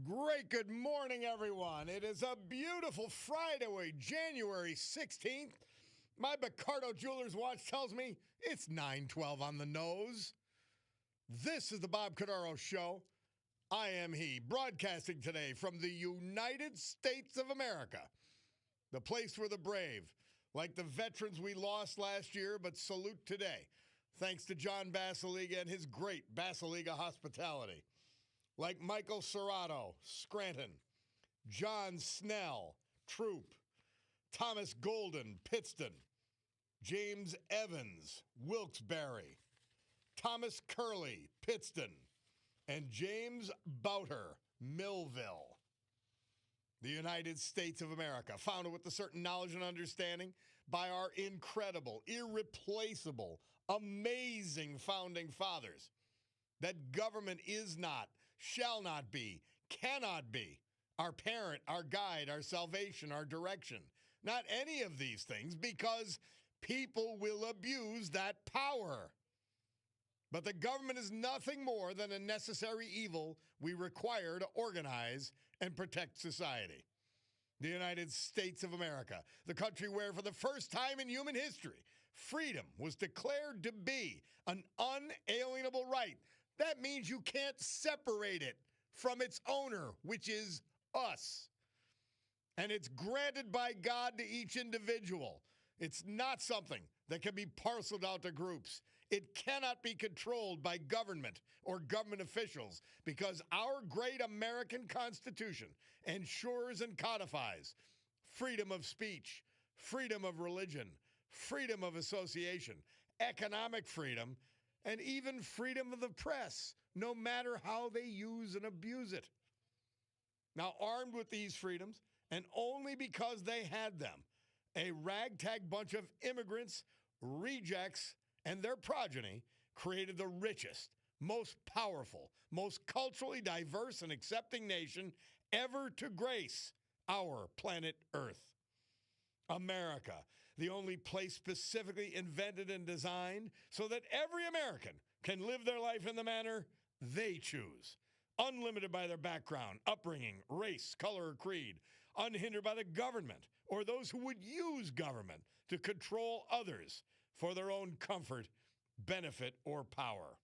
Great good morning, everyone. It is a beautiful Friday, January 16th. My Cordaro Jewelers watch tells me it's 9:12 on the nose. This is the Bob Cordaro Show. I am he, broadcasting today from the United States of America, the place where the brave, like the veterans we lost last year but salute today, thanks to John Basiliga and his great Basiliga hospitality. Like Michael Serrato, Scranton, John Snell, Troop, Thomas Golden, Pittston, James Evans, Wilkes-Barre, Thomas Curley, Pittston, and James Bouter, Millville. The United States of America, founded with a certain knowledge and understanding by our incredible, irreplaceable, amazing founding fathers, that government is not, shall not be, cannot be our parent, our guide, our salvation, our direction. Not any of these things, because people will abuse that power. But the government is nothing more than a necessary evil we require to organize and protect society. The United States of America, the country where for the first time in human history, freedom was declared to be an unalienable right. That means you can't separate it from its owner, which is us. And it's granted by God to each individual. It's not something that can be parceled out to groups. It cannot be controlled by government or government officials, because our great American Constitution ensures and codifies freedom of speech, freedom of religion, freedom of association, economic freedom, and even freedom of the press, no matter how they use and abuse it. Now, armed with these freedoms, and only because they had them, a ragtag bunch of immigrants, rejects, and their progeny created the richest, most powerful, most culturally diverse and accepting nation ever to grace our planet Earth. America, the only place specifically invented and designed so that every American can live their life in the manner they choose, unlimited by their background, upbringing, race, color, or creed, unhindered by the government or those who would use government to control others for their own comfort, benefit, or power.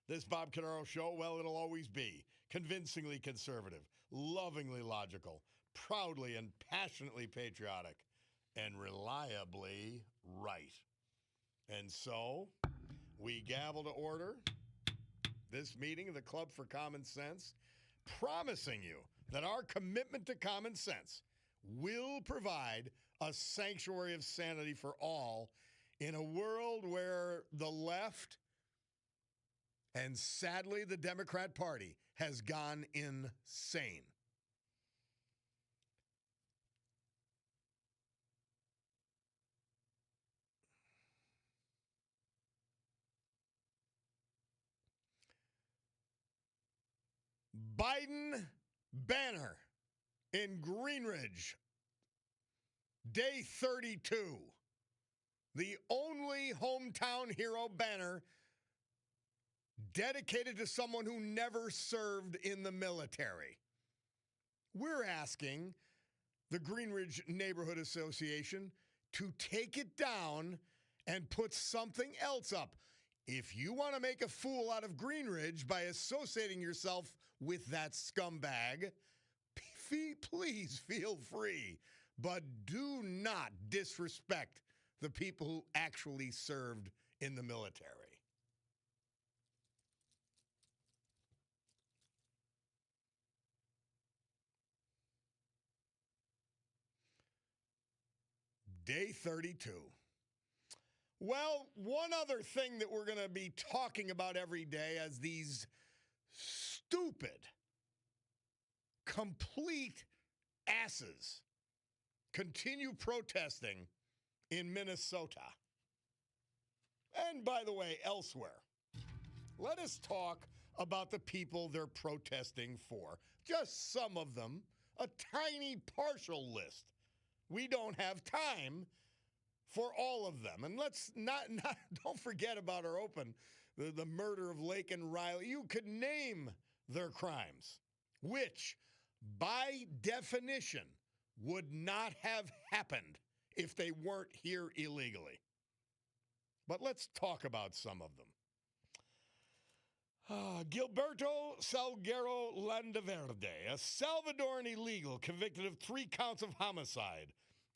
This Bob Cordaro Show, well, it'll always be convincingly conservative, lovingly logical, proudly and passionately patriotic, and reliably right. And so, we gavel to order this meeting of the Club for Common Sense, promising you that our commitment to common sense will provide a sanctuary of sanity for all in a world where the left and sadly the Democrat Party has gone insane. Biden banner in Greenridge, day 32. The only hometown hero banner dedicated to someone who never served in the military. We're asking the Greenridge Neighborhood Association to take it down and put something else up. If you want to make a fool out of Greenridge by associating yourself with that scumbag, please feel free. But do not disrespect the people who actually served in the military. Day 32. Well, one other thing that we're going to be talking about every day as these stupid, complete asses continue protesting in Minnesota. And by the way, elsewhere. Let us talk about the people they're protesting for. Just some of them, a tiny partial list. We don't have time for all of them. And let's not don't forget about our open, the murder of Lake and Riley. You could name their crimes. which by definition would not have happened if they weren't here illegally. But let's talk about some of them. Gilberto Salguero Landaverde, a Salvadoran illegal convicted of 3 counts of homicide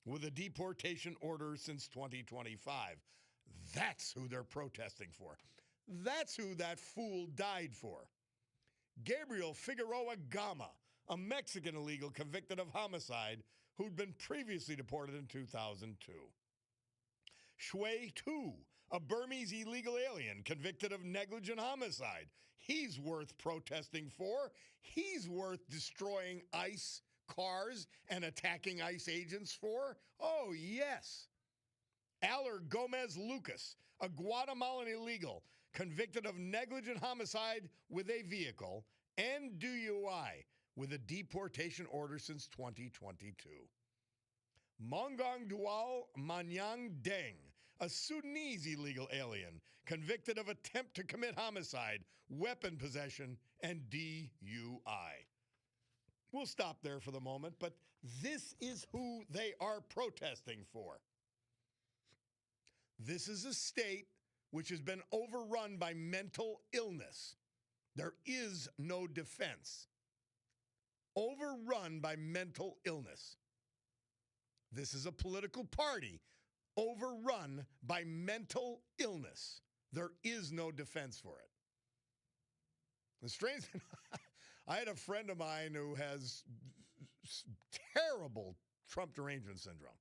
with a deportation order since 2025. That's who they're protesting for. That's who that fool died for. Gabriel Figueroa Gama, a Mexican illegal convicted of homicide who'd been previously deported in 2002. Shui Tu, a Burmese illegal alien convicted of negligent homicide. He's worth protesting for. He's worth destroying ICE cars and attacking ICE agents for. Oh, yes. Aller Gomez Lucas, a Guatemalan illegal convicted of negligent homicide with a vehicle and DUI with a deportation order since 2022. Mongong Dual Manyang Deng, a Sudanese illegal alien convicted of attempt to commit homicide, weapon possession, and DUI. We'll stop there for the moment, but this is who they are protesting for. This is a state which has been overrun by mental illness. There is no defense. Overrun by mental illness. This is a political party overrun by mental illness. There is no defense for it. The strange thing, I had a friend of mine who has terrible Trump derangement syndrome.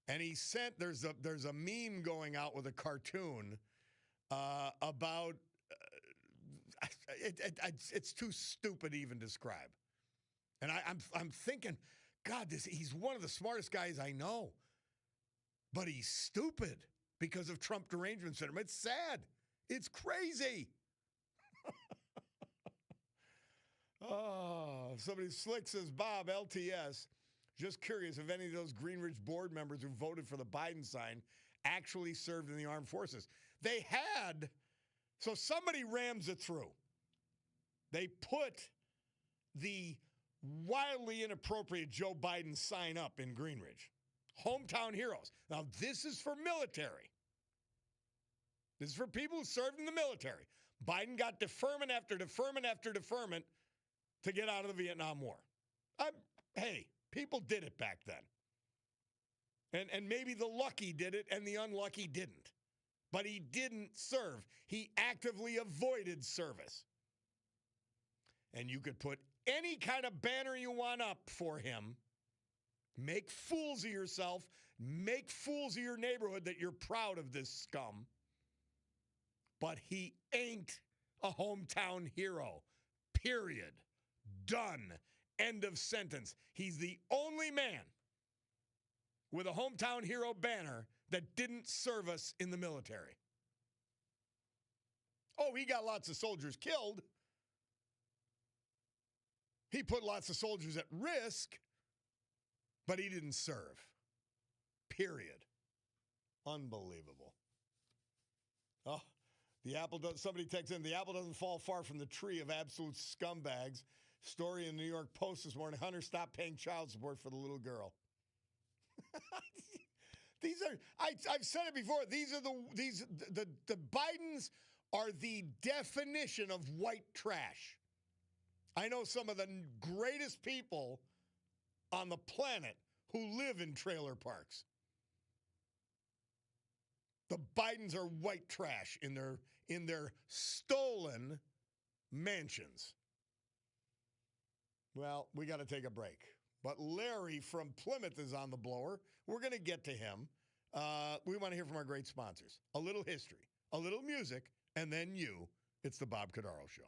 And he sent, there's a meme going out with a cartoon about, it's too stupid to even describe. And I'm thinking, God, he's one of the smartest guys I know. But he's stupid because of Trump derangement syndrome. It's sad. It's crazy. Oh, somebody slick says, Bob, LTS. Just curious if any of those Greenridge board members who voted for the Biden sign actually served in the armed forces. They had, so somebody rams it through. They put the wildly inappropriate Joe Biden sign up in Greenridge. Hometown heroes. Now, this is for military. This is for people who served in the military. Biden got deferment after deferment after deferment to get out of the Vietnam War. Hey, people did it back then. And maybe the lucky did it and the unlucky didn't. But he didn't serve. He actively avoided service. And you could put any kind of banner you want up for him. Make fools of yourself. Make fools of your neighborhood that you're proud of this scum. But he ain't a hometown hero. Period. Done. End of sentence. He's the only man with a hometown hero banner that didn't serve us in the military. Oh, he got lots of soldiers killed. He put lots of soldiers at risk, but he didn't serve. Period. Unbelievable. Oh, somebody texts in, the apple doesn't fall far from the tree of absolute scumbags. Story in the New York Post this morning, Hunter stopped paying child support for the little girl. I've said it before, the Bidens are the definition of white trash. I know some of the greatest people on the planet who live in trailer parks. The Bidens are white trash in their stolen mansions. Well, we got to take a break. But Larry from Plymouth is on the blower. We're going to get to him. We want to hear from our great sponsors. A little history, a little music, and then you. It's the Bob Cordaro Show.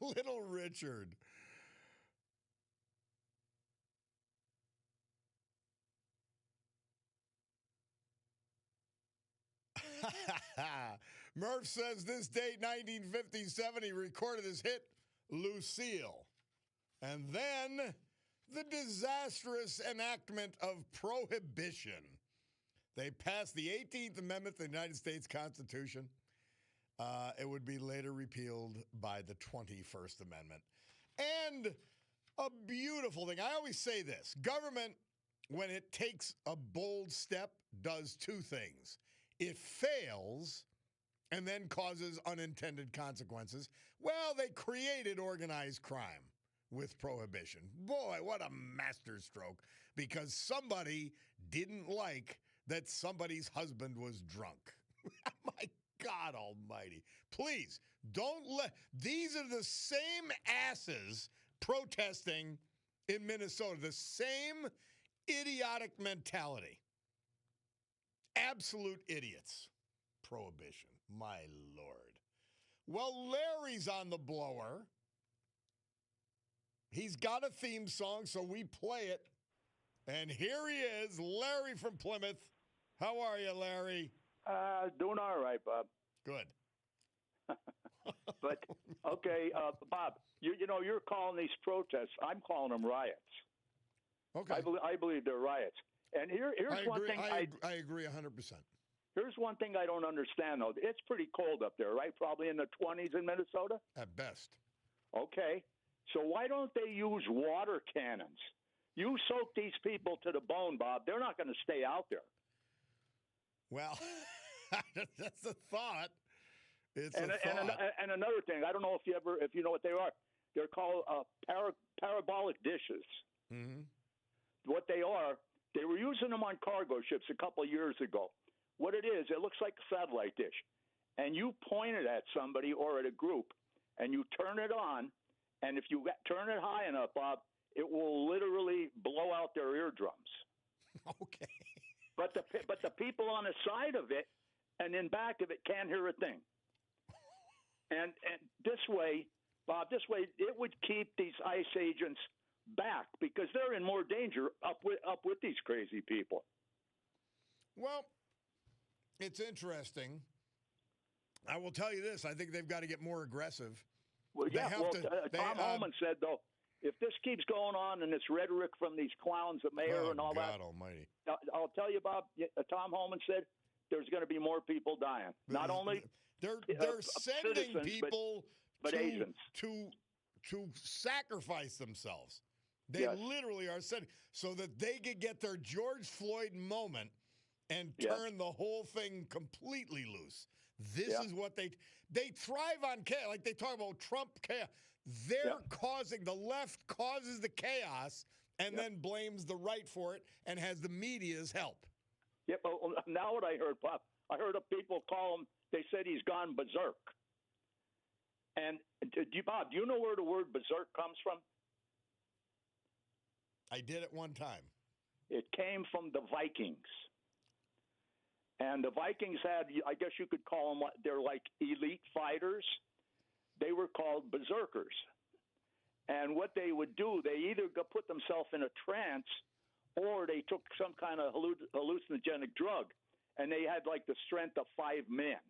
Little Richard. Murph says this date, 1957, he recorded his hit, Lucille. And then the disastrous enactment of prohibition. They passed the 18th Amendment to the United States Constitution. It would be later repealed by the 21st Amendment. And a beautiful thing. I always say this. Government, when it takes a bold step, does two things. It fails and then causes unintended consequences. Well, they created organized crime with prohibition. Boy, what a masterstroke, because somebody didn't like that somebody's husband was drunk. My God almighty. Please, don't let... These are the same asses protesting in Minnesota. The same idiotic mentality. Absolute idiots. Prohibition. My Lord. Well, Larry's on the blower. He's got a theme song, so we play it. And here he is, Larry from Plymouth. How are you, Larry? Doing all right, Bob. Good. But, okay, Bob, you know, you're calling these protests. I'm calling them riots. Okay. I believe they're riots. And here's one thing I agree 100%. Here's one thing I don't understand, though. It's pretty cold up there, right? Probably in the 20s in Minnesota? At best. Okay. So why don't they use water cannons? You soak these people to the bone, Bob. They're not going to stay out there. Well, that's a thought. It's and, a thought. And another thing, I don't know if you know what they are. They're called parabolic dishes. Mm-hmm. What they are, they were using them on cargo ships a couple of years ago. What it is, it looks like a satellite dish. And you point it at somebody or at a group, and you turn it on, and if you turn it high enough, Bob, it will literally blow out their eardrums. Okay. But the people on the side of it and in back of it can't hear a thing. And this way, Bob, it would keep these ICE agents back because they're in more danger up with these crazy people. Well, it's interesting. I will tell you this. I think they've got to get more aggressive. Well, yeah. Tom Homan said, though, if this keeps going on and this rhetoric from these clowns, the mayor and all God that. Almighty. I'll tell you, Bob, Tom Homan said there's going to be more people dying. Not only they're sending people but agents to sacrifice themselves. They literally are sending so that they could get their George Floyd moment and turn the whole thing completely loose. This is what they thrive on chaos. Like they talk about Trump chaos. They're causing, the left causes the chaos and then blames the right for it and has the media's help. Yep. Well, now what I heard, Bob, I heard of people call him, they said he's gone berserk. And Bob, do you know where the word berserk comes from? I did at one time. It came from the Vikings. And the Vikings had, I guess you could call them, they're like elite fighters. They were called berserkers. And what they would do, they either put themselves in a trance or they took some kind of hallucinogenic drug. And they had like the strength of 5 men.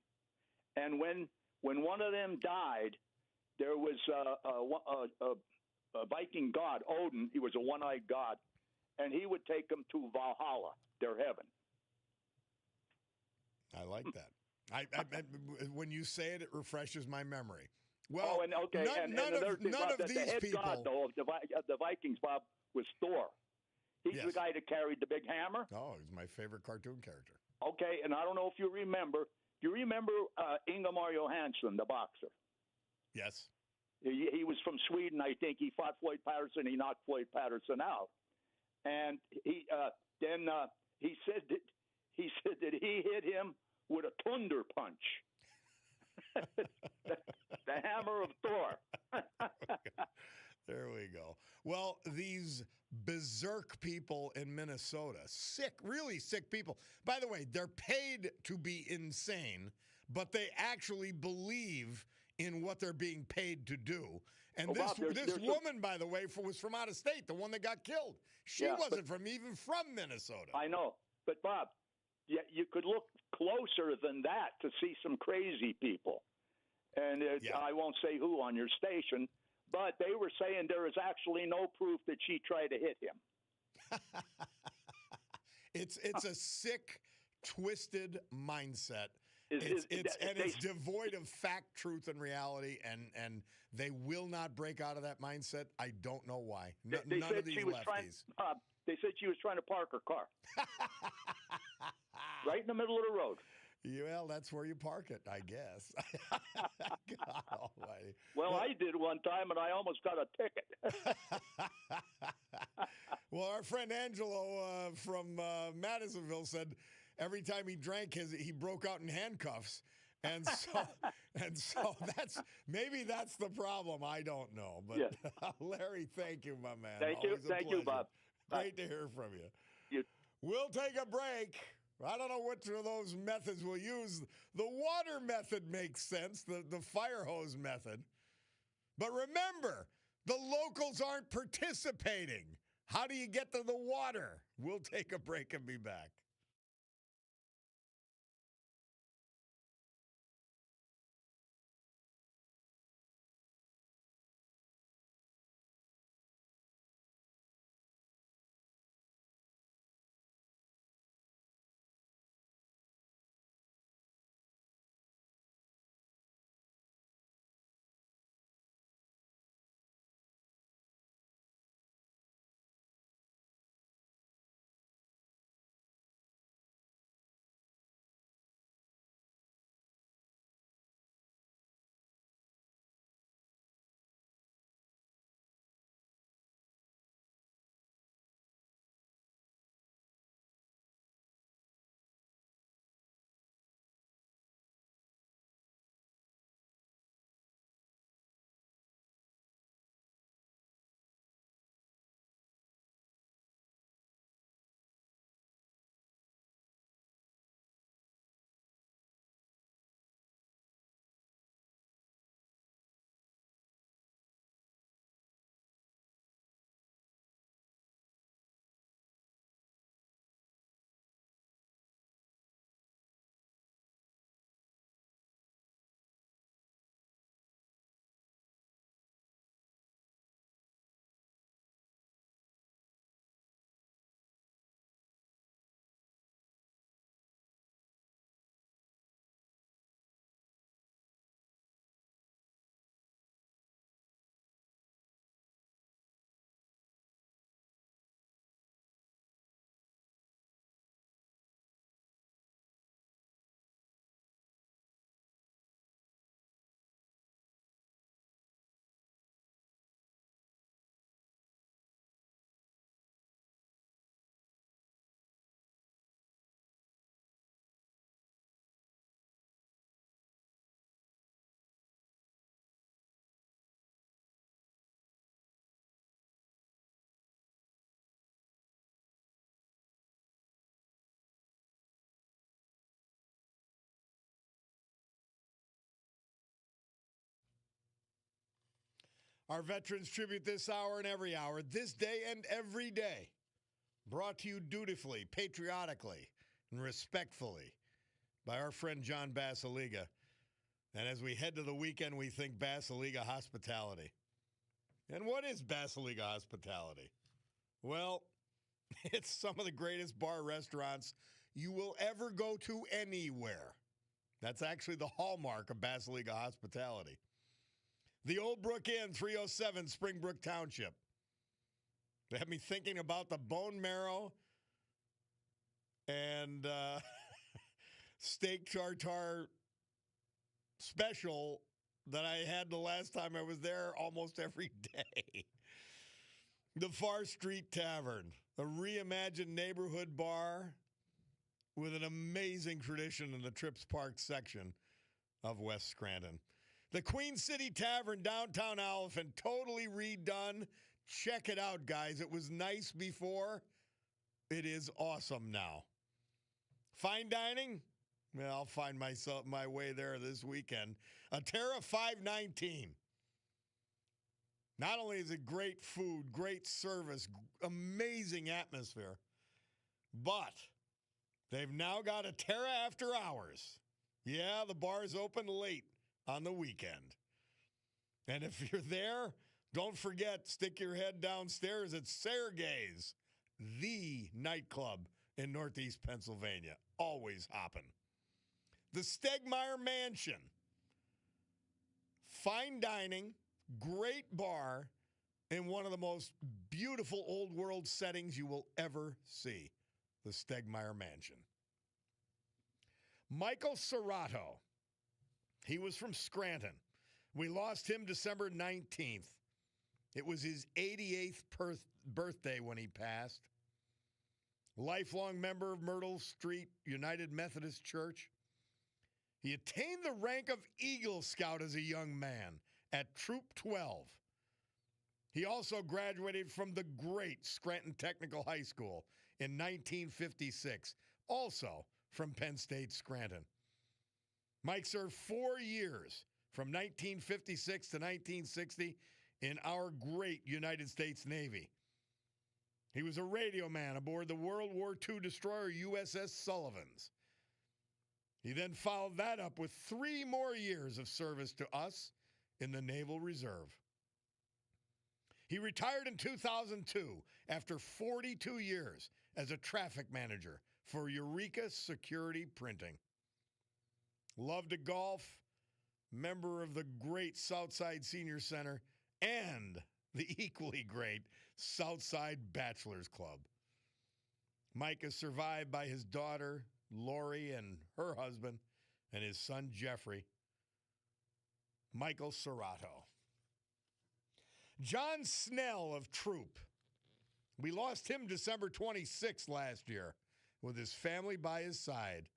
And when one of them died, there was a Viking god, Odin. He was a one-eyed god. And he would take them to Valhalla, their heaven. I like that. I when you say it, it refreshes my memory. Well, none of these head people. God, though, of the Vikings, Bob, was Thor. He's the guy that carried the big hammer. Oh, he's my favorite cartoon character. Okay, and I don't know if you remember. Do you remember Ingemar Johansson, the boxer? Yes. He was from Sweden, I think. He fought Floyd Patterson. He knocked Floyd Patterson out, and he said that he hit him with a thunder punch. the hammer of Thor. There we go. Well, these berserk people in Minnesota, sick, really sick people. By the way, they're paid to be insane, but they actually believe in what they're being paid to do. And Bob, this woman, by the way, was from out of state, the one that got killed. She wasn't from Minnesota. I know. But, Bob, you could look closer than that to see some crazy people. And I won't say who on your station, but they were saying there is actually no proof that she tried to hit him. It's a sick, twisted mindset. It's devoid of fact, truth, and reality, and they will not break out of that mindset. I don't know why. None of these lefties. They said she was trying to park her car right in the middle of the road. Well, that's where you park it, I guess. God almighty. Well, I did one time, and I almost got a ticket. Well, our friend Angelo from Madisonville said every time he drank, he broke out in handcuffs. And so that's the problem. I don't know. But Larry, thank you, my man. Thank you, Bob. Great to hear from you. We'll take a break. I don't know which of those methods we'll use. The water method makes sense, the fire hose method. But remember, the locals aren't participating. How do you get to the water? We'll take a break and be back. Our Veterans Tribute this hour and every hour, this day and every day. Brought to you dutifully, patriotically, and respectfully by our friend John Basiliga. And as we head to the weekend, we think Basiliga hospitality. And what is Basiliga hospitality? Well, it's some of the greatest bar restaurants you will ever go to anywhere. That's actually the hallmark of Basiliga hospitality. The Old Brook Inn, 307 Springbrook Township. They have me thinking about the bone marrow and steak tartare special that I had the last time I was there almost every day. The Far Street Tavern, a reimagined neighborhood bar with an amazing tradition in the Trips Park section of West Scranton. The Queen City Tavern, downtown Elephant, totally redone. Check it out, guys. It was nice before. It is awesome now. Fine dining, Well, I'll find my way there this weekend. A Terra 519. Not only is it great food, great service, amazing atmosphere, but they've now got a Terra after hours. Yeah, the bar is open late on the weekend. And if you're there, don't forget, stick your head downstairs at Sergei's, the nightclub in Northeast Pennsylvania. Always hopping. The Stegmeyer Mansion. Fine dining, great bar, in one of the most beautiful old world settings you will ever see. The Stegmeyer Mansion. Michael Serrato. He was from Scranton. We lost him December 19th. It was his 88th birthday when he passed. Lifelong member of Myrtle Street United Methodist Church. He attained the rank of Eagle Scout as a young man at Troop 12. He also graduated from the great Scranton Technical High School in 1956, also from Penn State Scranton. Mike served 4 years from 1956 to 1960 in our great United States Navy. He was a radio man aboard the World War II destroyer USS Sullivans. He then followed that up with 3 more years of service to us in the Naval Reserve. He retired in 2002 after 42 years as a traffic manager for Eureka Security Printing. Loved to golf, member of the great Southside Senior Center, and the equally great Southside Bachelors Club. Mike is survived by his daughter, Lori, and her husband, and his son, Jeffrey. Michael Serrato. John Snell of Troop. We lost him December 26th last year with his family by his side.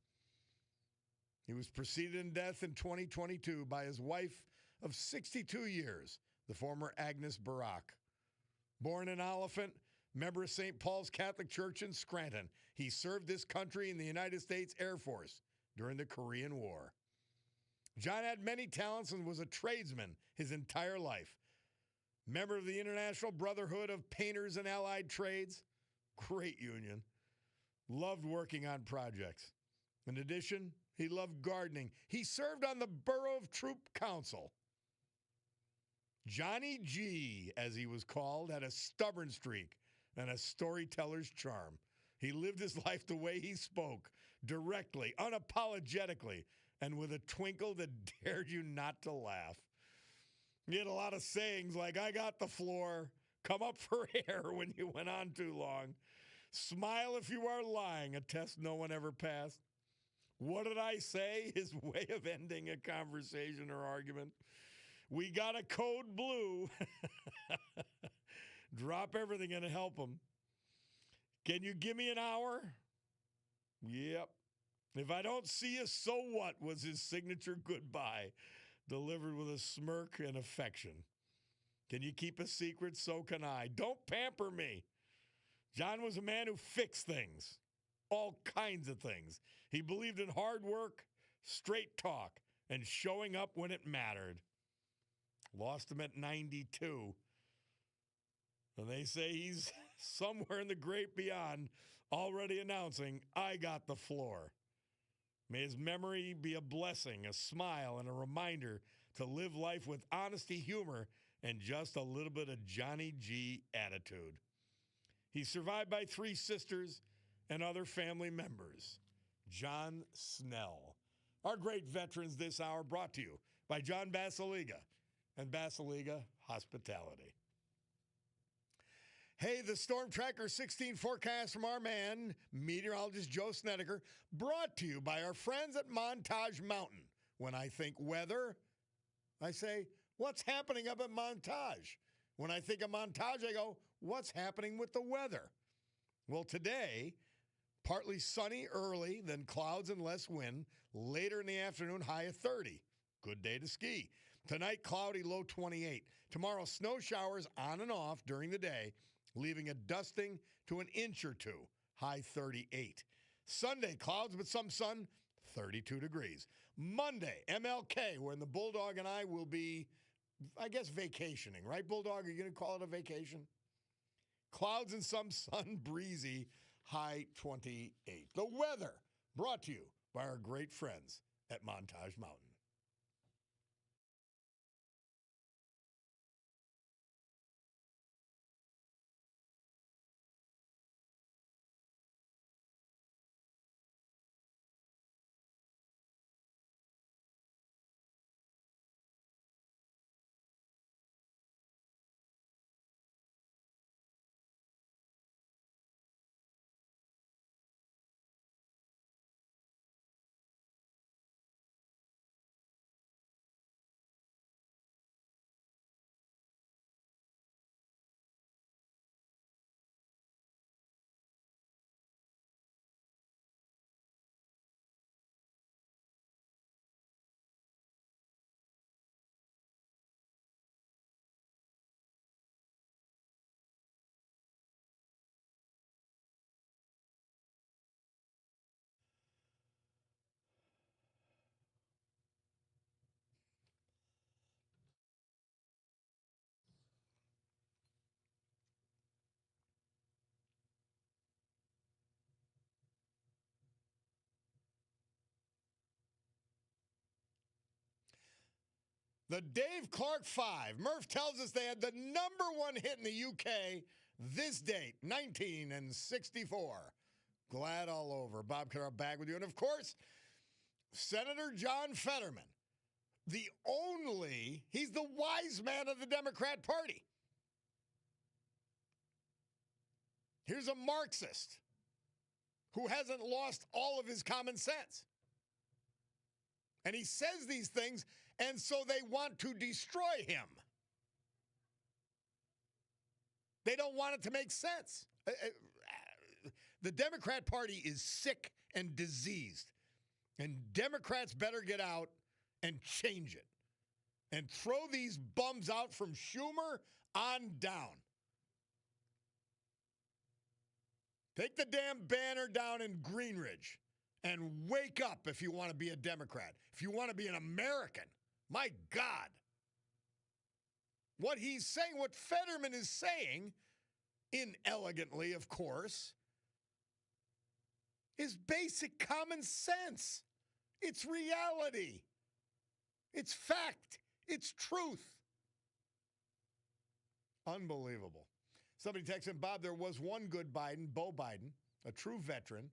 He was preceded in death in 2022 by his wife of 62 years, the former Agnes Barak. Born in Oliphant, member of St. Paul's Catholic Church in Scranton, he served this country in the United States Air Force during the Korean War. John had many talents and was a tradesman his entire life. Member of the International Brotherhood of Painters and Allied Trades, great union. Loved working on projects. In addition, he loved gardening. He served on the Borough of Troop Council. Johnny G, as he was called, had a stubborn streak and a storyteller's charm. He lived his life the way he spoke, directly, unapologetically, and with a twinkle that dared you not to laugh. He had a lot of sayings like, "I got the floor," "come up for air" when you went on too long, "smile if you are lying," a test no one ever passed. "What did I say?" His way of ending a conversation or argument. "We got a code blue." Drop everything and help him. "Can you give me an hour?" Yep. "If I don't see you, so what?" was his signature goodbye, delivered with a smirk and affection. "Can you keep a secret? So can I." "Don't pamper me." John was a man who fixed things, all kinds of things. He believed in hard work, straight talk, and showing up when it mattered. Lost him at 92. And they say he's somewhere in the great beyond, already announcing, "I got the floor." May his memory be a blessing, a smile, and a reminder to live life with honesty, humor, and just a little bit of Johnny G attitude. He's survived by 3 sisters and other family members. John Snell. Our great veterans this hour brought to you by John Basiliga and Basiliga Hospitality. Hey, the Storm Tracker 16 forecast from our man, meteorologist Joe Snedeker, brought to you by our friends at Montage Mountain. When I think weather, I say, what's happening up at Montage? When I think of Montage, I go, what's happening with the weather? Well, today, partly sunny early, then clouds and less wind. Later in the afternoon, high of 30. Good day to ski. Tonight, cloudy, low 28. Tomorrow, snow showers on and off during the day, leaving a dusting to an inch or two, high 38. Sunday, clouds but some sun, 32 degrees. Monday, MLK, when the Bulldog and I will be, I guess, vacationing, right, Bulldog? Are you going to call it a vacation? Clouds and some sun, breezy, high 28. The weather brought to you by our great friends at Montage Mountain. The Dave Clark Five. Murph tells us they had the number one hit in the UK this date, 1964. Glad all over. Bob Cordaro back with you. And, of course, Senator John Fetterman, he's the wise man of the Democrat Party. Here's a Marxist who hasn't lost all of his common sense. And he says these things, and so they want to destroy him. They don't want it to make sense. The Democrat Party is sick and diseased. And Democrats better get out and change it. And throw these bums out from Schumer on down. Take the damn banner down in Greenridge and wake up if you want to be a Democrat. If you want to be an American. My God. What he's saying, what Fetterman is saying, inelegantly, of course, is basic common sense. It's reality. It's fact. It's truth. Unbelievable. Somebody texted him, Bob, there was one good Biden, Beau Biden, a true veteran,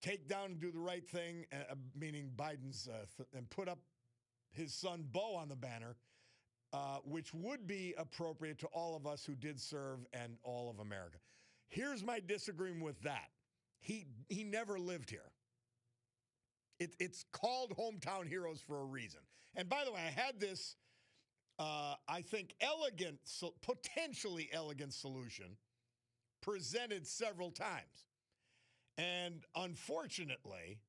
take down and do the right thing, meaning Biden's, and put up his son Beau on the banner, which would be appropriate to all of us who did serve and all of America. Here's my disagreement with that. He never lived here. It's called Hometown Heroes for a reason. And by the way, I had this, I think, potentially elegant solution presented several times. And unfortunately,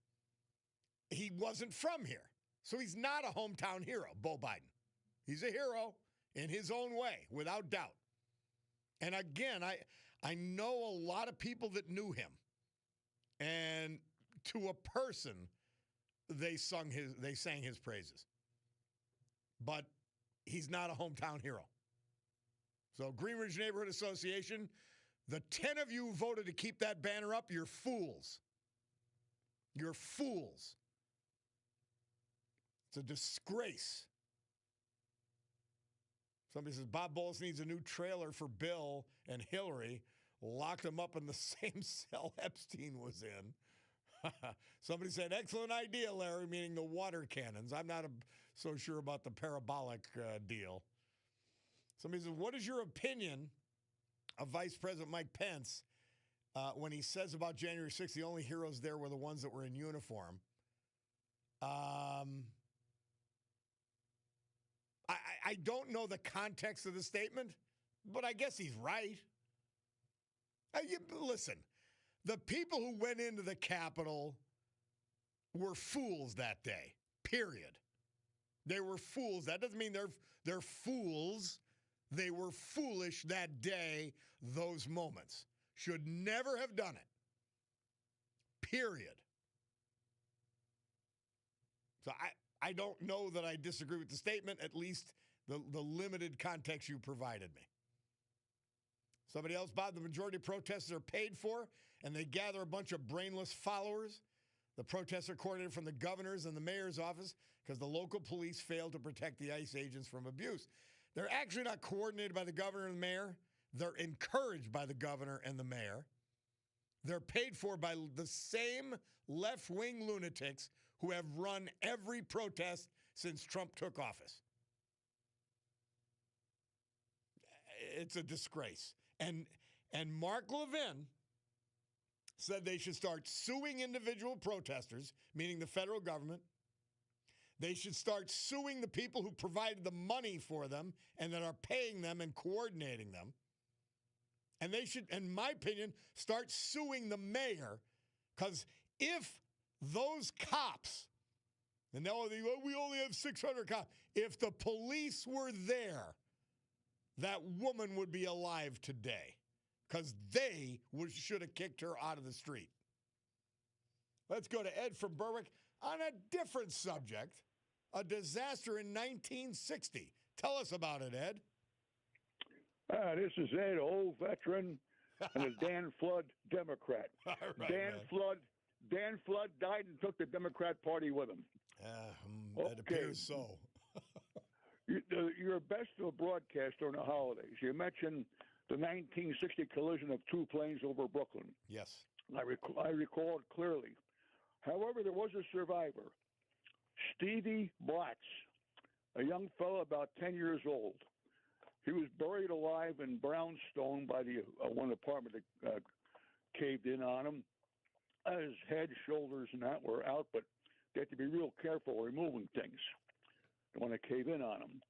he wasn't from here. So he's not a hometown hero, Beau Biden. He's a hero in his own way, without doubt. And again, I know a lot of people that knew him. And to a person, they sang his praises. But he's not a hometown hero. So Greenridge Neighborhood Association, the 10 of you who voted to keep that banner up, you're fools. You're fools. It's a disgrace. Somebody says, Bob Bowles needs a new trailer for Bill and Hillary. Locked them up in the same cell Epstein was in. Somebody said, excellent idea, Larry, meaning the water cannons. I'm not so sure about the parabolic deal. Somebody says, what is your opinion of Vice President Mike Pence when he says about January 6th, the only heroes there were the ones that were in uniform? I don't know the context of the statement, but I guess he's right. Listen, the people who went into the Capitol were fools that day, period. They were fools. That doesn't mean they're fools. They were foolish that day, those moments. Should never have done it, period. So I don't know that I disagree with the statement, at least the limited context you provided me. Somebody else, Bob, the majority of protests are paid for, and they gather a bunch of brainless followers. The protests are coordinated from the governor's and the mayor's office because the local police failed to protect the ICE agents from abuse. They're actually not coordinated by the governor and the mayor. They're encouraged by the governor and the mayor. They're paid for by the same left-wing lunatics who have run every protest since Trump took office. It's a disgrace. And Mark Levin said they should start suing individual protesters, meaning the federal government. They should start suing the people who provided the money for them and that are paying them and coordinating them. And they should, in my opinion, start suing the mayor, because if those cops, and now we only have 600 cops, if the police were there, that woman would be alive today, because they should have kicked her out of the street. Let's go to Ed from Berwick on a different subject, a disaster in 1960. Tell us about it, Ed. This is Ed, old veteran, and a Dan Flood Democrat. All right, Dan Flood died and took the Democrat Party with him. It appears so. You're best of a broadcast during the holidays. You mentioned the 1960 collision of two planes over Brooklyn. Yes. I recall it clearly. However, there was a survivor, Stevie Blatz, a young fellow about 10 years old. He was buried alive in brownstone by the one apartment that caved in on him. His head, shoulders, and that were out, but they had to be real careful removing things when they cave in on him.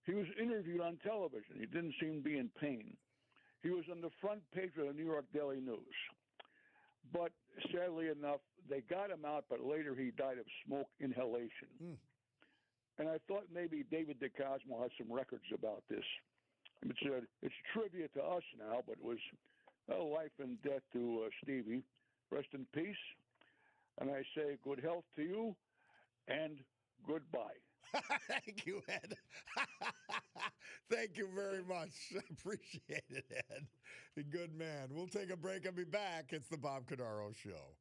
He was interviewed on television. He didn't seem to be in pain. He was on the front page of the New York Daily News. But sadly enough, they got him out, but later he died of smoke inhalation. And I thought maybe David DeCosmo had some records about this. It's trivia to us now, but it was life and death to Stevie. Rest in peace. And I say good health to you and goodbye. Thank you, Ed. Thank you very much. Appreciate it, Ed. A good man. We'll take a break and be back. It's the Bob Cordaro Show.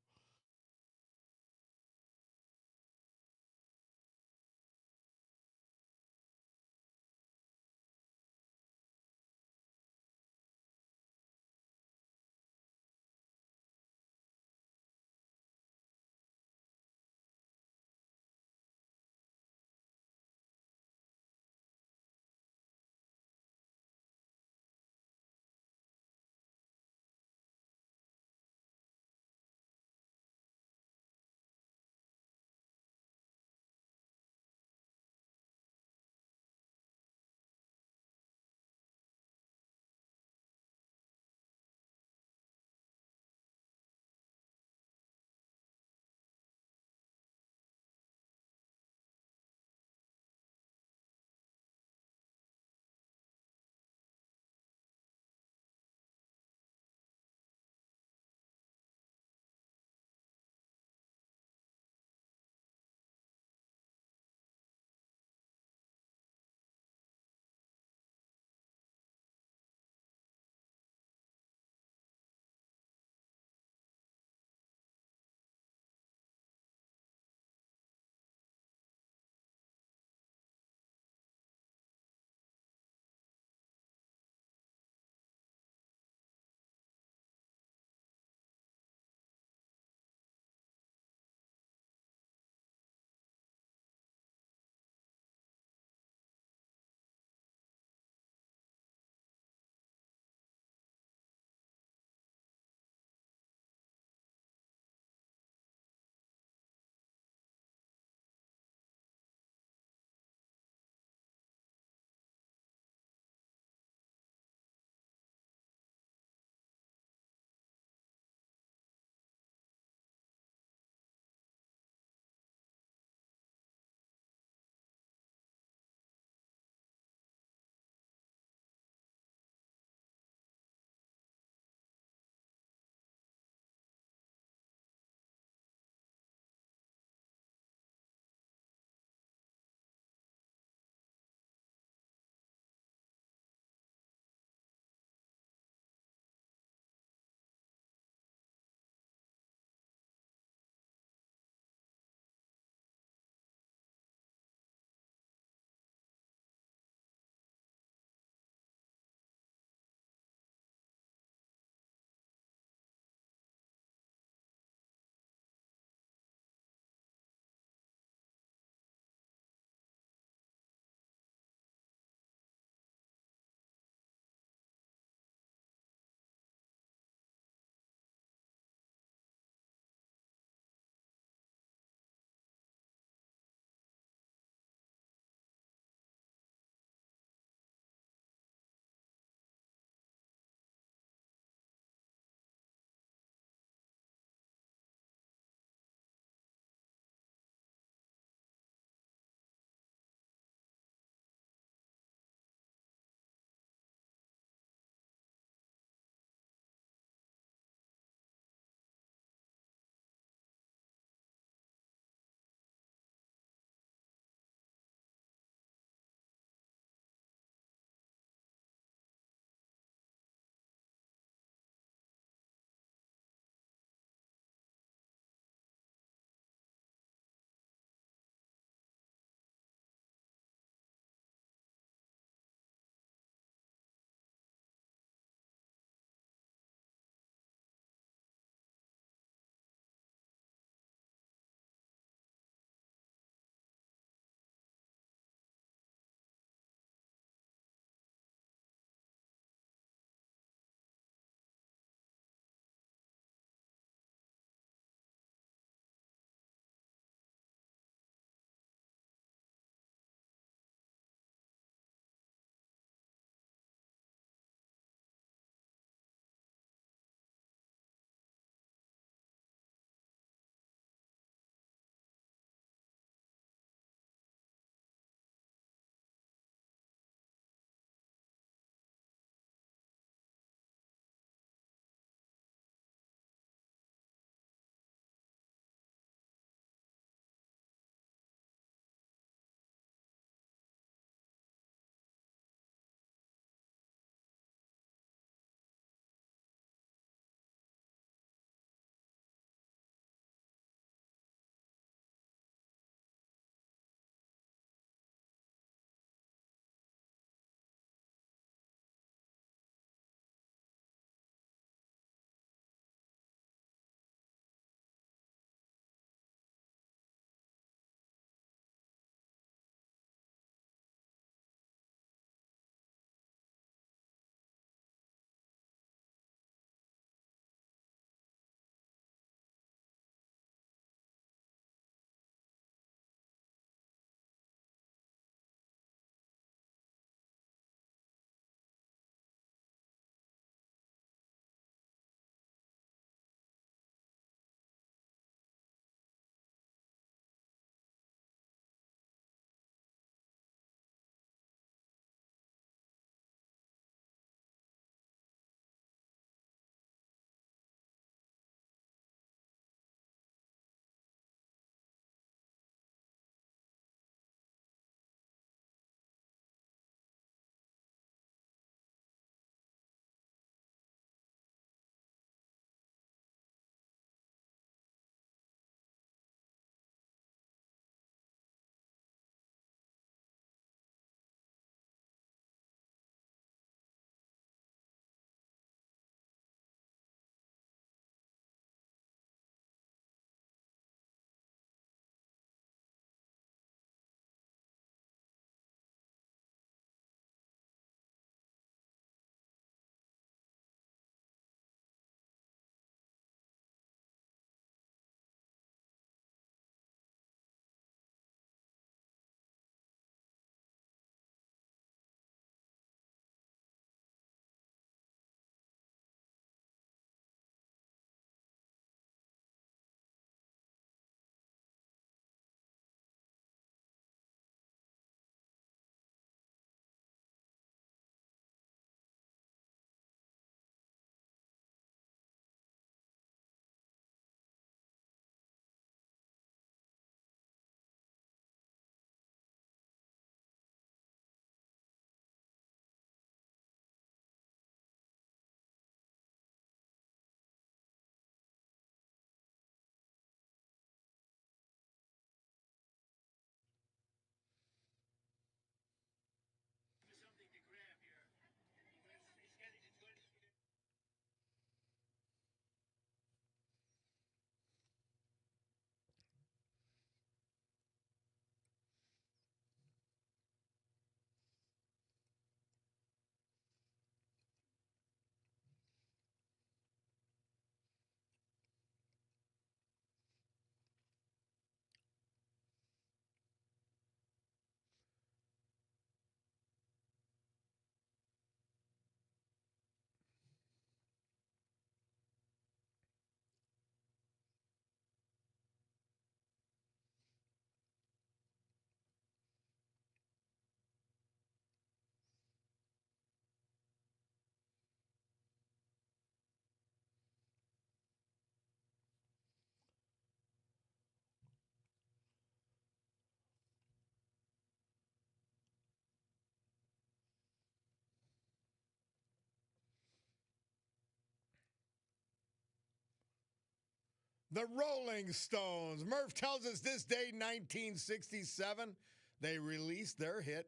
The Rolling Stones. Murph tells us this day, 1967, they released their hit,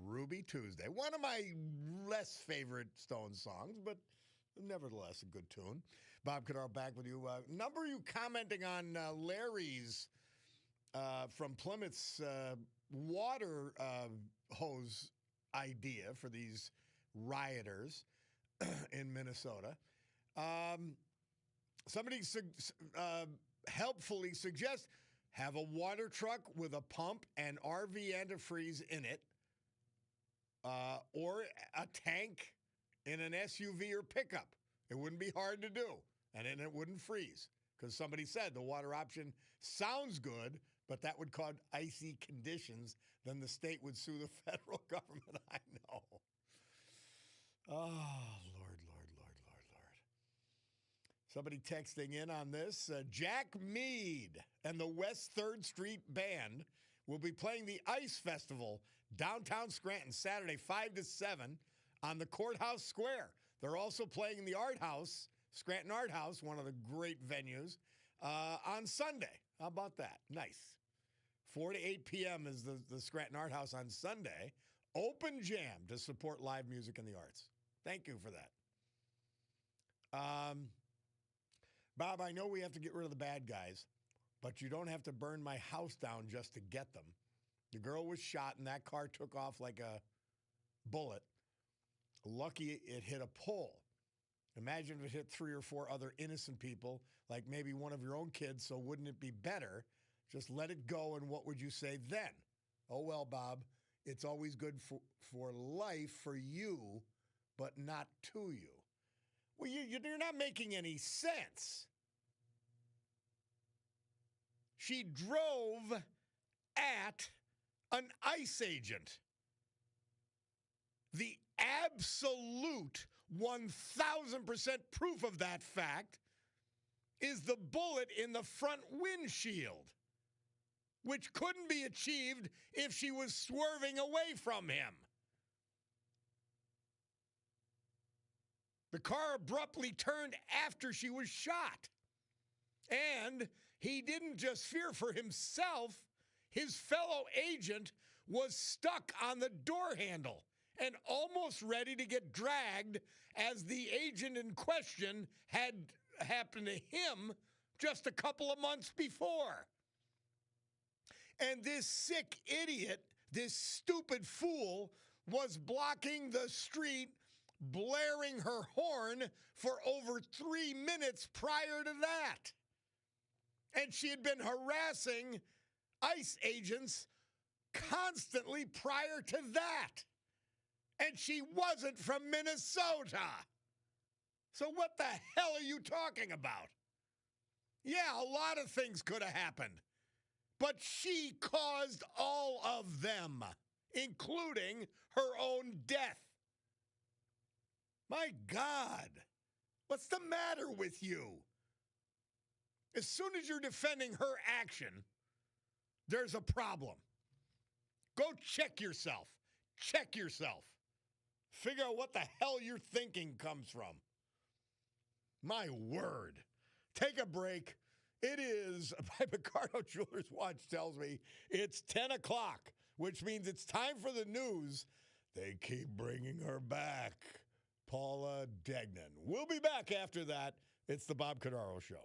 Ruby Tuesday. One of my less favorite Stones songs, but nevertheless a good tune. Bob Cordaro back with you. Number you commenting on Larry's from Plymouth's water hose idea for these rioters in Minnesota. Somebody helpfully suggests have a water truck with a pump and RV antifreeze in it, or a tank in an SUV or pickup. It wouldn't be hard to do, and then it wouldn't freeze, because somebody said the water option sounds good, but that would cause icy conditions. Then the state would sue the federal government. I know. Oh, Lord, Lord, Lord, Lord, Lord. Somebody texting in on this. Jack Mead and the West 3rd Street Band will be playing the Ice Festival downtown Scranton Saturday 5 to 7 on the Courthouse Square. They're also playing in the Art House, Scranton Art House, one of the great venues, on Sunday. How about that? Nice. 4 to 8 p.m. is the Scranton Art House on Sunday. Open jam to support live music and the arts. Thank you for that. Bob, I know we have to get rid of the bad guys, but you don't have to burn my house down just to get them. The girl was shot, and that car took off like a bullet. Lucky it hit a pole. Imagine if it hit 3 or 4 other innocent people, like maybe one of your own kids, so wouldn't it be better? Just let it go, and what would you say then? Oh, well, Bob, it's always good for life for you, but not to you. Well, you're not making any sense. She drove at an ICE agent. The absolute 1,000% proof of that fact is the bullet in the front windshield, which couldn't be achieved if she was swerving away from him. The car abruptly turned after she was shot. And he didn't just fear for himself. His fellow agent was stuck on the door handle and almost ready to get dragged, as the agent in question had happened to him just a couple of months before. And this sick idiot, this stupid fool, was blocking the street, blaring her horn for over 3 minutes prior to that. And she had been harassing ICE agents constantly prior to that. And she wasn't from Minnesota. So what the hell are you talking about? Yeah, a lot of things could have happened. But she caused all of them, including her own death. My God, what's the matter with you? As soon as you're defending her action, there's a problem. Go check yourself. Check yourself. Figure out what the hell your thinking comes from. My word. Take a break. It is, my Picardo Jewelers watch tells me, it's 10 o'clock, which means it's time for the news. They keep bringing her back. Paula Degnan. We'll be back after that. It's the Bob Cordaro Show.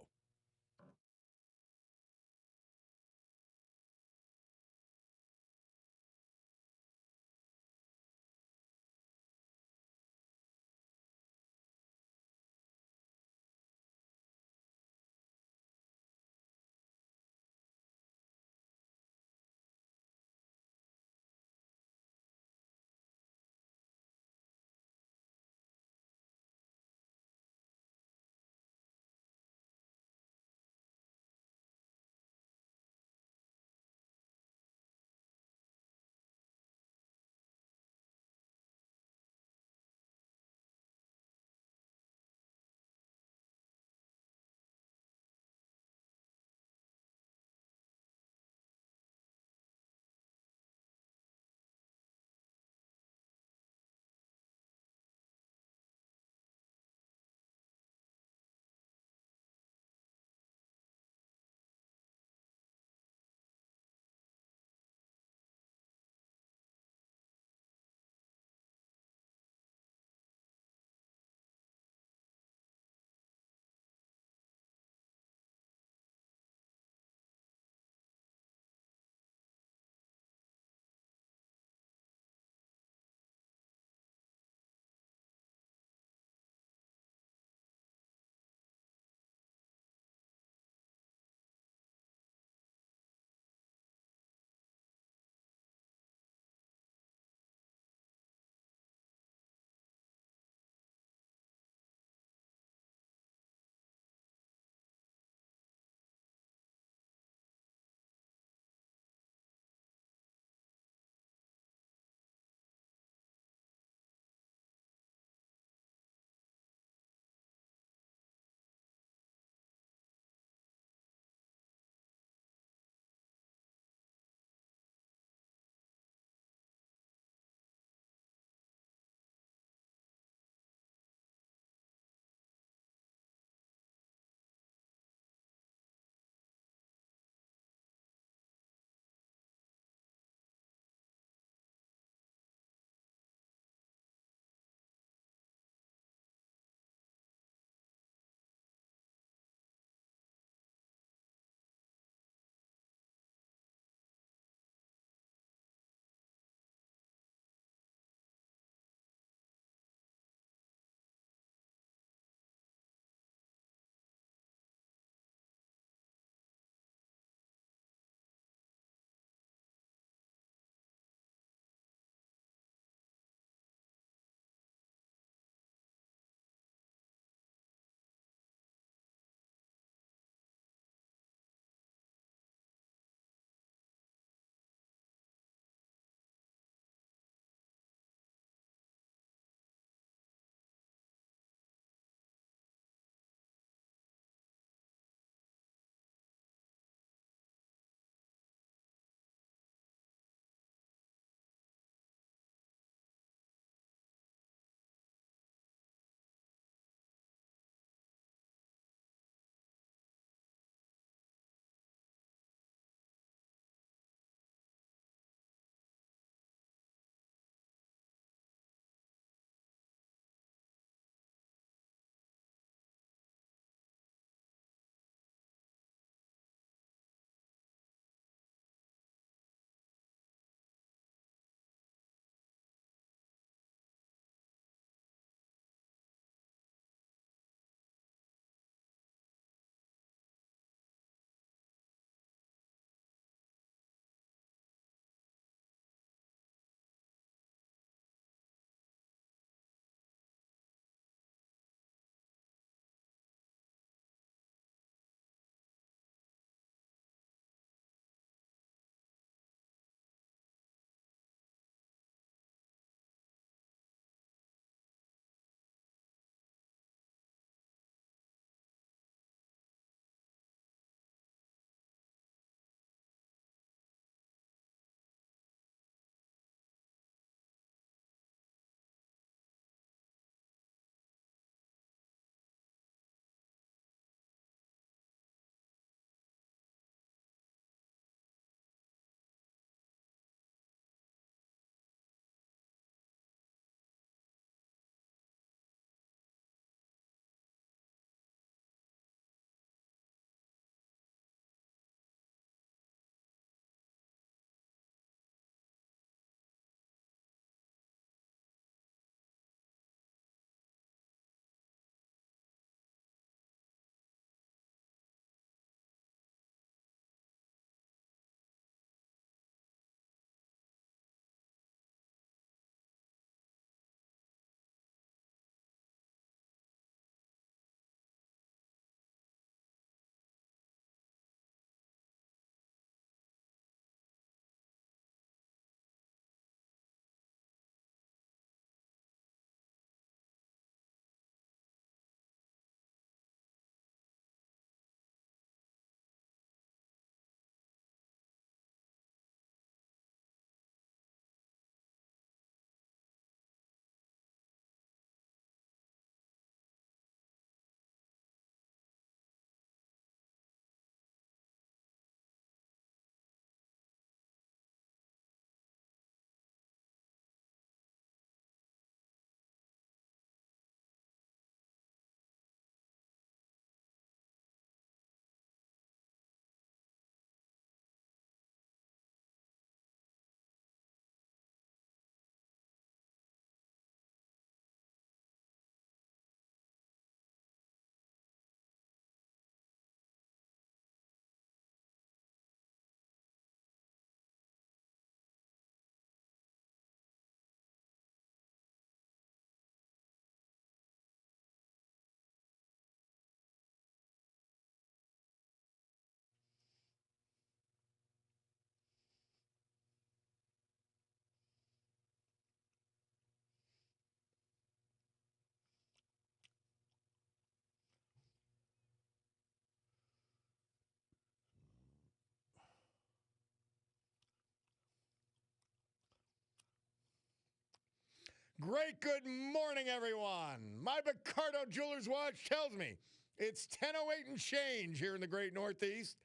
Great good morning, everyone. My Picardo Jewelers watch tells me it's 10:08 and change here in the great Northeast.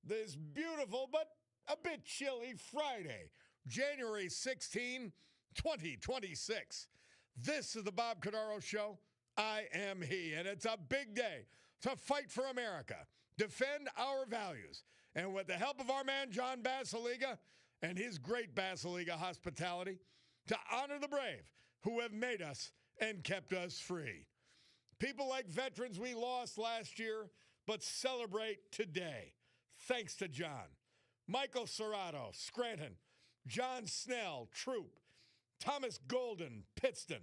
This beautiful but a bit chilly Friday, January 16, 2026. This is the Bob Cordaro Show. I am he, and it's a big day to fight for America, defend our values, and with the help of our man John Basiliga and his great Basiliga hospitality, to honor the brave who have made us and kept us free. People like veterans we lost last year, but celebrate today. Thanks to John. Michael Serrato, Scranton. John Snell, Troop. Thomas Golden, Pittston.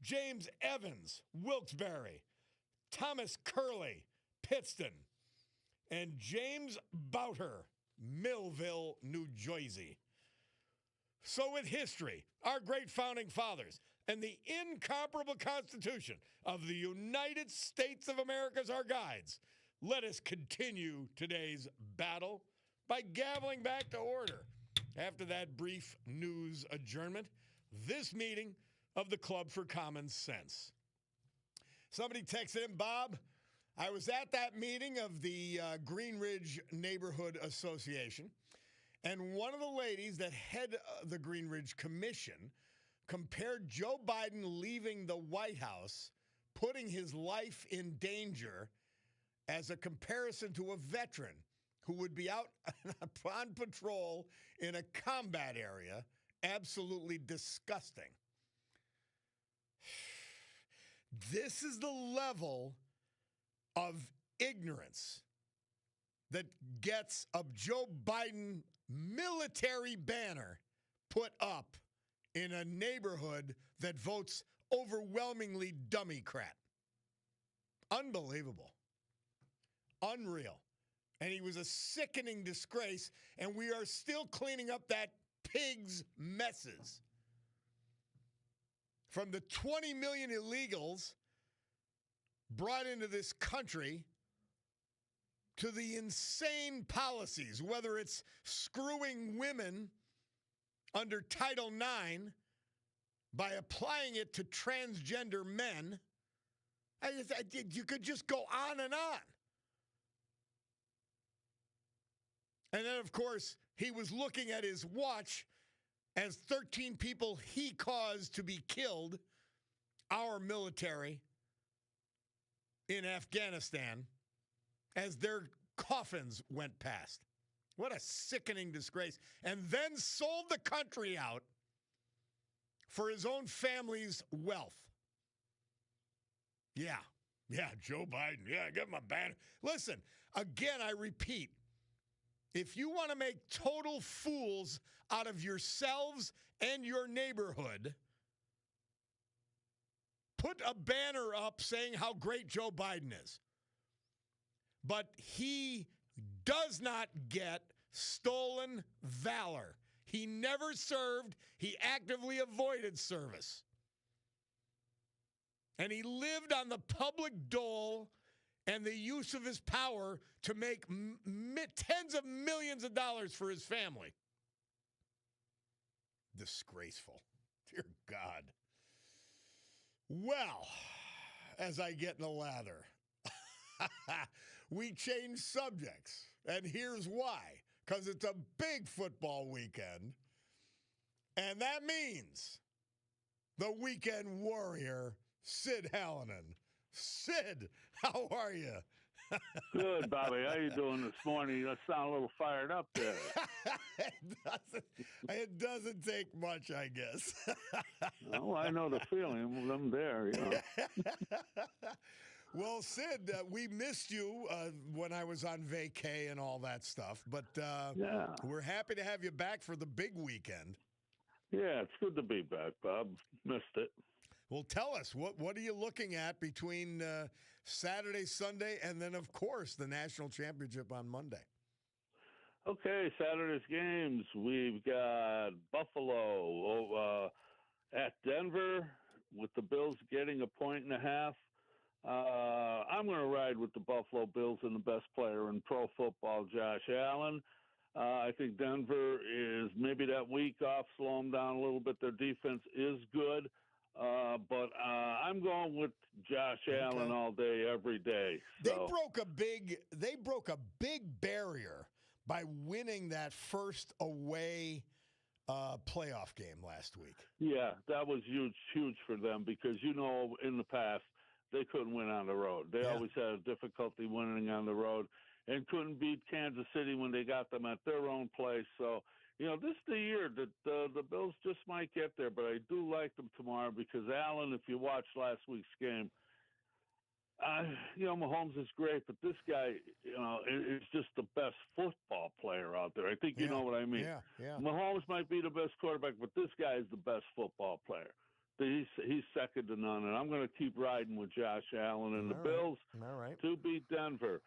James Evans, Wilkes-Barre. Thomas Curley, Pittston. And James Bouter, Millville, New Jersey. So with history, our great founding fathers, and the incomparable Constitution of the United States of America as our guides, let us continue today's battle by gaveling back to order. After that brief news adjournment, this meeting of the Club for Common Sense. Somebody texted in, Bob, I was at that meeting of the Green Ridge Neighborhood Association, and one of the ladies that head the Green Ridge Commission compared Joe Biden leaving the White House, putting his life in danger, as a comparison to a veteran who would be out on patrol in a combat area. Absolutely disgusting. This is the level of ignorance that gets a Joe Biden military banner put up in a neighborhood that votes overwhelmingly Democrat. Unbelievable. Unreal. And he was a sickening disgrace, and we are still cleaning up that pig's messes. From the 20 million illegals brought into this country to the insane policies, whether it's screwing women under Title IX by applying it to transgender men. You could just go on and on. And then, of course, he was looking at his watch as 13 people he caused to be killed, our military in Afghanistan, as their coffins went past. What a sickening disgrace. And then sold the country out for his own family's wealth. Yeah, Joe Biden. Yeah, give him a banner. Listen, again, I repeat, if you want to make total fools out of yourselves and your neighborhood, put a banner up saying how great Joe Biden is. But he does not get stolen valor. He never served. He actively avoided service. And he lived on the public dole and the use of his power to make tens of millions of dollars for his family. Disgraceful. Dear God. Well, as I get in the lather, we change subjects, and here's why. Because it's a big football weekend, and that means the weekend warrior, Sid Hallinan. Sid, how are you? Good, Bobby. How you doing this morning? You sound a little fired up there. It doesn't take much, I guess. Oh, I know the feeling. I'm there, you know. Well, Sid, we missed you when I was on vacay and all that stuff, but yeah, we're happy to have you back for the big weekend. Yeah, it's good to be back, Bob. Missed it. Well, tell us, what are you looking at between Saturday, Sunday, and then, of course, the national championship on Monday? Okay, Saturday's games. We've got Buffalo at Denver with the Bills getting 1.5 points. I'm going to ride with the Buffalo Bills and the best player in pro football, Josh Allen. I think Denver is maybe that week off, slow them down a little bit. Their defense is good. But I'm going with Josh Allen all day, every day. So. They broke a big barrier by winning that first away playoff game last week. Yeah, that was huge for them because, in the past, they couldn't win on the road. They always had a difficulty winning on the road and couldn't beat Kansas City when they got them at their own place. So, this is the year that the Bills just might get there, but I do like them tomorrow because Allen, if you watched last week's game, Mahomes is great, but this guy, is just the best football player out there. I think you know what I mean. Yeah. Mahomes might be the best quarterback, but this guy is the best football player. He's second to none, and I'm going to keep riding with Josh Allen and the Bills to beat Denver.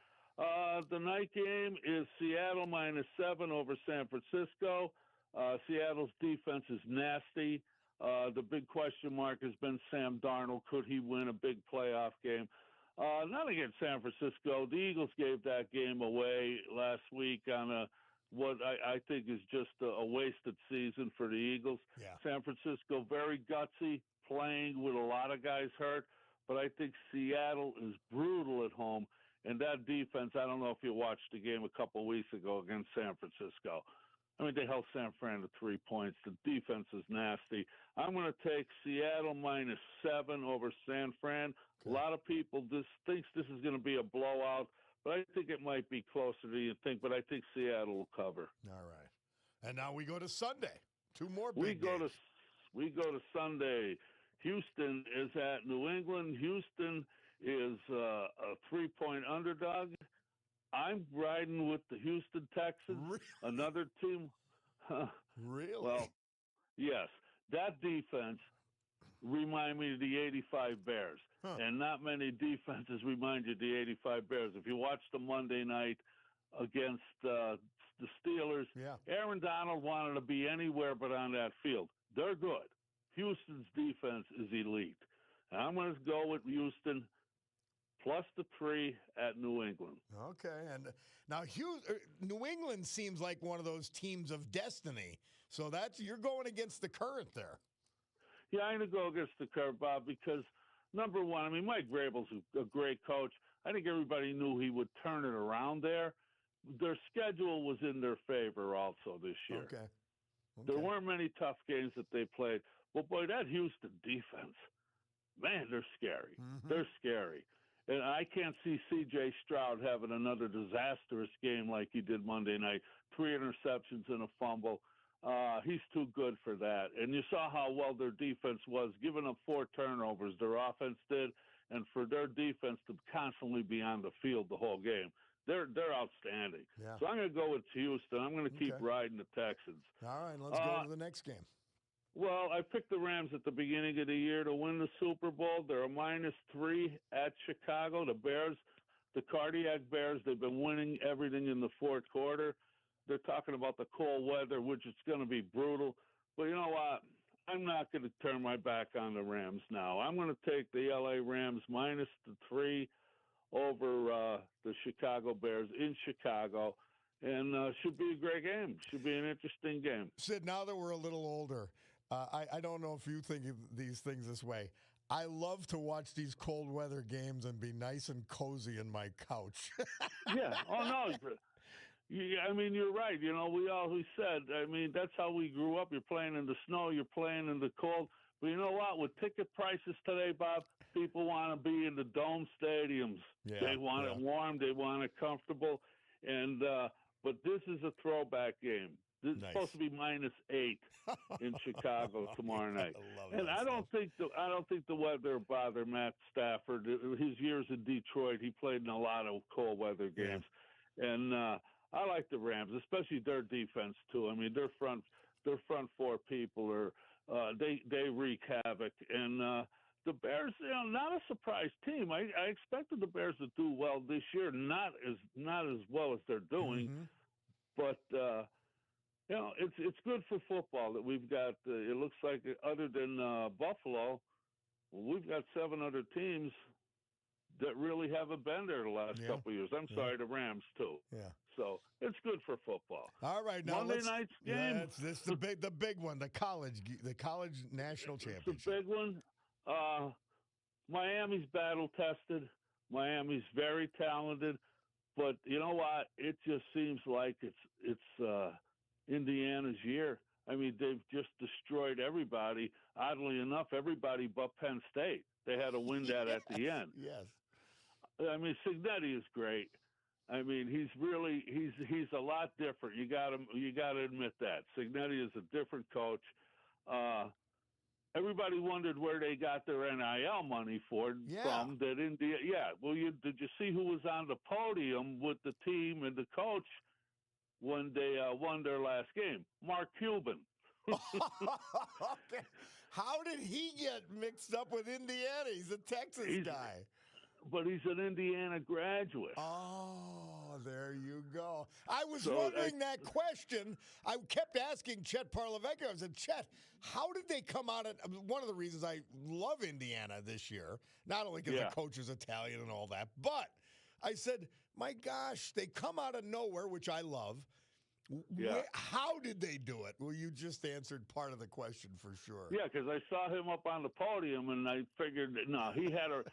The night game is Seattle -7 over San Francisco. Seattle's defense is nasty. The big question mark has been Sam Darnold. Could he win a big playoff game? Not against San Francisco. The Eagles gave that game away last week on what I think is just a wasted season for the Eagles. Yeah. San Francisco, very gutsy, playing with a lot of guys hurt. But I think Seattle is brutal at home. And that defense, I don't know if you watched the game a couple of weeks ago against San Francisco. I mean, they held San Fran to 3 points. The defense is nasty. I'm going to take Seattle -7 over San Fran. Okay. A lot of people thinks this is going to be a blowout, but I think it might be closer than you think, but I think Seattle will cover. All right. And now we go to Sunday. Two more big games. We go to Sunday. Houston is at New England. Houston is a 3-point underdog. I'm riding with the Houston Texans, really? Another team. Really? Well, yes. That defense remind me of the 85 Bears. And not many defenses remind you of the 85 Bears. If you watch the Monday night against the Steelers, Aaron Donald wanted to be anywhere but on that field. They're good. Houston's defense is elite. And I'm going to go with Houston +3 at New England. Okay, and now New England seems like one of those teams of destiny. So you're going against the current there. Yeah, I'm going to go against the current, Bob, because number one, I mean, Mike Vrabel's a great coach. I think everybody knew he would turn it around there. Their schedule was in their favor also this year. Okay. There weren't many tough games that they played. But, boy, that Houston defense, man, they're scary. Mm-hmm. They're scary. And I can't see C.J. Stroud having another disastrous game like he did Monday night. 3 interceptions and a fumble. He's too good for that. And you saw how well their defense was, giving up 4 turnovers. Their offense did. And for their defense to constantly be on the field the whole game, they're outstanding. Yeah. So I'm going to go with Houston. I'm going to keep riding the Texans. All right, let's go to the next game. Well, I picked the Rams at the beginning of the year to win the Super Bowl. They're a -3 at Chicago. The Bears, the Cardiac Bears, they've been winning everything in the fourth quarter. They're talking about the cold weather, which is going to be brutal. But you know what? I'm not going to turn my back on the Rams now. I'm going to take the L.A. Rams -3 over the Chicago Bears in Chicago. And should be a great game. Should be an interesting game. Sid, now that we're a little older, I don't know if you think of these things this way. I love to watch these cold weather games and be nice and cozy in my couch. Yeah. Oh, no. I mean, you're right. You know, we always said, I mean, that's how we grew up. You're playing in the snow. You're playing in the cold. But you know what? With ticket prices today, Bob, people want to be in the dome stadiums. Yeah, they want it warm. They want it comfortable. And but this is a throwback game. This is supposed to be -8 in Chicago tomorrow night. I don't think the weather bothered Matt Stafford. His years in Detroit, he played in a lot of cold weather games, and I like the Rams, especially their defense too. I mean, their front 4 people are they wreak havoc, and the Bears, not a surprise team. I expected the Bears to do well this year, not as well as they're doing, but. It's good for football that we've got. It looks like other than Buffalo, we've got 7 other teams that really haven't been there the last couple of years. I'm sorry, the Rams too. Yeah. So it's good for football. All right, now Monday night's game. This the big one, the college national championship. The big one. Miami's battle tested. Miami's very talented, but you know what? It just seems like it's Indiana's year. I mean, they've just destroyed everybody. Oddly enough, everybody but Penn State. They had to win that at the end. Yes. I mean, Cignetti is great. I mean, he's a lot different. You got to admit that Cignetti is a different coach. Everybody wondered where they got their NIL money from. That India. Yeah. Well, did you see who was on the podium with the team and the coach when they won their last game? Mark Cuban. Okay. How did he get mixed up with Indiana? He's a Texas guy. But he's an Indiana graduate. Oh, there you go. I was wondering that question. I kept asking Chet Parlavecchio. I said, Chet, how did they come out of one of the reasons I love Indiana this year, not only because the coach is Italian and all that, but I said, my gosh, they come out of nowhere, which I love. Yeah. How did they do it? Well, you just answered part of the question for sure. Yeah, because I saw him up on the podium, and I figured, no, he had to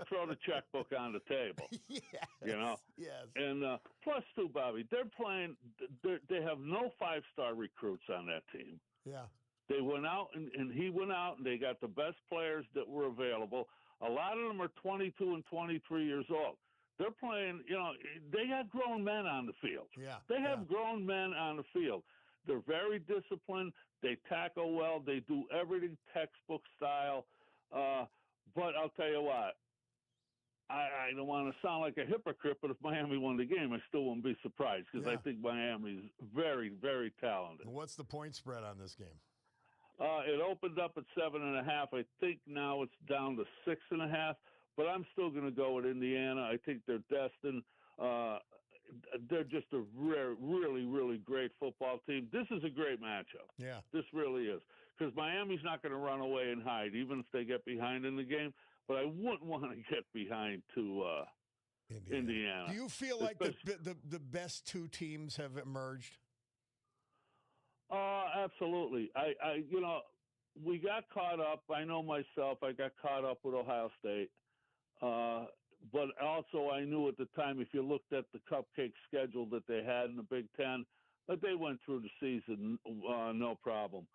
throw the checkbook on the table. Yes, you know. Yes. And plus, too, Bobby, they're playing. They have no 5-star recruits on that team. Yeah. They went out, and he went out, and they got the best players that were available. A lot of them are 22 and 23 years old. They're playing, they got grown men on the field. Yeah. They have grown men on the field. They're very disciplined. They tackle well. They do everything textbook style. But I'll tell you what, I don't want to sound like a hypocrite, but if Miami won the game, I still wouldn't be surprised because I think Miami's very, very talented. What's the point spread on this game? It opened up at 7.5. I think now it's down to 6.5. But I'm still going to go with Indiana. I think they're destined. They're just a really, really great football team. This is a great matchup. Yeah. This really is. Because Miami's not going to run away and hide, even if they get behind in the game. But I wouldn't want to get behind to Indiana. Do you feel like the best two teams have emerged? Absolutely. We got caught up. I know myself. I got caught up with Ohio State. But also I knew at the time, if you looked at the cupcake schedule that they had in the Big Ten, that they went through the season no problem.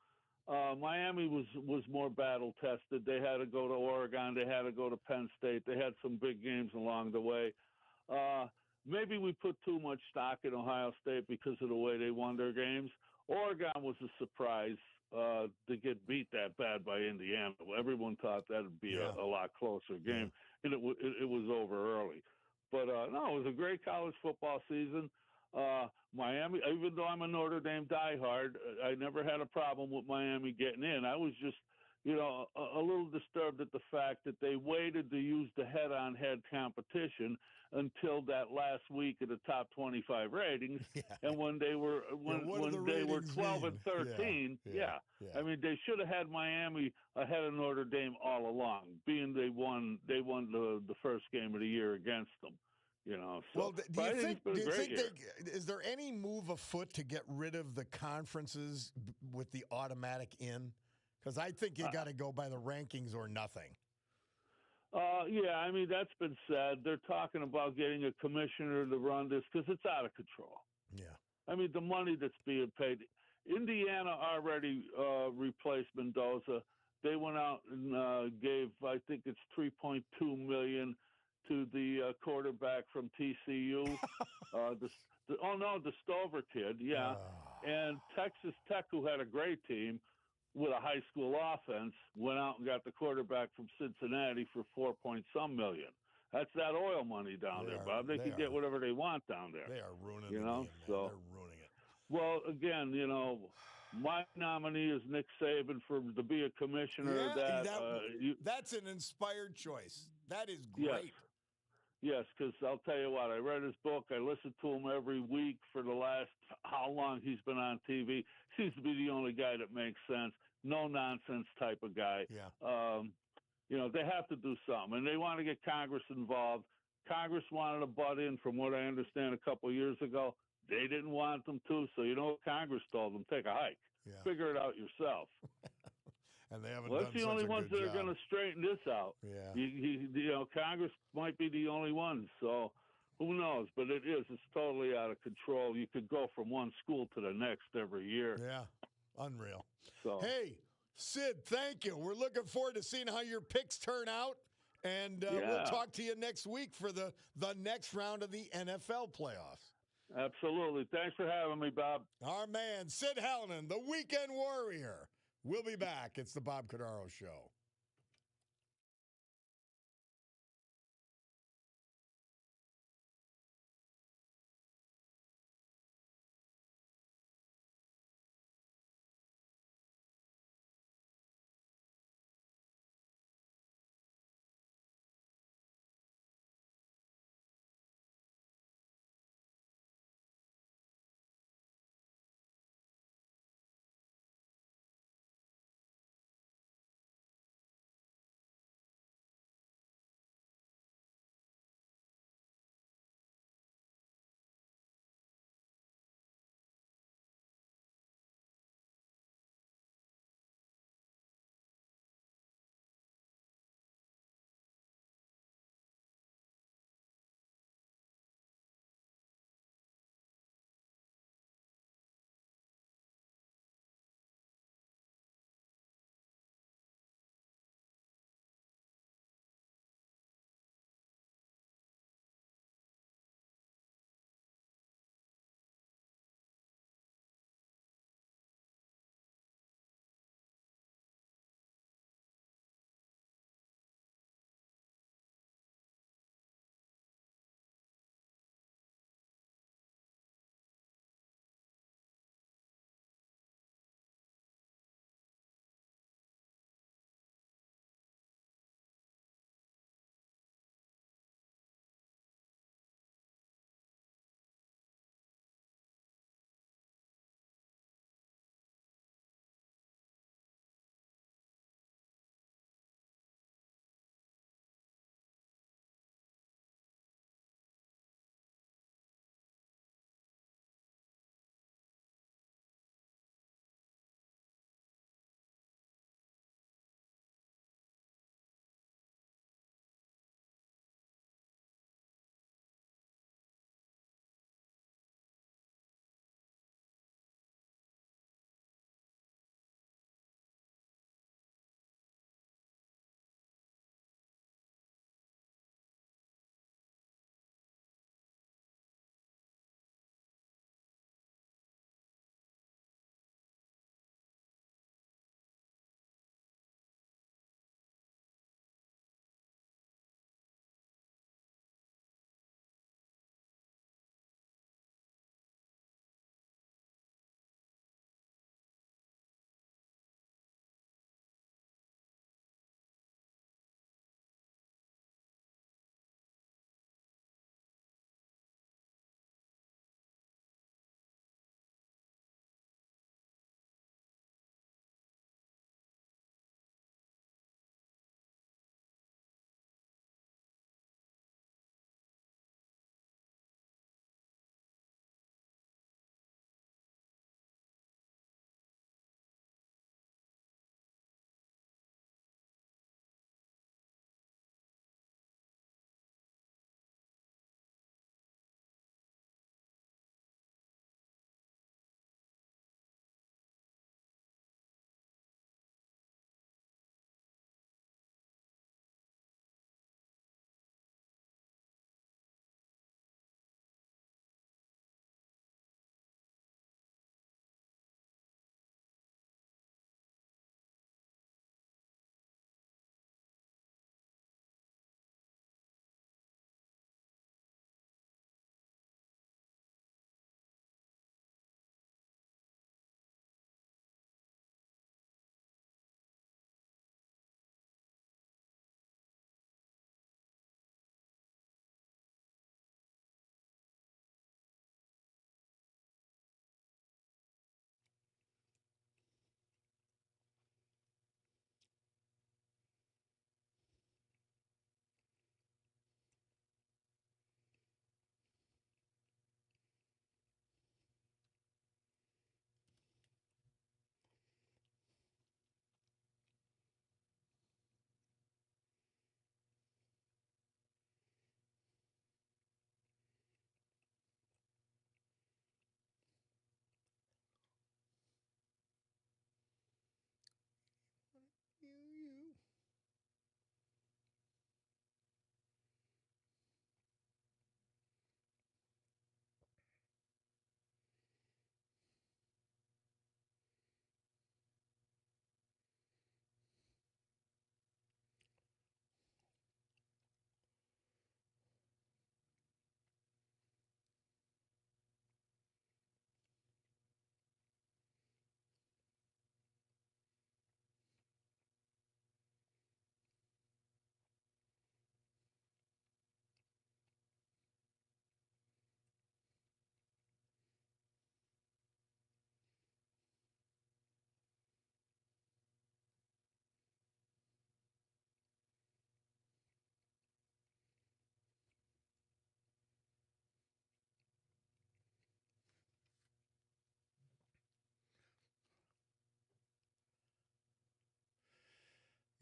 Miami was more battle tested. They had to go to Oregon. They had to go to Penn State. They had some big games along the way. Maybe we put too much stock in Ohio State because of the way they won their games. Oregon was a surprise to get beat that bad by Indiana. Everyone thought that would be a lot closer game, and it was over early. But, no, it was a great college football season. Miami, even though I'm a Notre Dame diehard, I never had a problem with Miami getting in. I was just, a little disturbed at the fact that they waited to use the head-on-head competition until that last week of the top 25 ratings, and when they were they were 12 and 13, I mean they should have had Miami ahead of Notre Dame all along, being they won the first game of the year against them. So, well, do you think is there any move afoot to get rid of the conferences with the automatic in? Because I think you got to go by the rankings or nothing. I mean, that's been said. They're talking about getting a commissioner to run this because it's out of control. Yeah. I mean, the money that's being paid. Indiana already replaced Mendoza. They went out and gave, I think it's $3.2 million to the quarterback from TCU. The Stover kid, And Texas Tech, who had a great team with a high school offense, went out and got the quarterback from Cincinnati for $4.some million. That's that oil money down there, Bob. They can get whatever they want down there. They are ruining the game, They're ruining it. Well, again, my nominee is Nick Saban to be a commissioner. That's an inspired choice. That is great. Yes, because I'll tell you what, I read his book. I listened to him every week for the last how long he's been on TV. Seems to be the only guy that makes sense. No nonsense type of guy. Yeah. They have to do something, and they want to get Congress involved. Congress wanted to butt in, from what I understand, a couple of years ago. They didn't want them to, so Congress told them, take a hike. Yeah. Figure it out yourself. and they haven't Well, done that's the such only a ones good that job. are going to straighten this out. Yeah. Congress might be the only ones. So who knows? But it's totally out of control. You could go from one school to the next every year. Yeah, unreal. So Hey, Sid, thank you. We're looking forward to seeing how your picks turn out. And we'll talk to you next week for the next round of the NFL playoffs. absolutely. Thanks for having me, Bob. Our man, Sid Hallinan, the weekend warrior. We'll be back. It's the Bob Cordaro Show.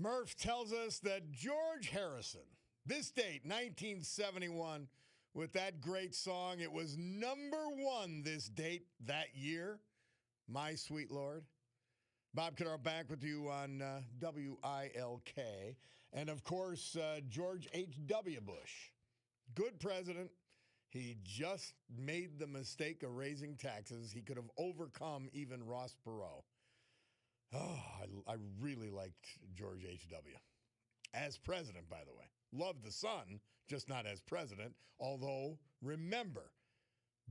Murph tells us that George Harrison, this date, 1971, with that great song, it was #1 this date that year, My Sweet Lord. Bob Cordaro back with you on WILK. And, of course, George H.W. Bush, good president. He just made the mistake of raising taxes. He could have overcome even Ross Perot. Oh, I really liked George H.W. as president, by the way. Loved the son, just not as president. Although, remember,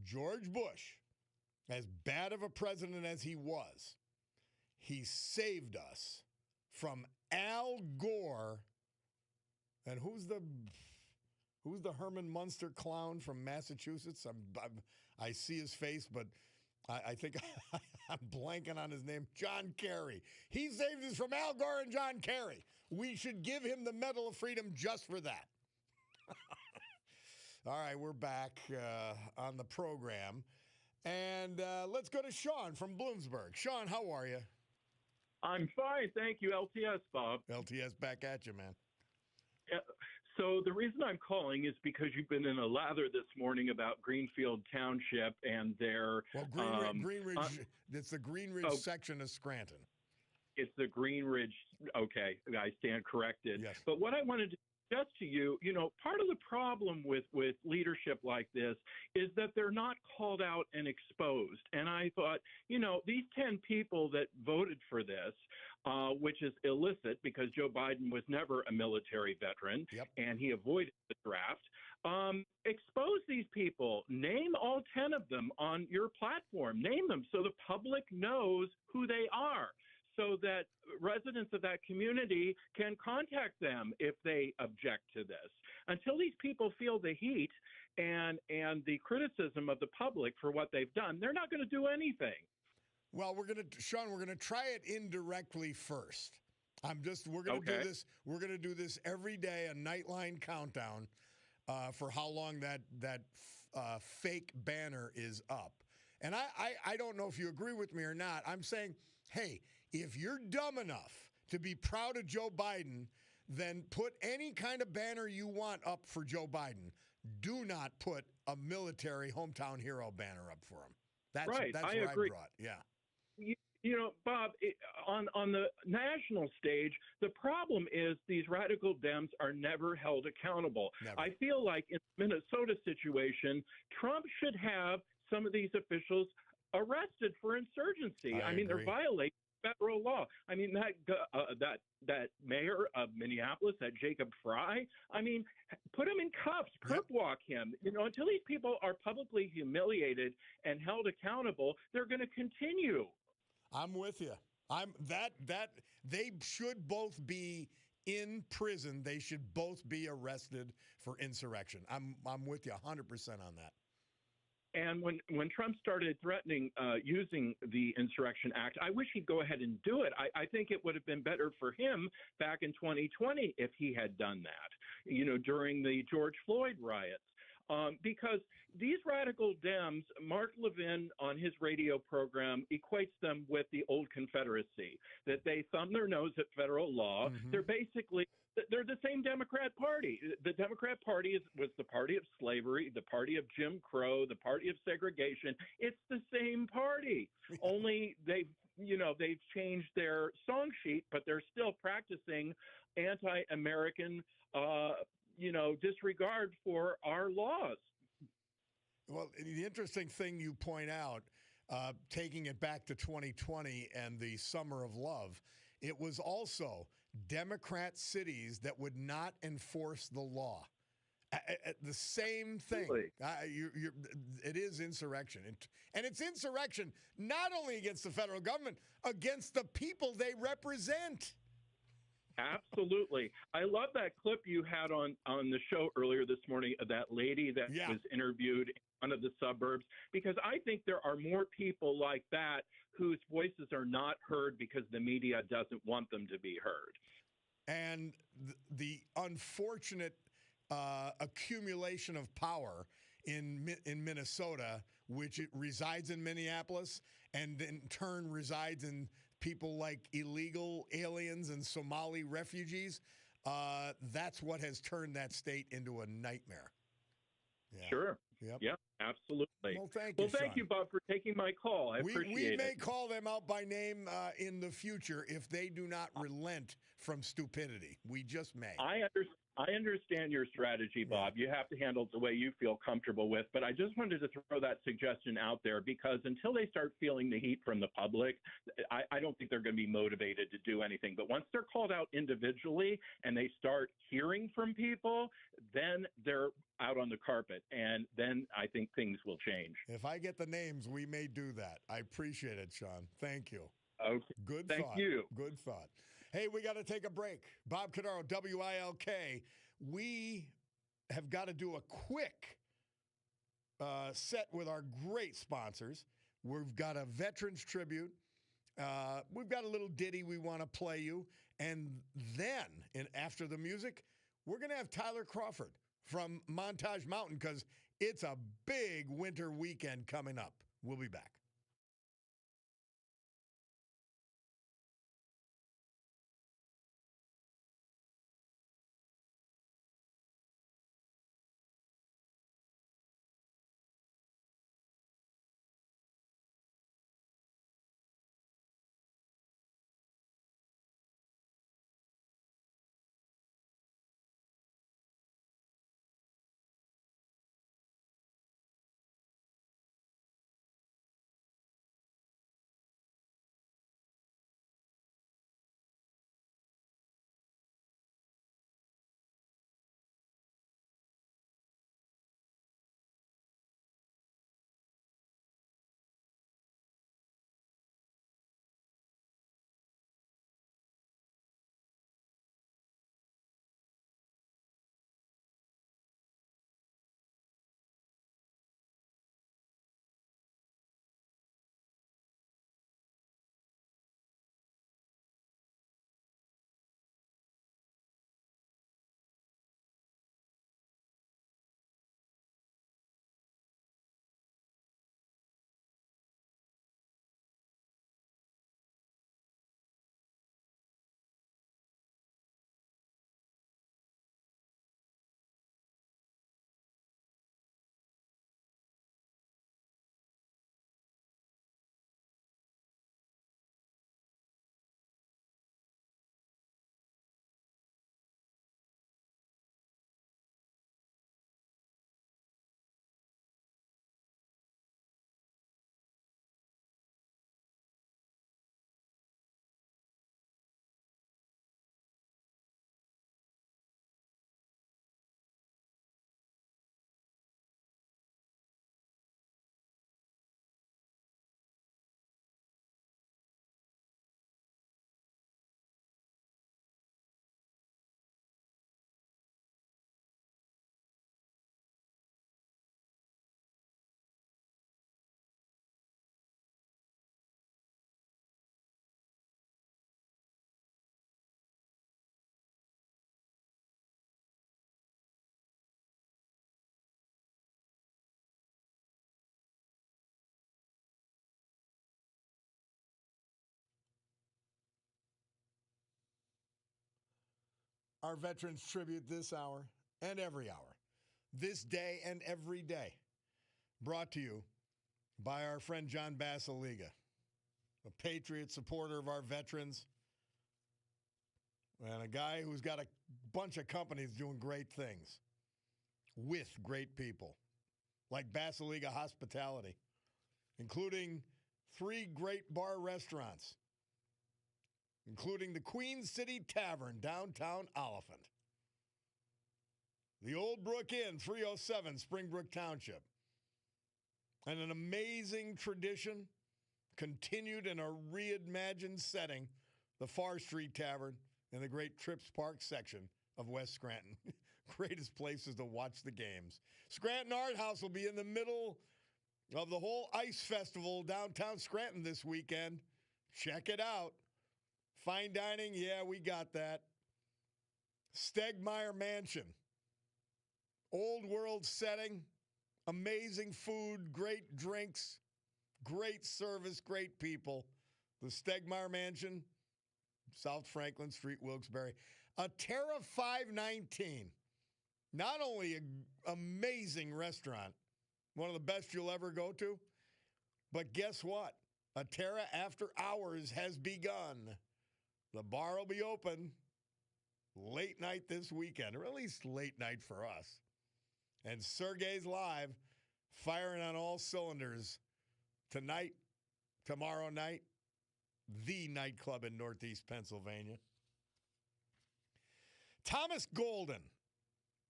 George Bush, as bad of a president as he was, he saved us from Al Gore. And who's the Herman Munster clown from Massachusetts? I see his face, but I think I'm blanking on his name. John Kerry. He saved us from Al Gore and John Kerry. We should give him the Medal of Freedom just for that. All right, we're back on the program. And let's go to Sean from Bloomsburg. Sean, how are you? I'm fine. Thank you, LTS, Bob. LTS back at you, man. So the reason I'm calling is because you've been in a lather this morning about Greenfield Township and their Greenridge. It's the Greenridge section of Scranton. It's the Greenridge. Okay, I stand corrected. Yes. But what I wanted to suggest to you, part of the problem with leadership like this is that they're not called out and exposed. And I thought, these 10 people that voted for this, which is illicit because Joe Biden was never a military veteran, Yep. and he avoided the draft. Expose these people. Name all 10 of them on your platform. Name them so the public knows who they are, so that residents of that community can contact them if they object to this. Until these people feel the heat and the criticism of the public for what they've done, they're not going to do anything. Well, we're gonna try it indirectly first. We're gonna do this. We're gonna do this every day, a Nightline countdown for how long that fake banner is up. And I don't know if you agree with me or not. I'm saying, hey, if you're dumb enough to be proud of Joe Biden, then put any kind of banner you want up for Joe Biden. Do not put a military hometown hero banner up for him. That's right. That's I what agree. I brought. Yeah. Bob, on the national stage, the problem is these radical Dems are never held accountable. Never. I feel like in the Minnesota situation, Trump should have some of these officials arrested for insurgency. I mean, agree. they're violating federal law. I mean, that mayor of Minneapolis, that Jacob Fry, put him in cuffs, perp walk him. Until these people are publicly humiliated and held accountable, they're going to continue. I'm with you. They should both be in prison. They should both be arrested for insurrection. I'm with you 100% on that. And when Trump started threatening using the Insurrection Act, I wish he'd go ahead and do it. I think it would have been better for him back in 2020 if he had done that, during the George Floyd riots. Because these radical Dems, Mark Levin on his radio program equates them with the old Confederacy, that they thumb their nose at federal law. Mm-hmm. They're the same Democrat Party. The Democrat Party was the party of slavery, the party of Jim Crow, the party of segregation. It's the same party, only they've changed their song sheet, but they're still practicing anti-American disregard for our laws. Well, the interesting thing you point out, taking it back to 2020 and the Summer of Love, it was also Democrat cities that would not enforce the law. The same thing. Really? It is insurrection. And it's insurrection not only against the federal government, against the people they represent. Absolutely. I love that clip you had on the show earlier this morning of that lady that was interviewed in one of the suburbs, because I think there are more people like that whose voices are not heard because the media doesn't want them to be heard. And the unfortunate accumulation of power in Minnesota, which it resides in Minneapolis and in turn resides in people like illegal aliens and Somali refugees, that's what has turned that state into a nightmare. Yeah. Sure. Yep. Yeah, absolutely. Well, thank you, thank Sean. you, Bob, for taking my call. I appreciate We may it. call them out by name in the future if they do not relent from stupidity. We just may. I understand your strategy, Bob. You have to handle it the way you feel comfortable with. But I just wanted to throw that suggestion out there because until they start feeling the heat from the public, I don't think they're going to be motivated to do anything. But once they're called out individually and they start hearing from people, then they're out on the carpet. And then I think things will change. If I get the names, we may do that. I appreciate it, Sean. Thank you. Okay. Good Thank thought. you. Good thought. Hey, we got to take a break. Bob Cordaro, WILK. We have got to do a quick set with our great sponsors. We've got a Veterans Tribute. We've got a little ditty we want to play you. And then, after the music, we're going to have Tyler Crawford from Montage Mountain because it's a big winter weekend coming up. We'll be back. Our Veterans Tribute this hour and every hour, this day and every day, brought to you by our friend John Basiliga, a patriot supporter of our veterans, and a guy who's got a bunch of companies doing great things with great people, like Basiliga Hospitality, including 3 great bar restaurants, including the Queen City Tavern, downtown Oliphant, the Old Brook Inn, 307 Springbrook Township, and an amazing tradition continued in a reimagined setting, the Far Street Tavern in the great Trips Park section of West Scranton. Greatest places to watch the games. Scranton Art House will be in the middle of the whole ice festival downtown Scranton this weekend. Check it out. Fine dining, yeah, we got that. Stegmeyer Mansion. Old world setting, amazing food, great drinks, great service, great people. the Stegmaier Mansion, South Franklin Street, Wilkes-Barre. A Terra 519. Not only an amazing restaurant, one of the best you'll ever go to, but guess what? A Terra After Hours has begun. The bar will be open late night this weekend, or at least late night for us. And Sergey's live, firing on all cylinders tonight, tomorrow night, the nightclub in Northeast Pennsylvania. Thomas Golden.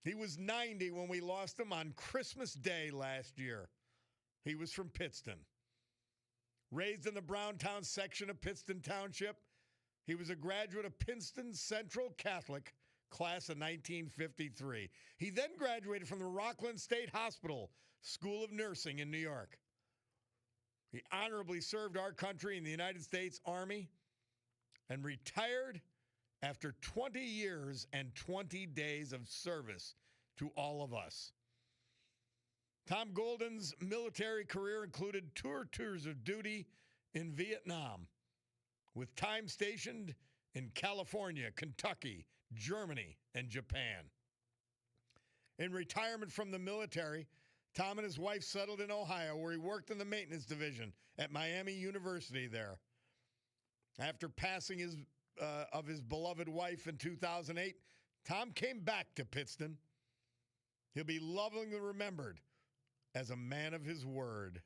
He was 90 when we lost him on Christmas Day last year. He was from Pittston. Raised in the Browntown section of Pittston Township, he was a graduate of Pittston Central Catholic, class of 1953. He then graduated from the Rockland State Hospital School of Nursing in New York. He honorably served our country in the United States Army and retired after 20 years and 20 days of service to all of us. Tom Golden's military career included tours of duty in Vietnam, with time stationed in California, Kentucky, Germany, and Japan. In retirement from the military, Tom and his wife settled in Ohio, where he worked in the maintenance division at Miami University there. After passing of his beloved wife in 2008, Tom came back to Pittston. He'll be lovingly remembered as a man of his word.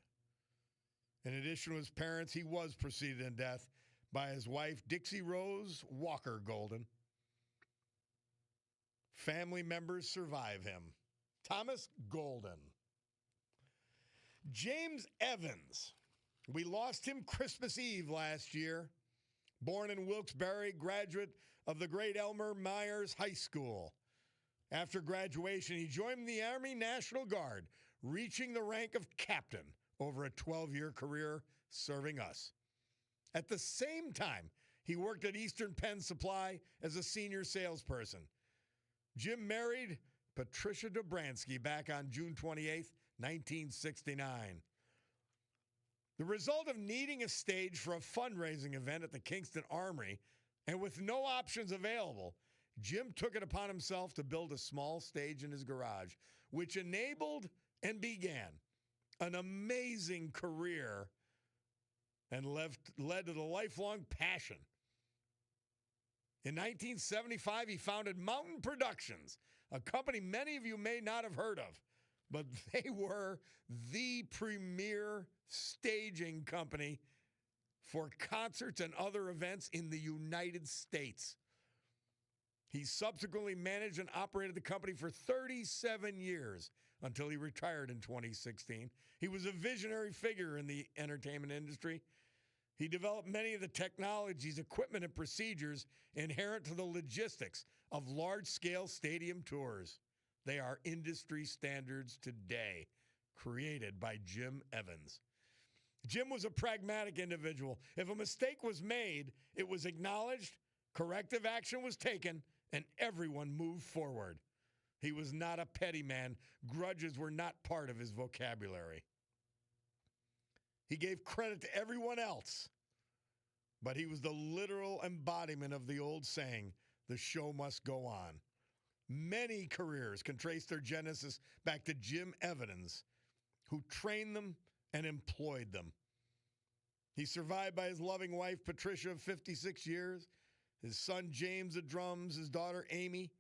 In addition to his parents, he was preceded in death by his wife, Dixie Rose Walker Golden. Family members survive him. Thomas Golden. James Evans. We lost him Christmas Eve last year. Born in Wilkes-Barre, graduate of the great Elmer Myers High School. After graduation, he joined the Army National Guard, reaching the rank of captain over a 12-year career serving us. At the same time, he worked at Eastern Penn Supply as a senior salesperson. Jim married Patricia Dobransky back on June 28, 1969. The result of needing a stage for a fundraising event at the Kingston Armory, and with no options available, Jim took it upon himself to build a small stage in his garage, which enabled and began an amazing career and led to the lifelong passion. In 1975, he founded Mountain Productions, a company many of you may not have heard of, but they were the premier staging company for concerts and other events in the United States. He subsequently managed and operated the company for 37 years until he retired in 2016. He was a visionary figure in the entertainment industry. He developed many of the technologies, equipment, and procedures inherent to the logistics of large-scale stadium tours. They are industry standards today, created by Jim Evans. Jim was a pragmatic individual. If a mistake was made, it was acknowledged, corrective action was taken, and everyone moved forward. He was not a petty man. Grudges were not part of his vocabulary. He gave credit to everyone else, but he was the literal embodiment of the old saying, the show must go on. Many careers can trace their genesis back to Jim Evans, who trained them and employed them. He's survived by his loving wife, Patricia, of 56 years, his son, James, of drums, his daughter, Amy,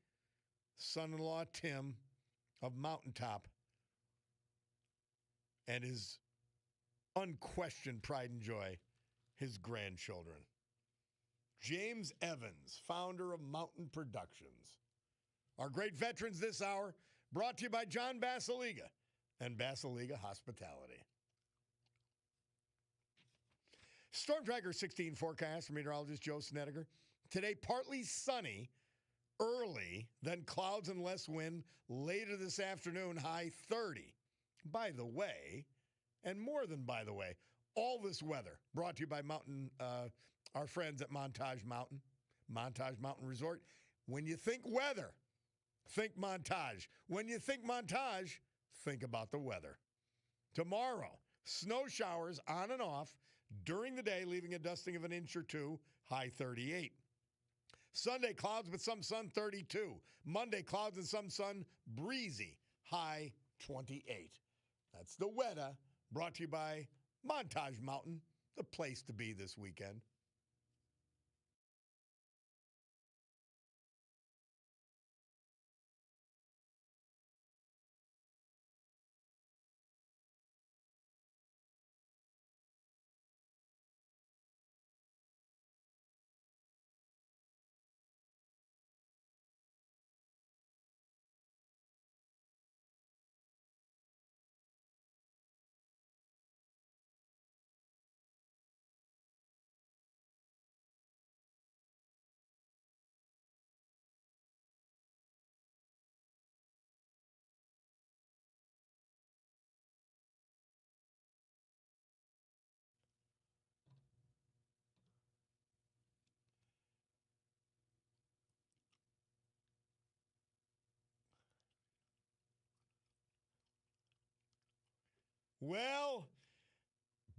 son-in-law, Tim, of Mountaintop, and his unquestioned pride and joy, his grandchildren. James Evans, founder of Mountain Productions. Our great veterans this hour, brought to you by John Basiliga and Basiliga Hospitality. Storm Tracker 16 forecast from meteorologist Joe Snedeker. Today, partly sunny early, then clouds and less wind later this afternoon, high 30. By the way, and more than by the way, all this weather brought to you by our friends at Montage Mountain Resort. When you think weather, think Montage. When you think Montage, think about the weather. Tomorrow, snow showers on and off, During the day, leaving a dusting of an inch or two, high 38. Sunday, clouds with some sun, 32. Monday, clouds and some sun, breezy, high 28. That's the weather, brought to you by Montage Mountain, the place to be this weekend. Well,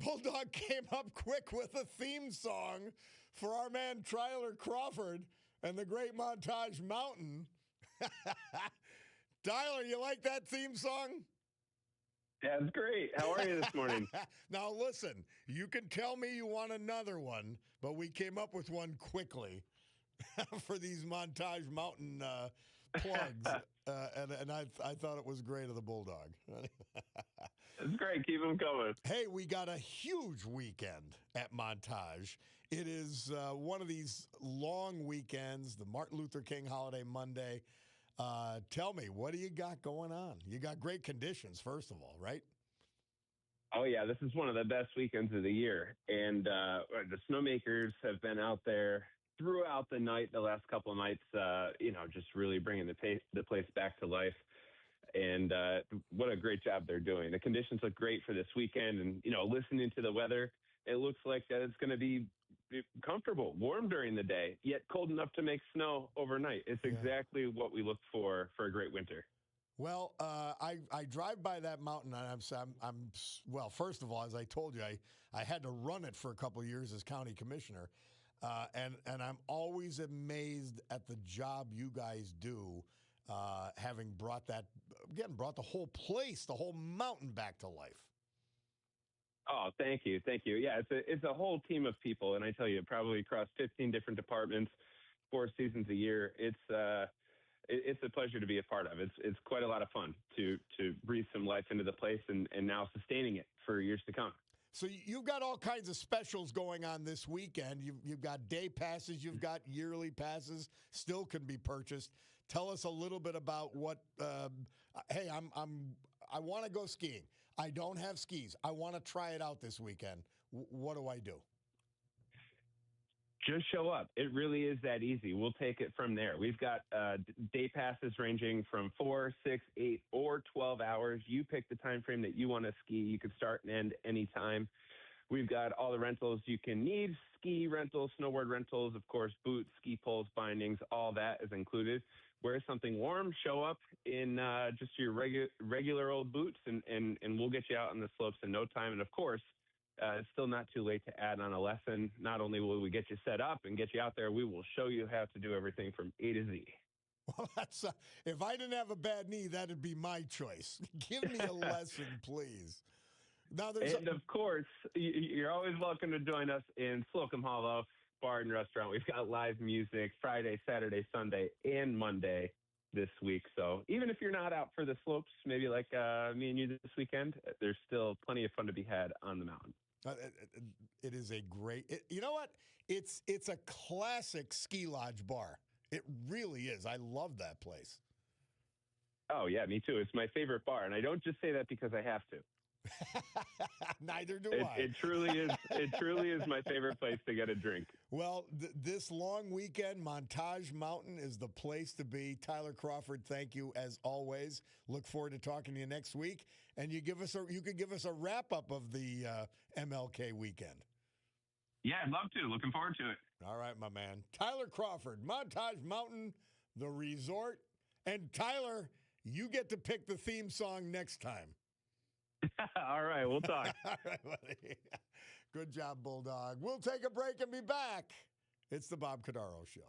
Bulldog came up quick with a theme song for our man Tyler Crawford and the Great Montage Mountain. Tyler, you like that theme song? That's great. How are you this morning? Now, listen, you can tell me you want another one, but we came up with one quickly for these Montage Mountain plugs. And I thought it was great of the Bulldog. It's great. Keep them coming. Hey, we got a huge weekend at Montage. It is one of these long weekends, the Martin Luther King holiday Monday. Tell me, what do you got going on? You got great conditions, first of all, right? Oh, yeah. This is one of the best weekends of the year. And the snowmakers have been out there throughout the night, the last couple of nights, just really bringing the place back to life. And what a great job they're doing. The conditions look great for this weekend. And, listening to the weather, it looks like it's going to be comfortable, warm during the day, yet cold enough to make snow overnight. It's exactly what we look for a great winter. Well, I drive by that mountain, and well, first of all, as I told you, I had to run it for a couple of years as county commissioner. And I'm always amazed at the job you guys do, having brought the whole place, the whole mountain back to life. Oh, thank you. Thank you. Yeah, it's a whole team of people. And I tell you, probably across 15 different departments, 4 seasons a year. It's a pleasure to be a part of. It's quite a lot of fun to breathe some life into the place and now sustaining it for years to come. So you've got all kinds of specials going on this weekend. You've got day passes, you've got yearly passes, still can be purchased. Tell us a little bit about what. Hey, I want to go skiing. I don't have skis. I want to try it out this weekend. What do I do? Just show up. It really is that easy. We'll take it from there. We've got day passes ranging from 4, 6, 8, or 12 hours. You pick the time frame that you want to ski. You can start and end anytime. We've got all the rentals you can need, ski rentals, snowboard rentals, of course, boots, ski poles, bindings, all that is included. Wear something warm, show up in just your regular old boots, and we'll get you out on the slopes in no time. And, of course, it's still not too late to add on a lesson. Not only will we get you set up and get you out there, we will show you how to do everything from A to Z. Well, that's if I didn't have a bad knee, that'd be my choice. Give me a lesson, please. Now, of course, you're always welcome to join us in Slocum Hollow Bar and Restaurant. We've got live music Friday, Saturday, Sunday, and Monday this week. So even if you're not out for the slopes, maybe like me and you this weekend, there's still plenty of fun to be had on the mountain. It is a great. You know what? It's a classic ski lodge bar. It really is. I love that place. Oh yeah, me too. It's my favorite bar, and I don't just say that because I have to. Neither do I. It truly is. It truly is my favorite place to get a drink. Well, this long weekend, Montage Mountain is the place to be. Tyler Crawford, thank you as always. Look forward to talking to you next week. And you could give us a wrap up of the MLK weekend. Yeah, I'd love to. Looking forward to it. All right, my man. Tyler Crawford, Montage Mountain, the resort. And Tyler, you get to pick the theme song next time. All right, we'll talk. All right, buddy. Good job, Bulldog. We'll take a break and be back. It's the Bob Cordaro Show.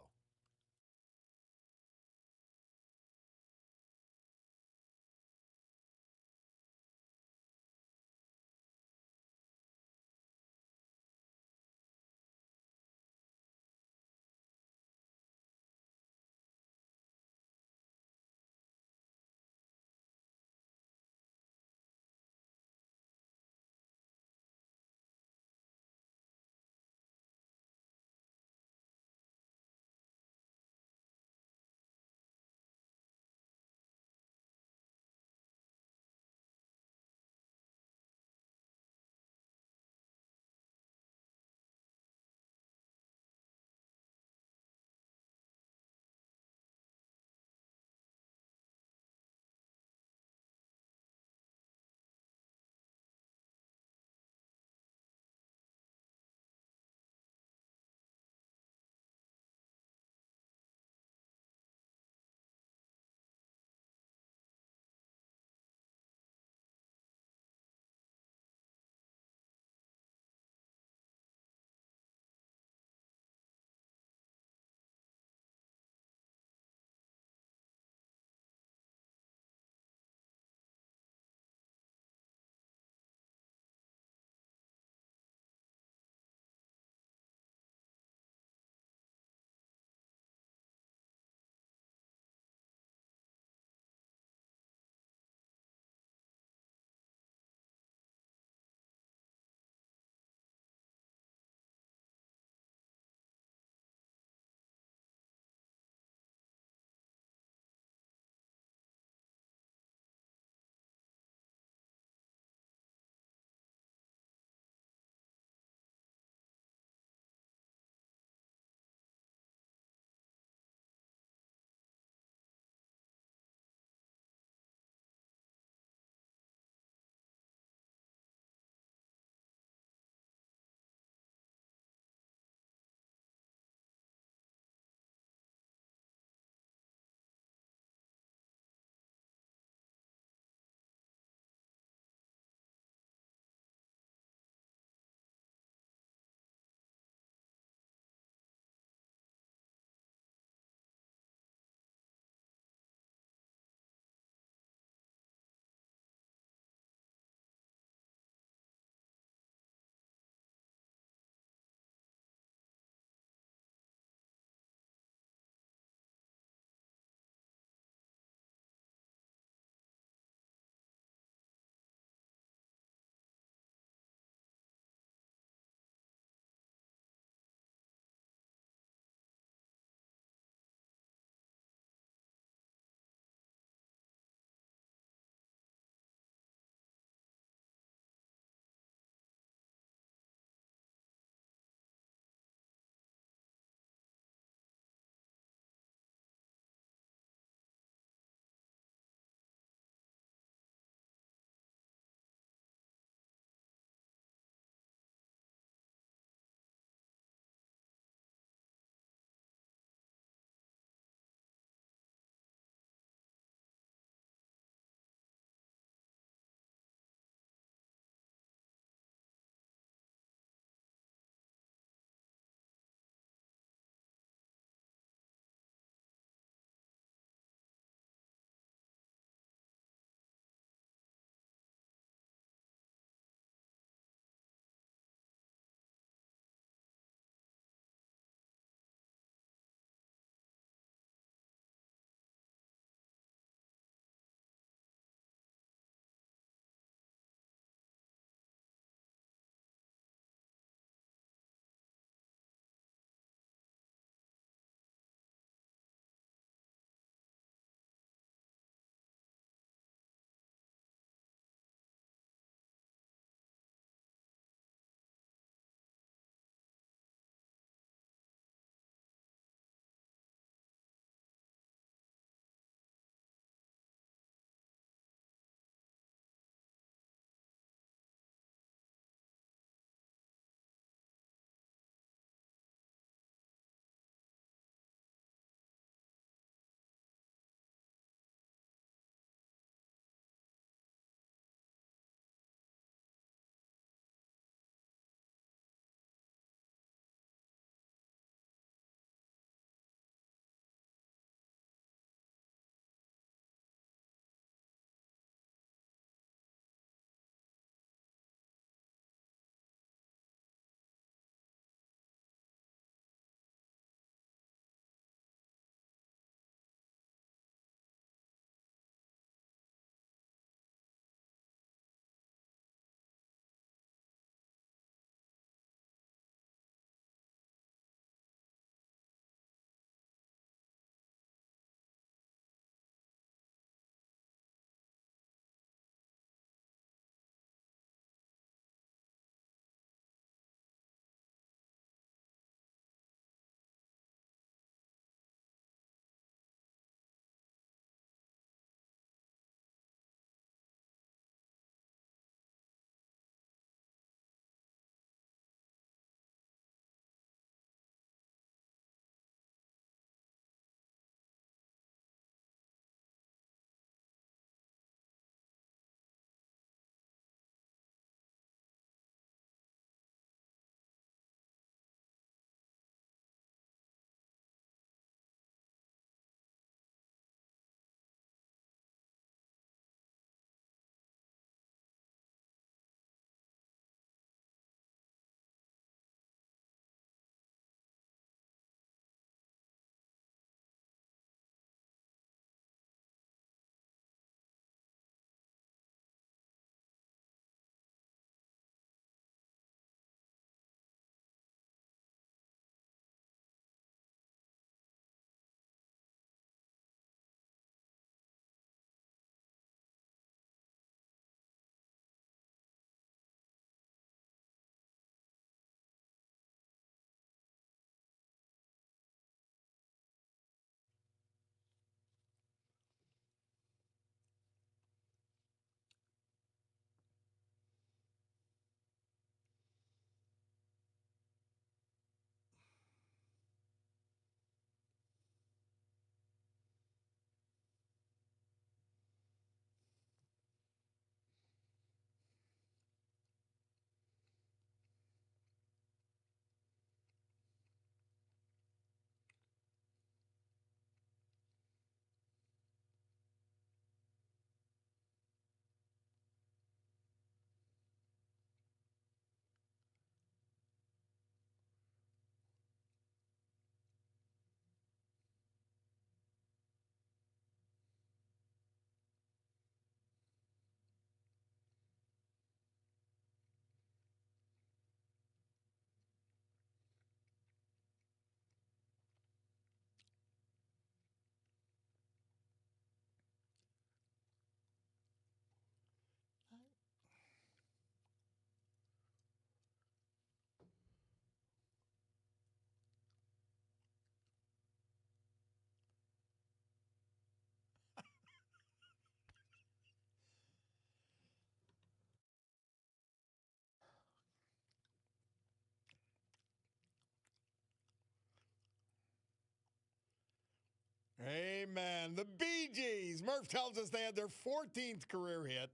And the Bee Gees. Murph tells us they had their 14th career hit.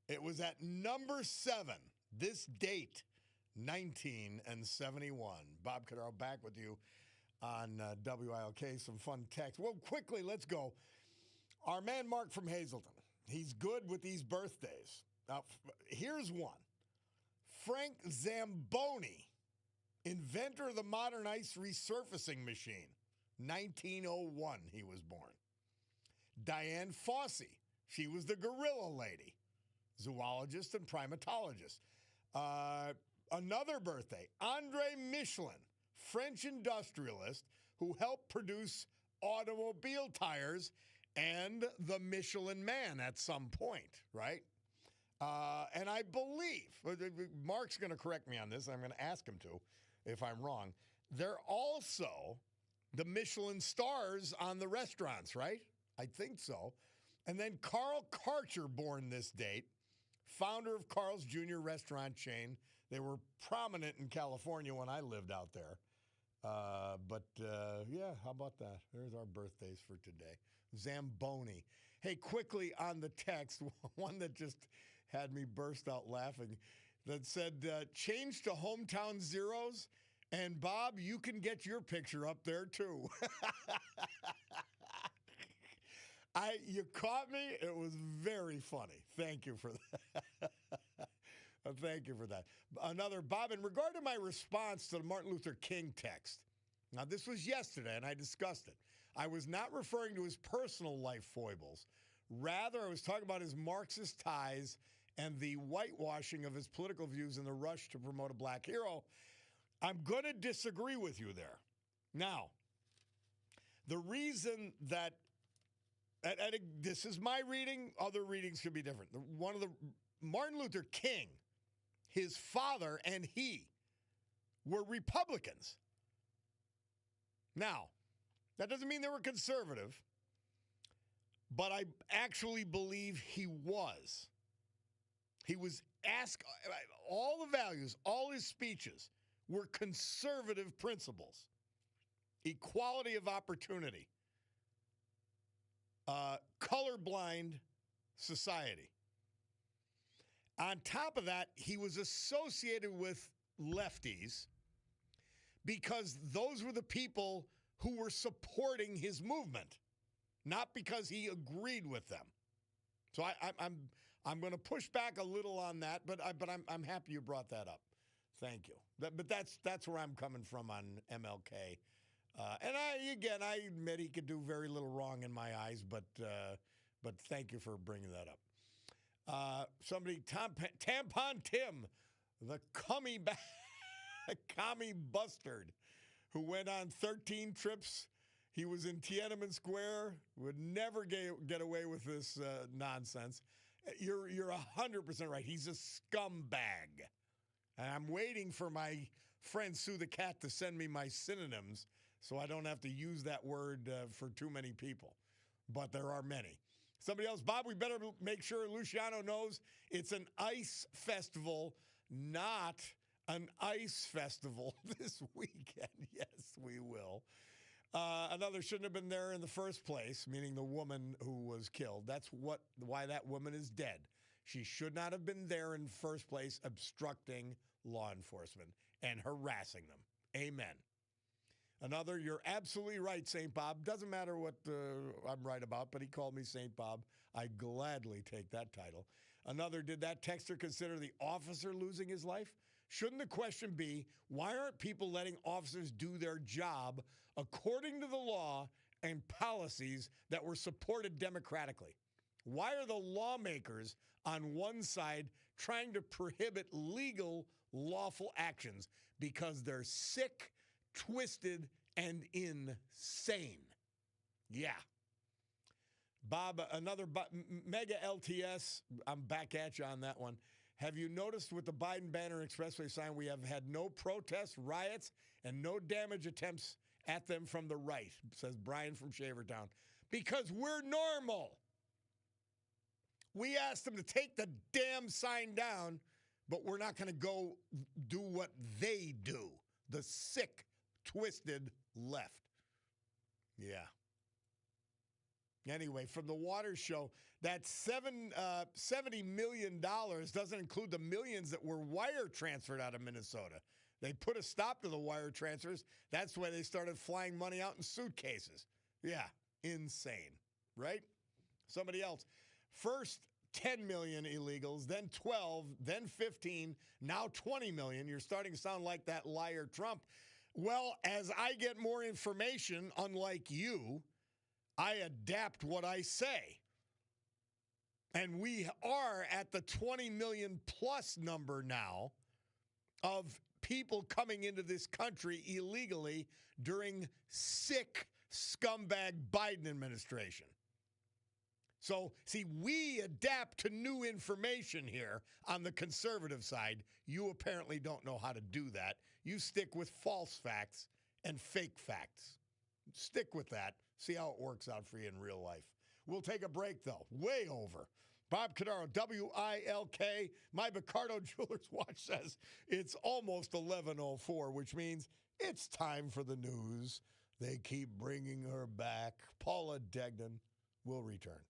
It was at number 7. This date, 1971. Bob Cordaro back with you on WILK. Some fun text. Well, quickly, let's go. Our man Mark from Hazleton. He's good with these birthdays. Here's one. Frank Zamboni, inventor of the modern ice resurfacing machine. 1901, he was born. Diane Fossey, she was the gorilla lady, zoologist and primatologist. Another birthday, Andre Michelin, French industrialist who helped produce automobile tires and the Michelin Man at some point, right? And I believe, Mark's going to correct me on this, I'm going to ask him to if I'm wrong, they're also the Michelin stars on the restaurants, right? I think so. And then Carl Karcher, born this date, founder of Carl's Jr. restaurant chain. They were prominent in California when I lived out there. Yeah, how about that? There's our birthdays for today. Zamboni. Hey, quickly on the text, one that just had me burst out laughing, that said, change to hometown zeros, and Bob, you can get your picture up there too. You caught me. It was very funny. Thank you for that. Thank you for that. Another, Bob, in regard to my response to the Martin Luther King text, now this was yesterday and I discussed it. I was not referring to his personal life foibles. Rather, I was talking about his Marxist ties and the whitewashing of his political views in the rush to promote a black hero. I'm going to disagree with you there. Now, the reason that, this is my reading, other readings could be different. One of the, Martin Luther King, his father and he were Republicans. Now, that doesn't mean they were conservative, but I actually believe he was. He was asked, all the values, all his speeches were conservative principles. Equality of opportunity. Colorblind society. On top of that, he was associated with lefties because those were the people who were supporting his movement, not because he agreed with them. So I'm going to push back a little on that, but I'm happy you brought that up. Thank you. But that's where I'm coming from on MLK. And I admit he could do very little wrong in my eyes, but thank you for bringing that up. Somebody, Tampon Tim, the commie bustard, who went on 13 trips. He was in Tiananmen Square, would never get away with this nonsense. You're 100% right. He's a scumbag. And I'm waiting for my friend Sue the Cat to send me my synonyms so I don't have to use that word for too many people. But there are many. Somebody else, Bob, we better make sure Luciano knows it's an ice festival, not an ice festival this weekend. Yes, we will. Another shouldn't have been there in the first place, meaning the woman who was killed. That's why that woman is dead. She should not have been there in the first place, obstructing law enforcement and harassing them. Amen. Another, you're absolutely right, St. Bob. Doesn't matter what I'm right about, but he called me St. Bob. I gladly take that title. Another, did that texter consider the officer losing his life? Shouldn't the question be, why aren't people letting officers do their job according to the law and policies that were supported democratically? Why are the lawmakers on one side trying to prohibit legal, lawful actions? Because they're sick, twisted, and insane. Yeah. Bob, another mega LTS. I'm back at you on that one. Have you noticed with the Biden banner expressway sign, we have had no protests, riots, and no damage attempts at them from the right, says Brian from Shavertown. Because we're normal. We asked them to take the damn sign down, but we're not going to go do what they do. The sick, twisted left. Yeah. Anyway, from the water show, that $70 million doesn't include the millions that were wire transferred out of Minnesota. They put a stop to the wire transfers. That's why they started flying money out in suitcases. Yeah, insane, right? Somebody else. First 10 million illegals, then 12, then 15, now 20 million. You're starting to sound like that liar Trump. Well, as I get more information, unlike you, I adapt what I say. And we are at the 20 million plus number now of people coming into this country illegally during sick scumbag Biden administration. So, see, we adapt to new information here on the conservative side. You apparently don't know how to do that. You stick with false facts and fake facts. Stick with that. See how it works out for you in real life. We'll take a break, though. Way over. Bob Cordaro, WILK. My Picardo Jewelers watch says it's almost 11:04, which means it's time for the news. They keep bringing her back. Paula Degnan will return.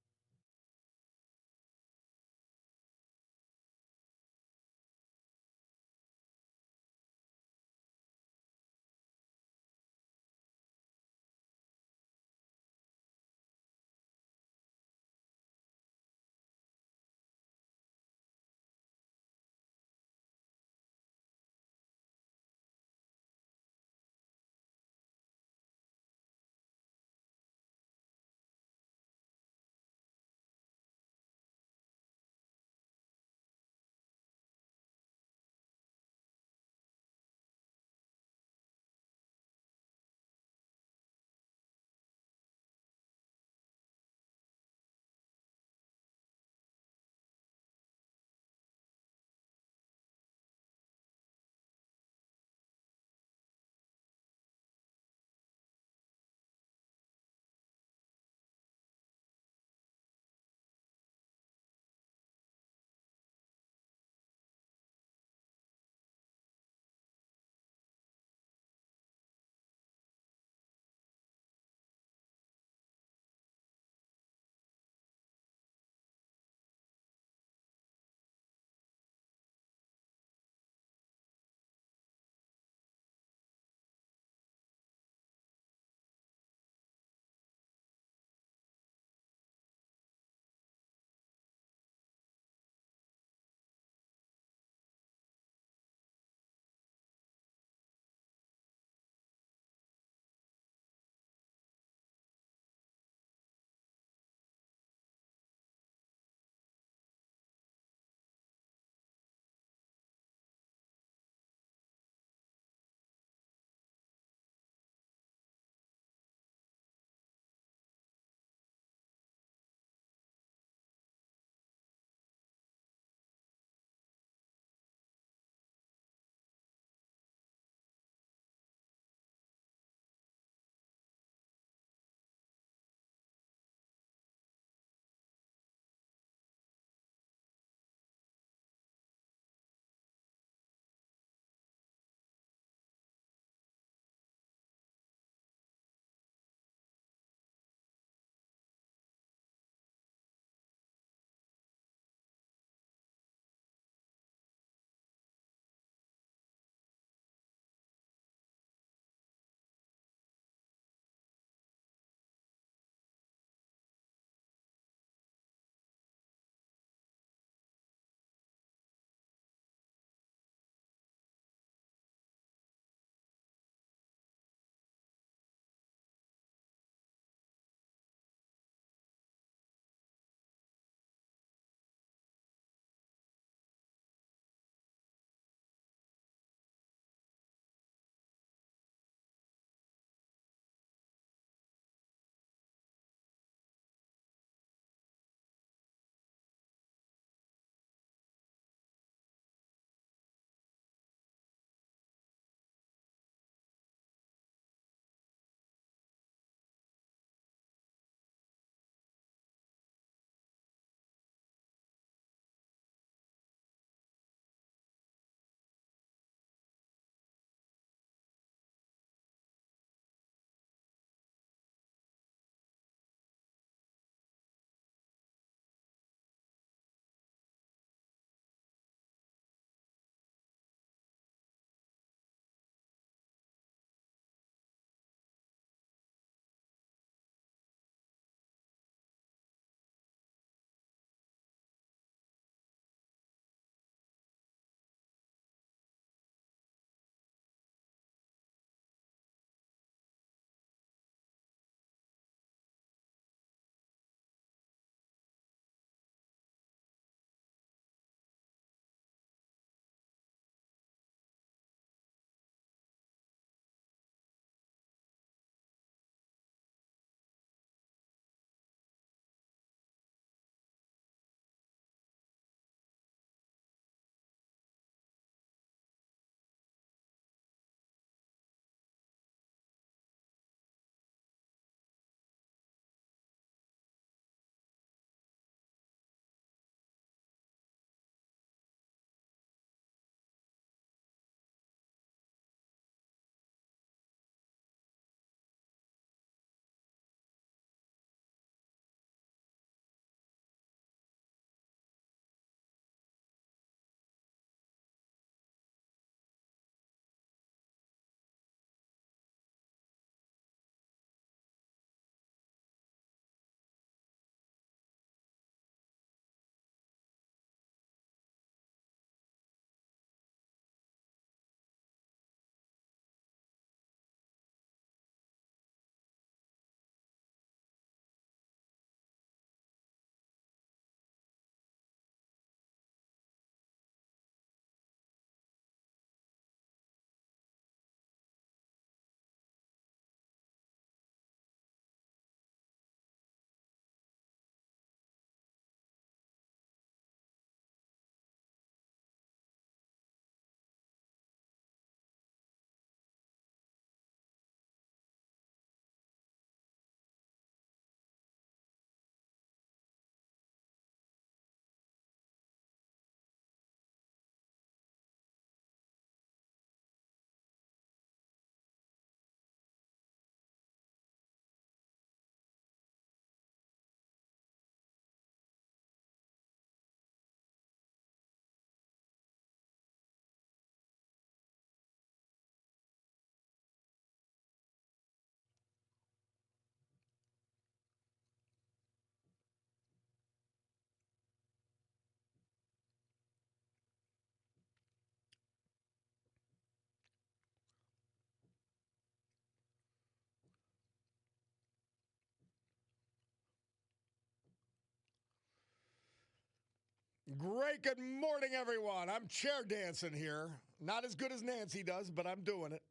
right, good morning, everyone. I'm chair dancing here. Not as good as Nancy does, but I'm doing it.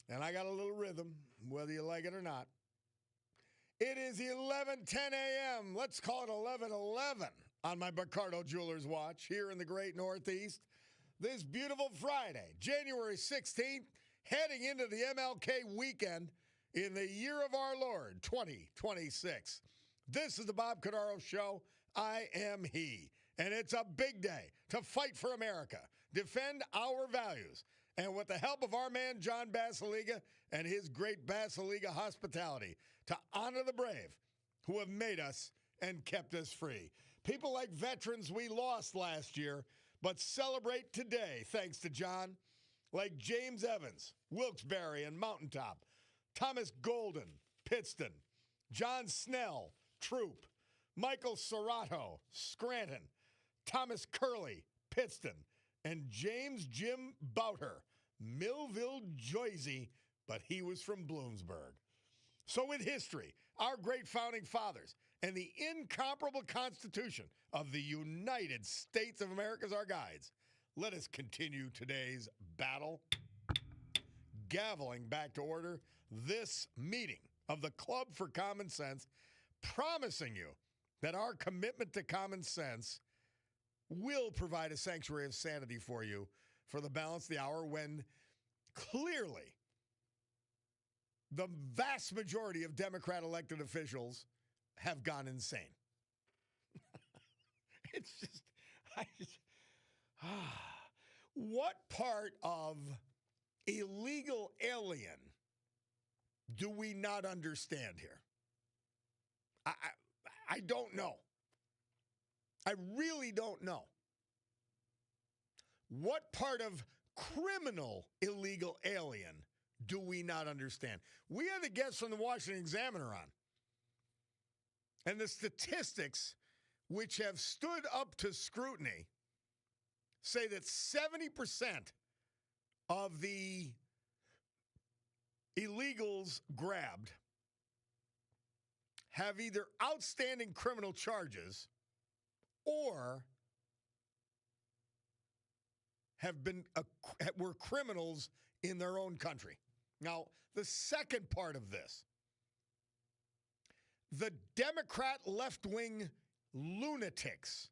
And I got a little rhythm, whether you like it or not. It is 11:10 a.m. Let's call it 11:11 on my Bacardo Jewelers watch here in the great Northeast. This beautiful Friday, January 16th, heading into the MLK weekend in the year of our Lord, 2026. This is the Bob Cordaro Show. I am he. And it's a big day to fight for America, defend our values, and with the help of our man, John Basiliga, and his great Basiliga hospitality, to honor the brave who have made us and kept us free. People like veterans we lost last year, but celebrate today, thanks to John, like James Evans, Wilkes-Barre and Mountaintop, Thomas Golden, Pittston, John Snell, Troop, Michael Serrato, Scranton, Thomas Curley, Pittston, and James Jim Bouter, Millville, Jersey, but he was from Bloomsburg. So with history, our great founding fathers, and the incomparable Constitution of the United States of America as our guides, let us continue today's battle. Gaveling back to order this meeting of the Club for Common Sense, promising you that our commitment to common sense will provide a sanctuary of sanity for you for the balance of the hour when clearly the vast majority of Democrat elected officials have gone insane. It's just, what part of illegal alien do we not understand here? I don't know. I really don't know. What part of criminal illegal alien do we not understand? We had a guest from the Washington Examiner on. And the statistics, which have stood up to scrutiny, say that 70% of the illegals grabbed have either outstanding criminal charges or were criminals in their own country. Now, the second part of this, the Democrat left-wing lunatics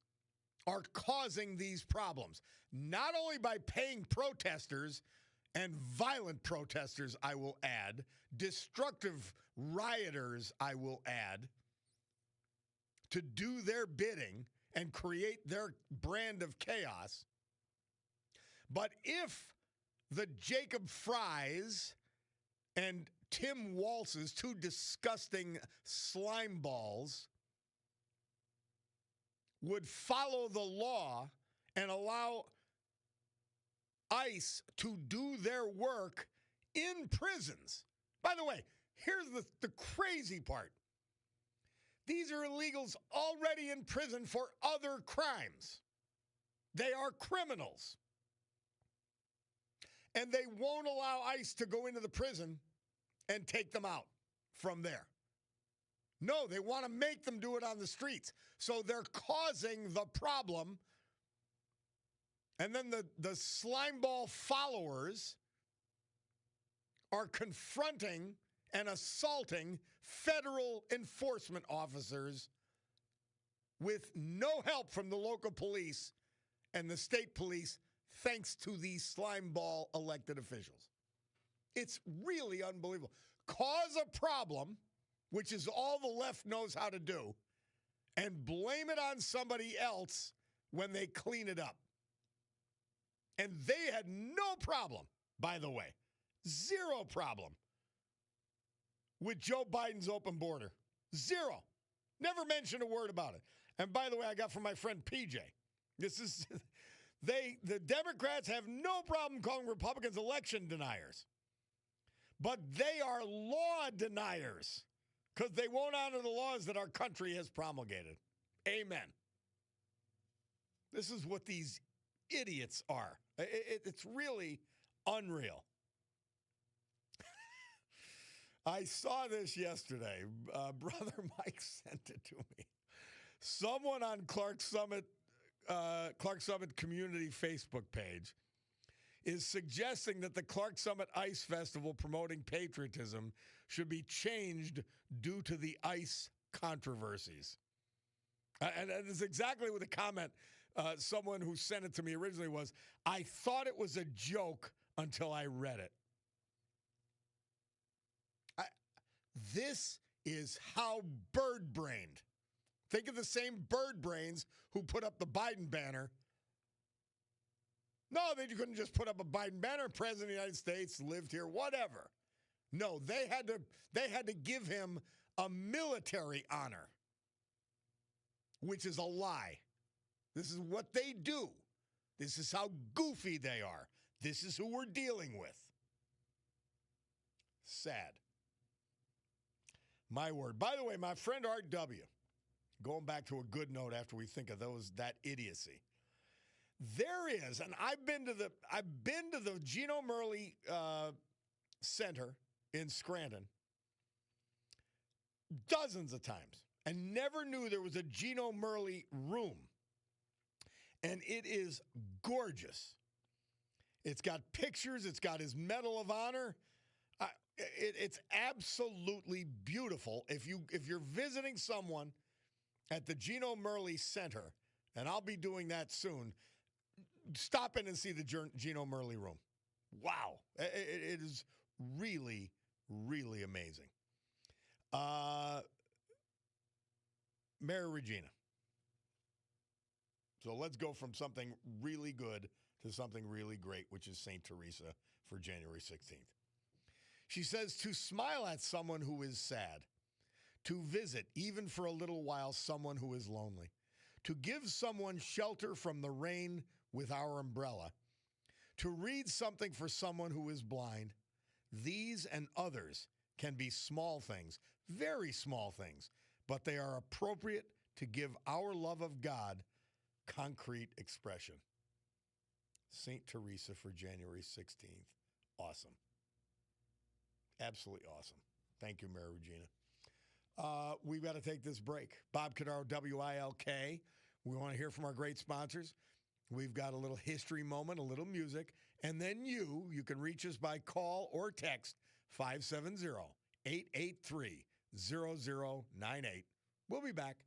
are causing these problems, not only by paying protesters and violent protesters, I will add, destructive rioters, I will add, to do their bidding and create their brand of chaos. But if the Jacob Frys and Tim Walz's, two disgusting slime balls, would follow the law and allow ICE to do their work in prisons. By the way, here's the crazy part. These are illegals already in prison for other crimes. They are criminals. And they won't allow ICE to go into the prison and take them out from there. No, they want to make them do it on the streets. So they're causing the problem. And then the slimeball followers are confronting and assaulting federal enforcement officers with no help from the local police and the state police, thanks to these slimeball elected officials. It's really unbelievable. Cause a problem, which is all the left knows how to do, and blame it on somebody else when they clean it up. And they had no problem, by the way, zero problem with Joe Biden's open border. Zero. Never mentioned a word about it. And by the way, I got from my friend PJ. The Democrats have no problem calling Republicans election deniers. But they are law deniers because they won't honor the laws that our country has promulgated. Amen. This is what these idiots are. It's really unreal. I saw this yesterday. Brother Mike sent it to me. Someone on Clark Summit Clark Summit community Facebook page is suggesting that the Clark Summit Ice Festival promoting patriotism should be changed due to the ice controversies. And that's exactly what the comment someone who sent it to me originally was. I thought it was a joke until I read it. This is how bird-brained. Think of the same bird brains who put up the Biden banner. No, they couldn't just put up a Biden banner. President of the United States lived here, whatever. No, they had to give him a military honor, which is a lie. This is what they do. This is how goofy they are. This is who we're dealing with. Sad. My word. By the way, my friend Art W., going back to a good note after we think of that idiocy. There is, and I've been to the Gino Murley Center in Scranton dozens of times and never knew there was a Gino Murley room. And it is gorgeous. It's got pictures. It's got his Medal of Honor. It's absolutely beautiful. If you're visiting someone at the Gino Murley Center, and I'll be doing that soon, stop in and see the Gino Murley room. Wow. It is really, really amazing. Mary Regina. So let's go from something really good to something really great, which is St. Teresa for January 16th. She says to smile at someone who is sad, to visit, even for a little while, someone who is lonely, to give someone shelter from the rain with our umbrella, to read something for someone who is blind. These and others can be small things, very small things, but they are appropriate to give our love of God concrete expression. St. Teresa for January 16th. Awesome. Absolutely awesome. Thank you, Mary Regina. We've got to take this break. Bob Cordaro, WILK. We want to hear from our great sponsors. We've got a little history moment, a little music, and then you can reach us by call or text 570-883-0098. We'll be back.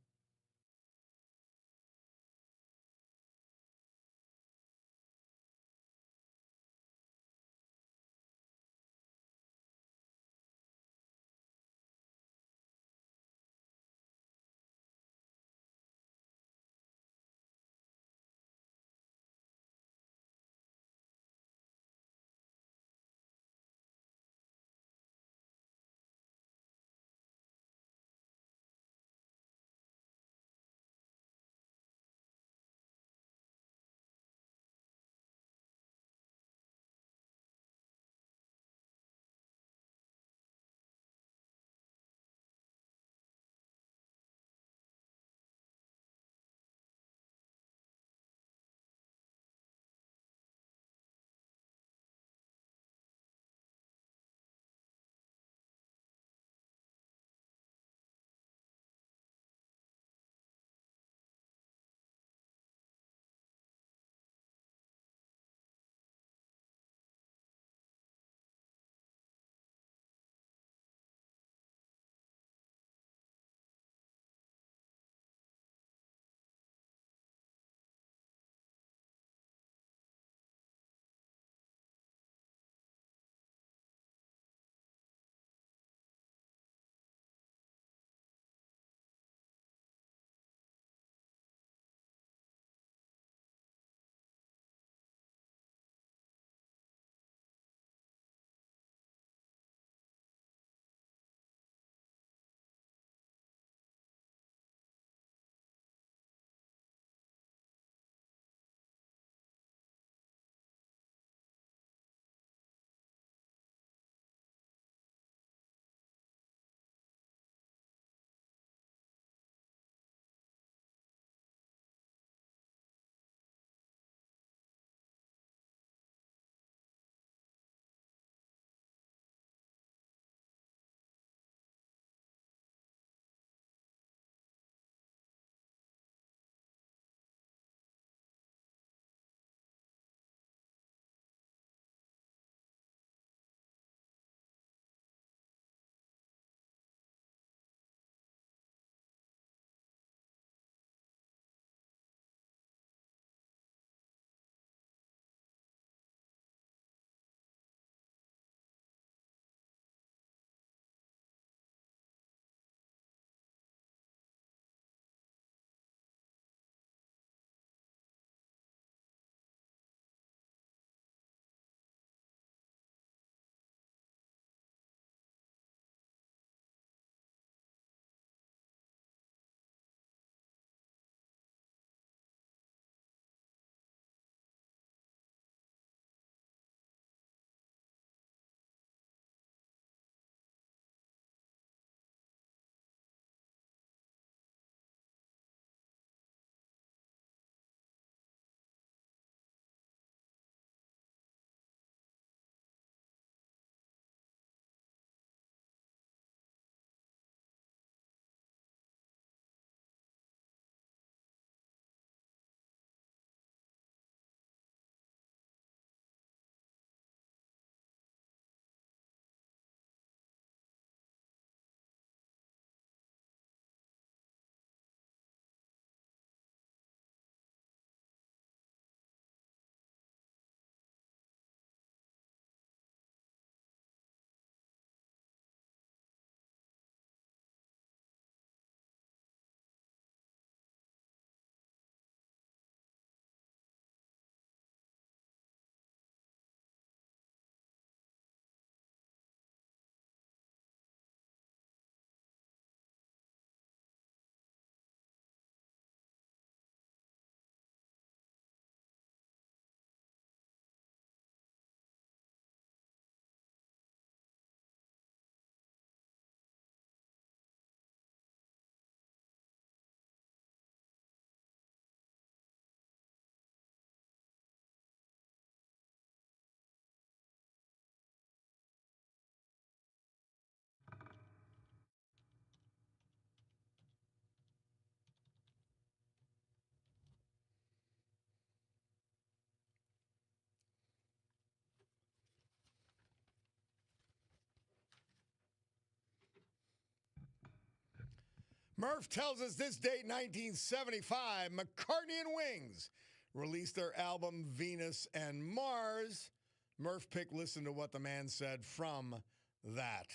Murph tells us this date, 1975, McCartney and Wings released their album Venus and Mars. Murph pick, listen to what the man said from that.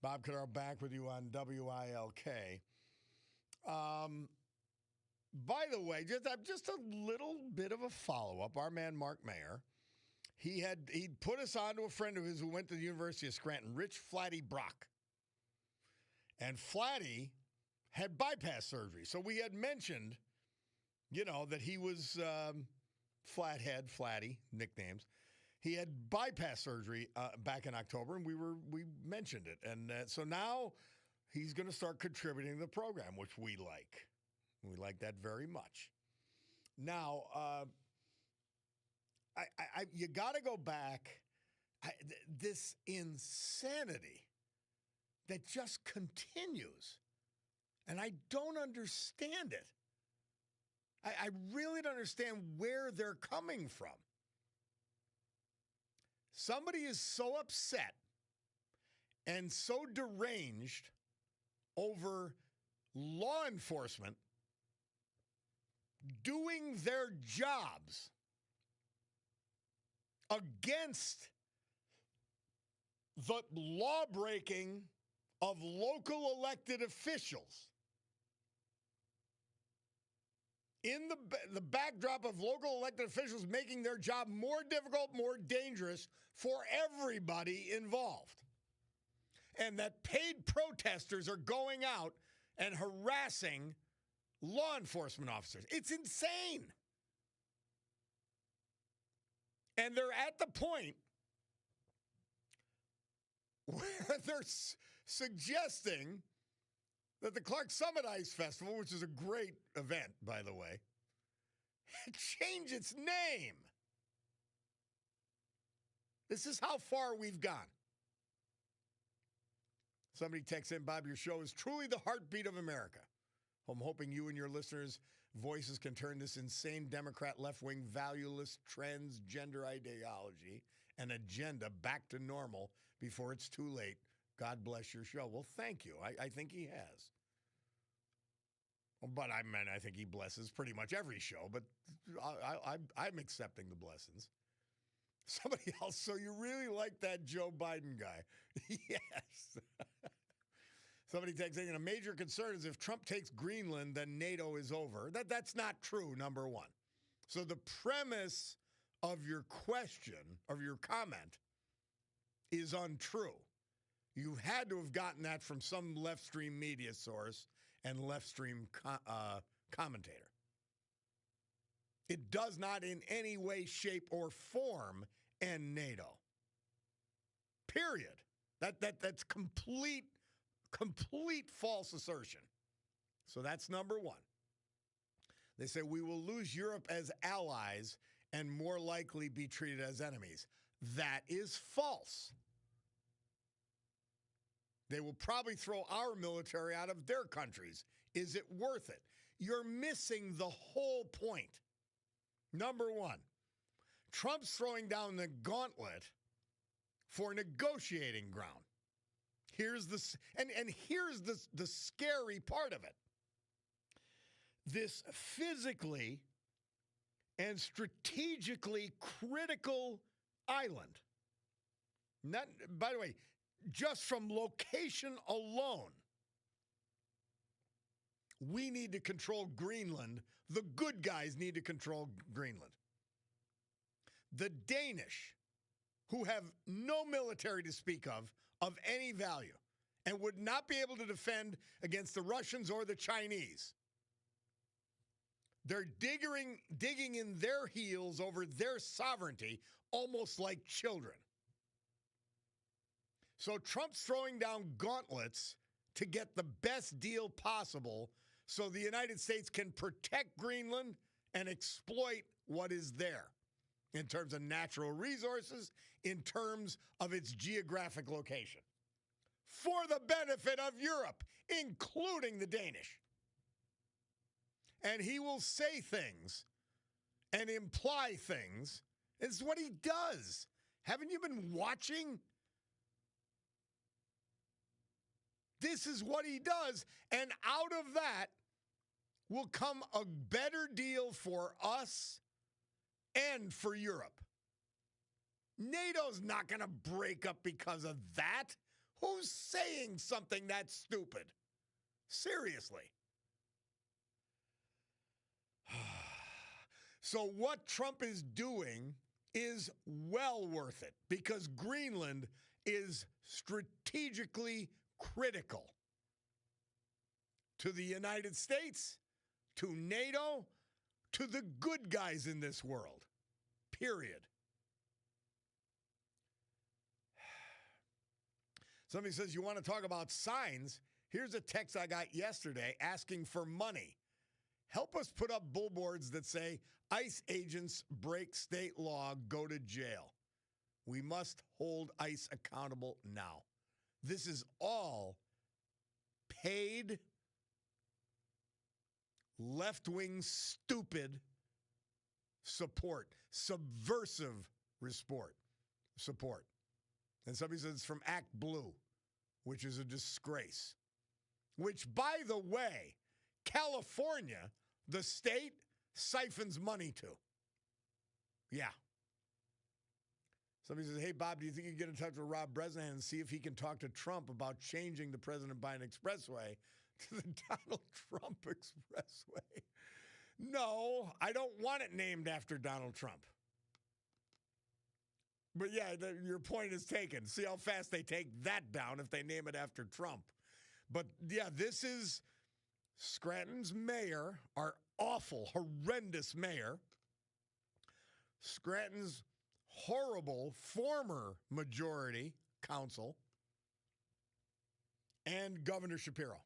Bob Cordaro back with you on WILK. By the way, just a little bit of a follow-up. Our man Mark Mayer, he'd put us on to a friend of his who went to the University of Scranton, Rich Flatty Brock. And Flatty had bypass surgery. So we had mentioned, that he was Flathead, Flatty, nicknames. He had bypass surgery back in October, and we mentioned it. And so now he's going to start contributing to the program, which we like. We like that very much. Now, you got to go back. This insanity that just continues. And I don't understand it. I really don't understand where they're coming from. Somebody is so upset and so deranged over law enforcement doing their jobs against the law breaking of local elected officials in the backdrop of local elected officials making their job more difficult, more dangerous for everybody involved. And that paid protesters are going out and harassing law enforcement officers. It's insane. And they're at the point where they're suggesting that the Clark Summit Ice Festival, which is a great event, by the way, change its name. This is how far we've gone. Somebody texts in, Bob, your show is truly the heartbeat of America. I'm hoping you and your listeners' voices can turn this insane Democrat left-wing valueless transgender ideology and agenda back to normal before it's too late. God bless your show. Well, thank you. I think he has. But I think he blesses pretty much every show, but I'm accepting the blessings. Somebody else, so you really like that Joe Biden guy? Yes. Somebody takes in, a major concern is if Trump takes Greenland, then NATO is over. That's not true, number one. So the premise of your question, of your comment, is untrue. You had to have gotten that from some left-stream media source and left-stream commentator. It does not in any way, shape, or form end NATO. Period. That's complete false assertion. So that's number one. They say we will lose Europe as allies and more likely be treated as enemies. That is false. They will probably throw our military out of their countries. Is it worth it? You're missing the whole point. Number one, Trump's throwing down the gauntlet for negotiating ground. Here's the scary part of it. This physically and strategically critical island. Not, by the way, just from location alone, we need to control Greenland. The good guys need to control Greenland. The Danish, who have no military to speak of any value, and would not be able to defend against the Russians or the Chinese. They're digging in their heels over their sovereignty, almost like children. So Trump's throwing down gauntlets to get the best deal possible so the United States can protect Greenland and exploit what is there in terms of natural resources, in terms of its geographic location, for the benefit of Europe, including the Danish. And he will say things and imply things. It's what he does. Haven't you been watching? This is what he does. And out of that will come a better deal for us and for Europe. NATO's not going to break up because of that. Who's saying something that stupid? Seriously. So what Trump is doing is well worth it because Greenland is strategically critical to the United States, to NATO, to the good guys in this world. Period. Somebody says, you want to talk about signs? Here's a text I got yesterday asking for money. Help us put up billboards that say, ICE agents break state law, go to jail. We must hold ICE accountable now. This is all paid, left-wing, stupid support, subversive support. And somebody says it's from Act Blue, which is a disgrace. Which, by the way, California, the state, siphons money to. Yeah. Somebody says, hey, Bob, do you think you can get in touch with Rob Bresnahan and see if he can talk to Trump about changing the President Biden Expressway to the Donald Trump Expressway? No, I don't want it named after Donald Trump. But yeah, your point is taken. See how fast they take that down if they name it after Trump. But yeah, this is Scranton's mayor, our awful, horrendous mayor, Scranton's horrible former majority council, and Governor Shapiro,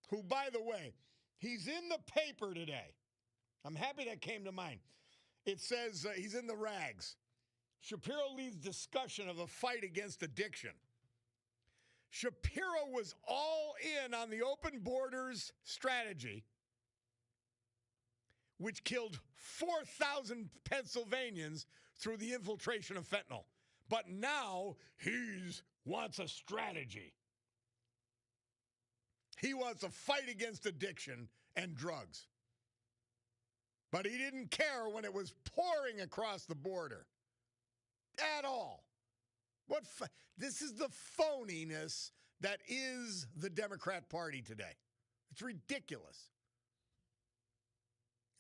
who, by the way, he's in the paper today. I'm happy that came to mind. It says he's in the rags. Shapiro leads discussion of a fight against addiction. Shapiro was all in on the open borders strategy, which killed 4,000 Pennsylvanians through the infiltration of fentanyl. But now he wants a strategy. He wants a fight against addiction and drugs. But he didn't care when it was pouring across the border. At all. This is the phoniness that is the Democrat Party today. It's ridiculous.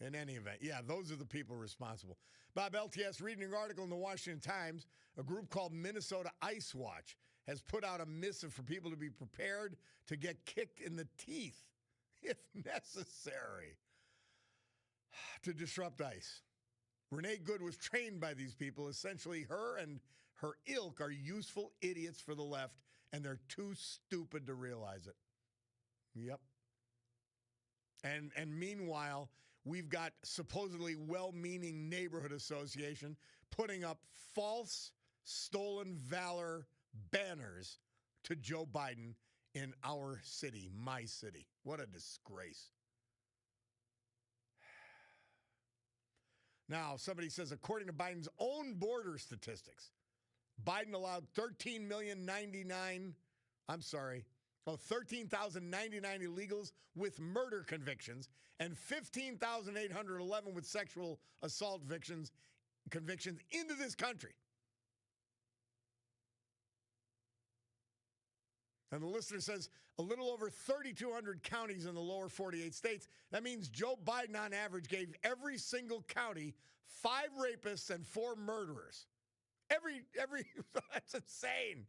In any event, yeah, those are the people responsible. Bob LTS, reading an article in the Washington Times, a group called Minnesota Ice Watch has put out a missive for people to be prepared to get kicked in the teeth, if necessary, to disrupt ICE. Renee Good was trained by these people. Essentially, her and her ilk are useful idiots for the left, and they're too stupid to realize it. Yep. And meanwhile, we've got supposedly well-meaning neighborhood association putting up false, stolen valor banners to Joe Biden in our city, my city. What a disgrace. Now, somebody says, according to Biden's own border statistics, Biden allowed 13,099 illegals with murder convictions and 15,811 with sexual assault convictions into this country. And the listener says a little over 3,200 counties in the lower 48 states. That means Joe Biden, on average, gave every single county 5 rapists and 4 murderers. That's insane.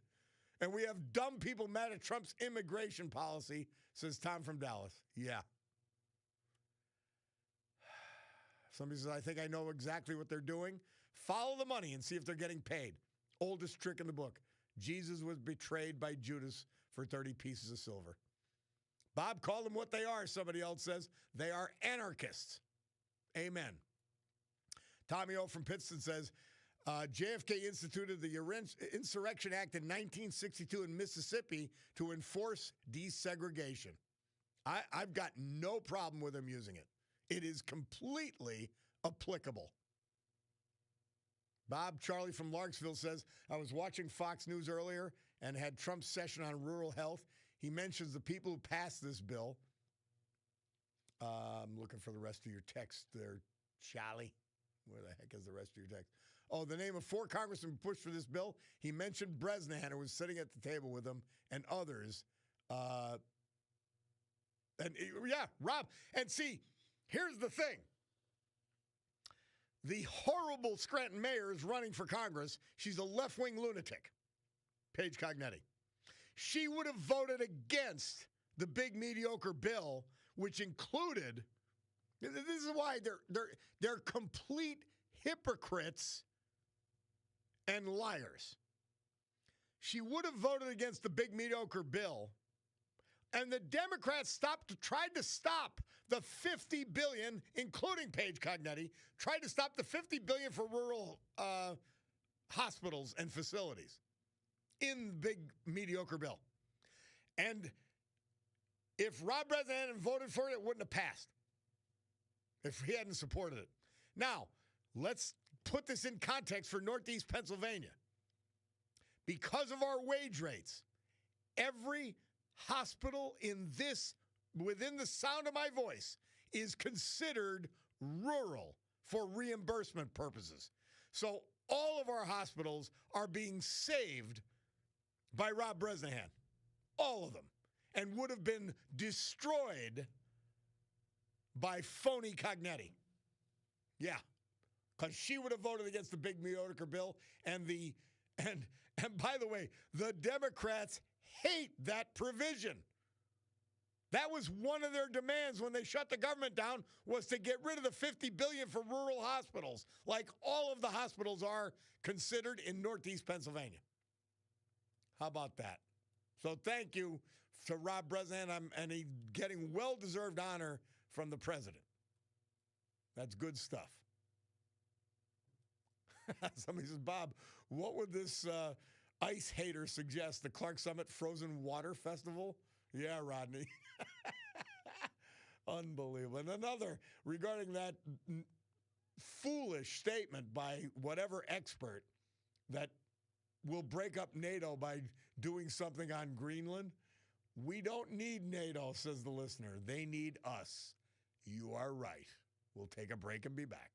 And we have dumb people mad at Trump's immigration policy, says Tom from Dallas. Yeah. Somebody says, I think I know exactly what they're doing. Follow the money and see if they're getting paid. Oldest trick in the book. Jesus was betrayed by Judas for 30 pieces of silver. Bob, call them what they are, somebody else says. They are anarchists. Amen. Tommy O. from Pittston says, JFK instituted the Insurrection Act in 1962 in Mississippi to enforce desegregation. I've got no problem with him using it. It is completely applicable. Bob Charlie from Larksville says, I was watching Fox News earlier and had Trump's session on rural health. He mentions the people who passed this bill. I'm looking for the rest of your text there, Charlie. Where the heck is the rest of your text? Oh, the name of 4 congressmen pushed for this bill. He mentioned Bresnahan, who was sitting at the table with him, and others. Rob. And see, here's the thing. The horrible Scranton mayor is running for Congress. She's a left-wing lunatic, Paige Cognetti. She would have voted against the big mediocre bill, which included. This is why they're complete hypocrites and liars. She would have voted against the big mediocre bill, and the Democrats tried to stop the $50 billion, including Paige Cognetti, tried to stop the $50 billion for rural hospitals and facilities in the big mediocre bill. And if Rob Bresnahan hadn't voted for it, it wouldn't have passed if he hadn't supported it. Now, let's put this in context for Northeast Pennsylvania. Because of our wage rates, every hospital within the sound of my voice is considered rural for reimbursement purposes. So all of our hospitals are being saved by Rob Bresnahan. All of them. And would have been destroyed by phony Cognetti. Yeah. Because she would have voted against the big mediocre bill. And by the way, the Democrats hate that provision. That was one of their demands when they shut the government down, was to get rid of the $50 billion for rural hospitals, like all of the hospitals are considered in Northeast Pennsylvania. How about that? So thank you to Rob Bresnahan, and he's getting well-deserved honor from the president. That's good stuff. Somebody says, Bob, what would this ice hater suggest? The Clark Summit Frozen Water Festival? Yeah, Rodney. Unbelievable. And another regarding that foolish statement by whatever expert that will break up NATO by doing something on Greenland. We don't need NATO, says the listener. They need us. You are right. We'll take a break and be back.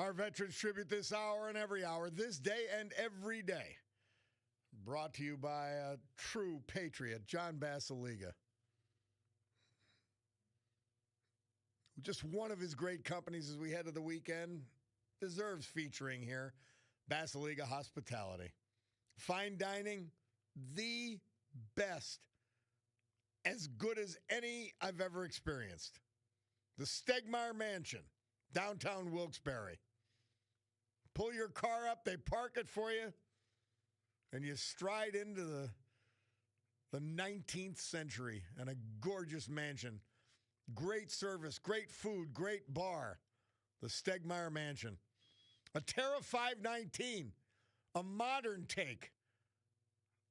Our Veterans Tribute this hour and every hour, this day and every day. Brought to you by a true patriot, John Basiliga. Just one of his great companies as we head to the weekend deserves featuring here, Basiliga Hospitality. Fine dining, the best, as good as any I've ever experienced. The Stegmeyer Mansion, downtown Wilkes-Barre. Pull your car up, they park it for you, and you stride into the 19th century and a gorgeous mansion. Great service, great food, great bar. The Stegmeyer Mansion. A Terra 519, a modern take,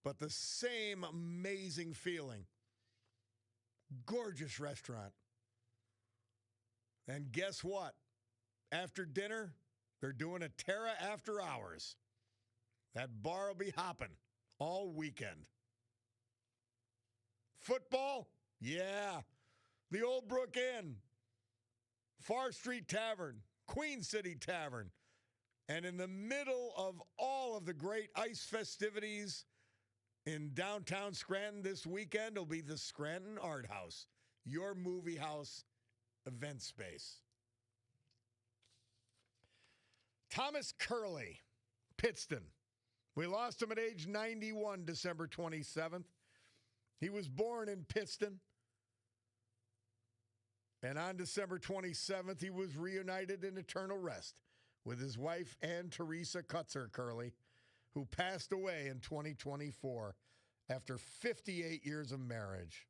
but the same amazing feeling. Gorgeous restaurant. And guess what? After dinner, they're doing a Terra after hours. That bar will be hopping all weekend. Football? Yeah. The Old Brook Inn, Far Street Tavern, Queen City Tavern. And in the middle of all of the great ice festivities in downtown Scranton this weekend will be the Scranton Art House, your movie house event space. Thomas Curley, Pittston. We lost him at age 91, December 27th. He was born in Pittston. And on December 27th, he was reunited in eternal rest with his wife, Ann Teresa Kutzer Curley, who passed away in 2024 after 58 years of marriage.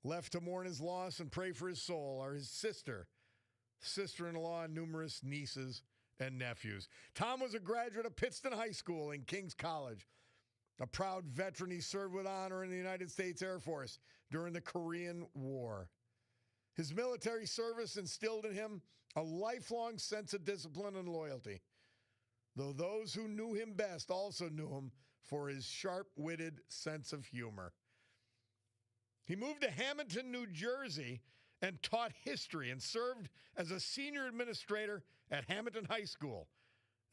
Left to mourn his loss and pray for his soul are his sister-in-law, and numerous nieces and nephews. Tom was a graduate of Pittston High School and King's College. A proud veteran, he served with honor in the United States Air Force during the Korean War. His military service instilled in him a lifelong sense of discipline and loyalty, though those who knew him best also knew him for his sharp-witted sense of humor. He moved to Hamilton, New Jersey, and taught history and served as a senior administrator at Hamilton High School.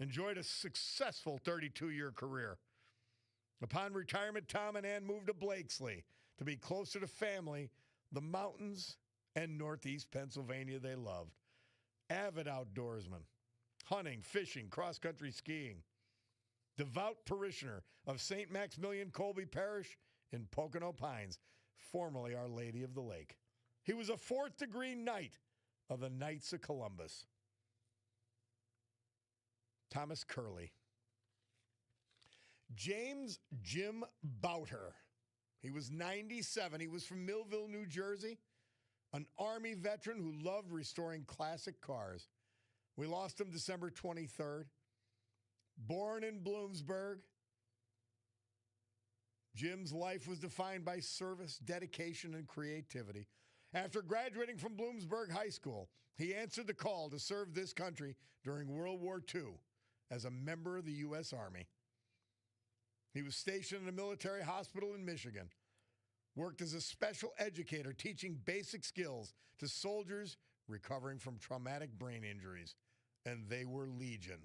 Enjoyed a successful 32-year career. Upon retirement, Tom and Ann moved to Blakesley to be closer to family, the mountains, and northeast Pennsylvania they loved. Avid outdoorsman, hunting, fishing, cross-country skiing. Devout parishioner of St. Maximilian Colby Parish in Pocono Pines, formerly Our Lady of the Lake. He was a fourth-degree Knight of the Knights of Columbus. Thomas Curley. James Jim Bouter. He was 97. He was from Millville, New Jersey, an Army veteran who loved restoring classic cars. We lost him December 23rd. Born in Bloomsburg, Jim's life was defined by service, dedication, and creativity. After graduating from Bloomsburg High School, he answered the call to serve this country during World War II as a member of the U.S. Army. He was stationed in a military hospital in Michigan, worked as a special educator teaching basic skills to soldiers recovering from traumatic brain injuries, and they were legion.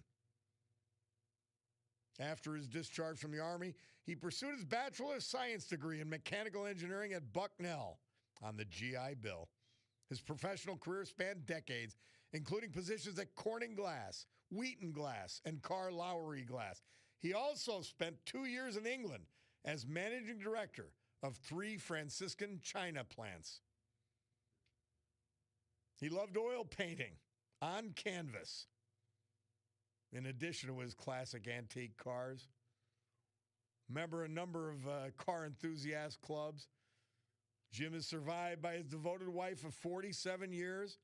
After his discharge from the Army, he pursued his Bachelor of Science degree in Mechanical Engineering at Bucknell on the GI Bill. His professional career spanned decades, including positions at Corning Glass, Wheaton Glass, and Carr Lowry Glass. He also spent 2 years in England as managing director of 3 Franciscan China plants. He loved oil painting on canvas, in addition to his classic antique cars. Member a number of car enthusiast clubs. Jim is survived by his devoted wife of 47 years,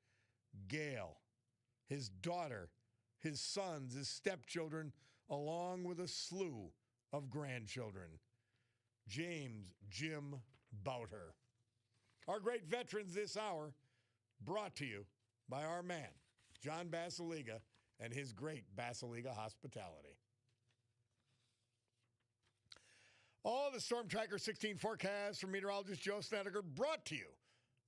Gail, his daughter, his sons, his stepchildren, along with a slew of grandchildren. James Jim Bouter. Our great veterans this hour, brought to you by our man, John Basiliga, and his great Basiliga hospitality. All the Storm Tracker 16 forecasts from meteorologist Joe Snedeker, brought to you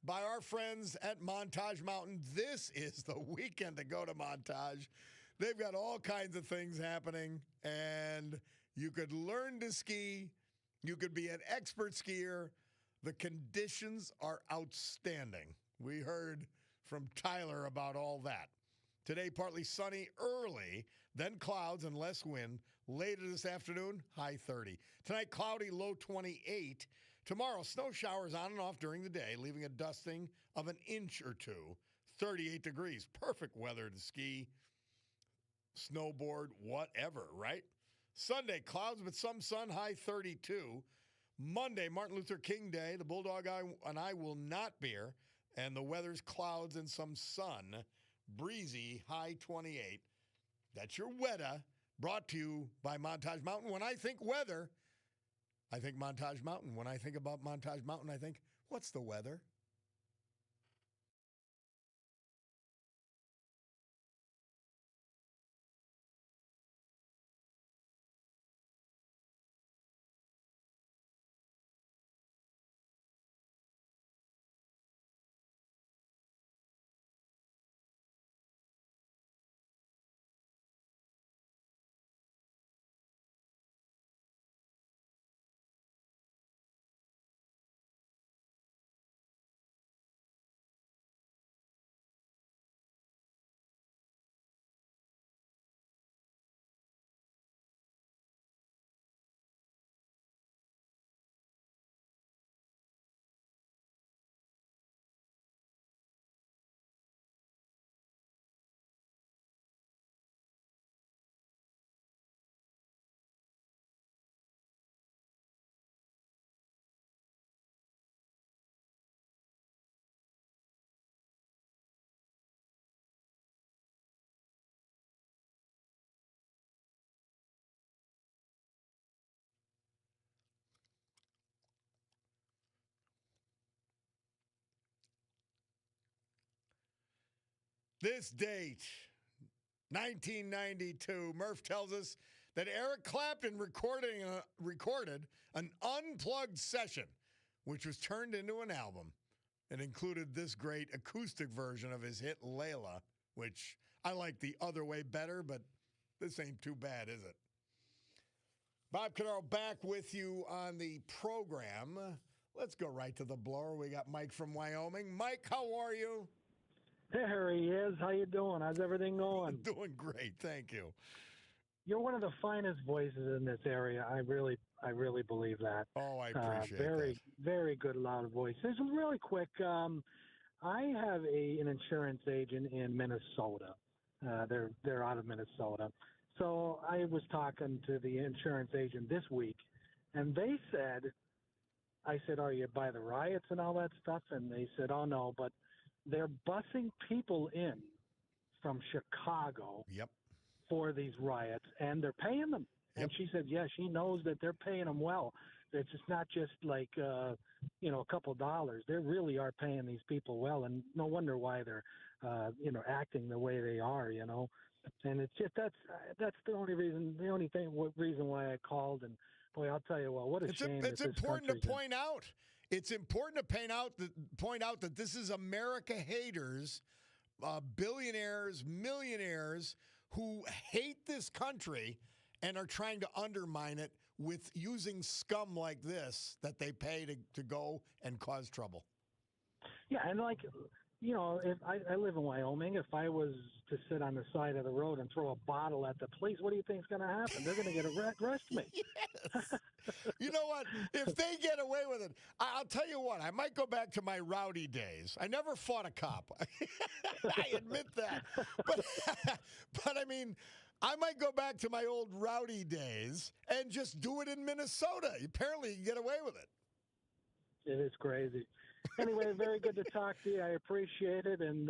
by our friends at Montage Mountain. This is the weekend to go to Montage. They've got all kinds of things happening, and you could learn to ski. You could be an expert skier. The conditions are outstanding. We heard from Tyler about all that. Today, partly sunny early, then clouds and less wind. Later this afternoon, high 30. Tonight, cloudy, low 28. Tomorrow, snow showers on and off during the day, leaving a dusting of an inch or two. 38 degrees. Perfect weather to ski, snowboard, whatever, right? Sunday, clouds but some sun, high 32. Monday, Martin Luther King Day. The Bulldog and I will not be here, and the weather's clouds and some sun. Breezy, high 28. That's your weather, brought to you by Montage Mountain. When I think weather, I think Montage Mountain. When I think about Montage Mountain, I think, what's the weather? This date, 1992, Murph tells us that Eric Clapton recorded an unplugged session, which was turned into an album. It included this great acoustic version of his hit Layla, which I like the other way better, but this ain't too bad, is it? Bob Cordaro back with you on the program. Let's go right to the blower. We got Mike from Wyoming. Mike, how are you? There he is. How you doing? How's everything going? Doing great, thank you. You're one of the finest voices in this area. I really believe that. Oh, I appreciate very, that. very good, loud voice. This is really quick. I have an insurance agent in Minnesota. They're out of Minnesota. So I was talking to the insurance agent this week, and they said, I said, "Are you by the riots and all that stuff?" And they said, "Oh no, but they're busing people in from Chicago Yep. for these riots, and they're paying them." Yep. And she said, "Yeah, she knows that they're paying them well. It's just not just like a couple dollars. They really are paying these people well, and no wonder why they're acting the way they are. And it's just that's the only reason why I called. And boy, I'll tell you what a shame. It's important to point out. It's important to point out that this is America haters, billionaires, millionaires who hate this country and are trying to undermine it with using scum like this that they pay to go and cause trouble. Yeah, and if I live in Wyoming, if I was to sit on the side of the road and throw a bottle at the police, what do you think is going to happen? They're going to arrest me. Yes. You know what? If they get away with it, I'll tell you what, I might go back to my rowdy days. I never fought a cop. I admit that. But I mean, I might go back to my old rowdy days and just do it in Minnesota. Apparently, you can get away with it. It is crazy. Anyway, very good to talk to you. I appreciate it, and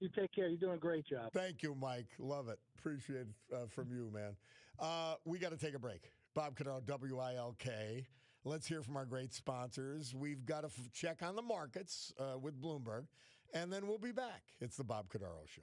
you take care. You're doing a great job. Thank you, Mike. Love it. Appreciate it from you, man. We got to take a break. Bob Cordaro, WILK. Let's hear from our great sponsors. We've got to check on the markets with Bloomberg, and then we'll be back. It's the Bob Cordaro Show.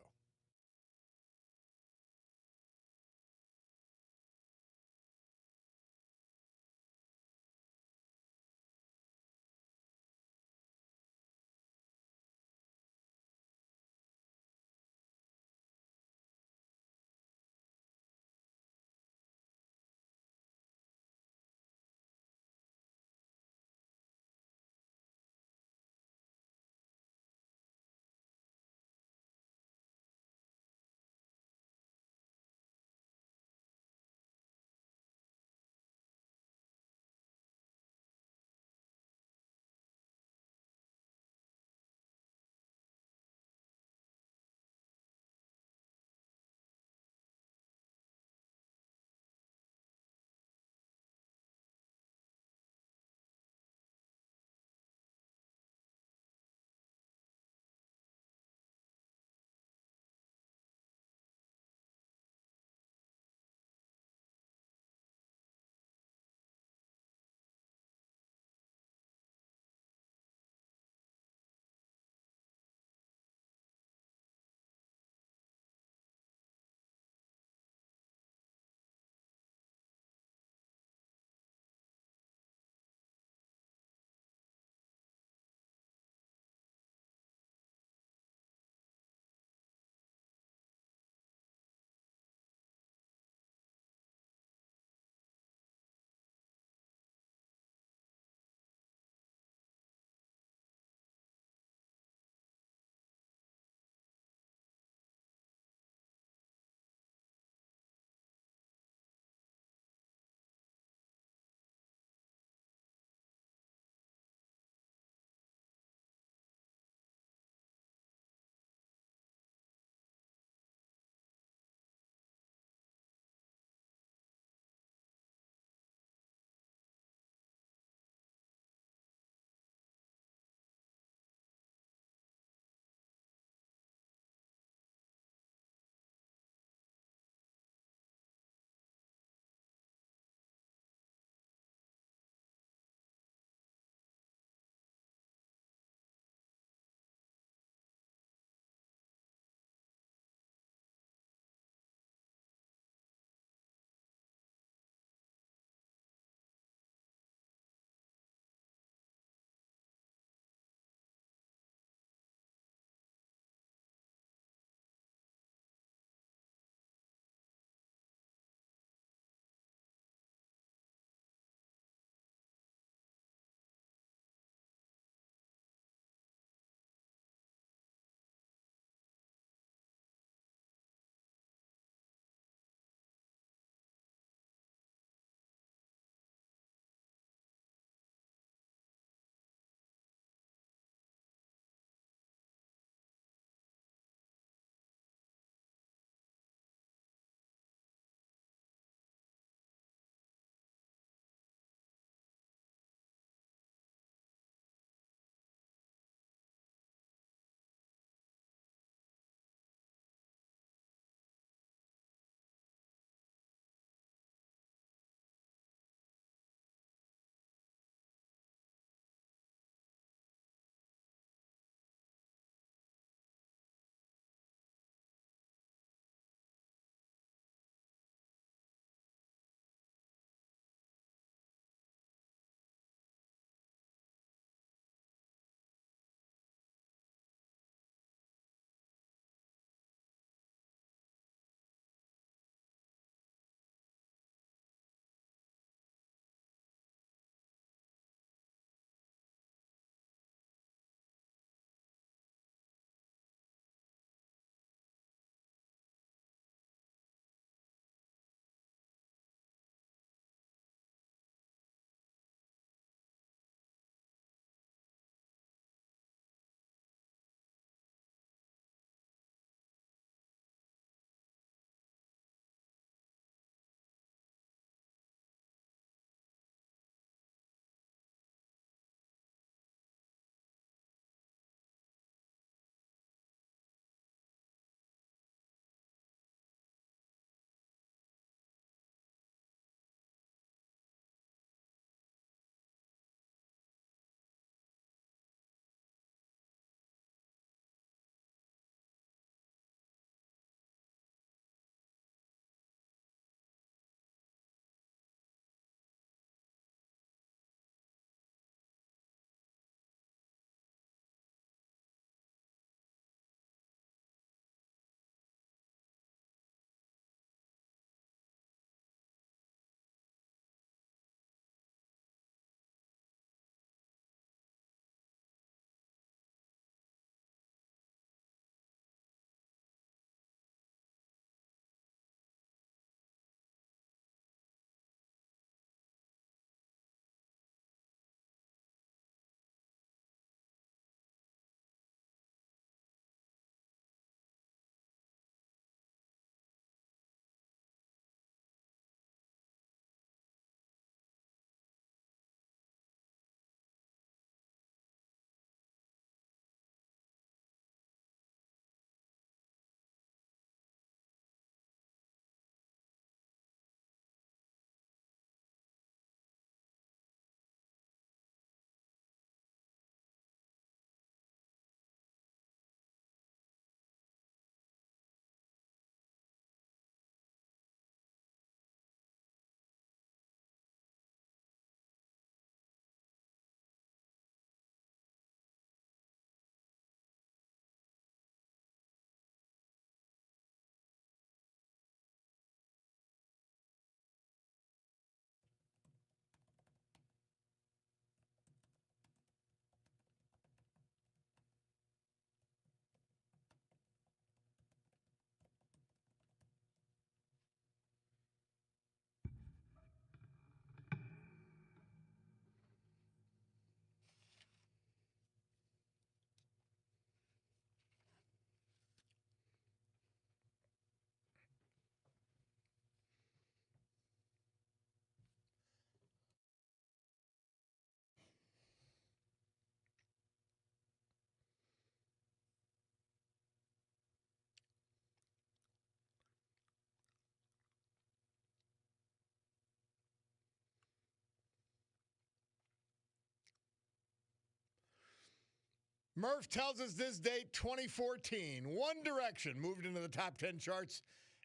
Murph tells us this date, 2014. One Direction moved into the top 10 charts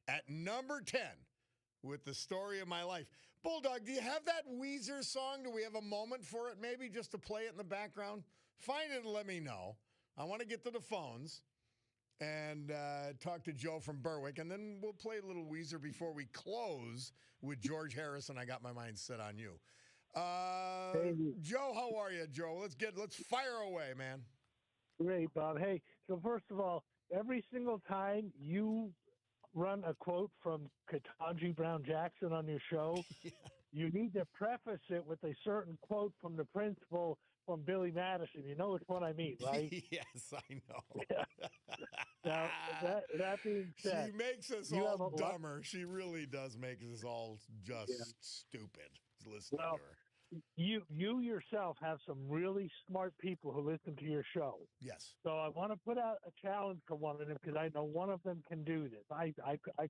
at number 10 with The Story of My Life. Bulldog, do you have that Weezer song? Do we have a moment for it, maybe, just to play it in the background? Find it and let me know. I want to get to the phones and talk to Joe from Berwick, and then we'll play a little Weezer before we close with George Harrison. I got my mind set on you. Hey. Joe, how are you, Joe? Let's fire away, man. Great, Bob. Hey, so first of all, every single time you run a quote from Ketanji Brown Jackson on your show, you need to preface it with a certain quote from the principal from Billy Madison. You know which one I mean, right? Yes, I know. Yeah. Now, that being said, she makes us all dumber. She really does make us all just stupid listening to her. You yourself have some really smart people who listen to your show. Yes. So I want to put out a challenge for one of them because I know one of them can do this. I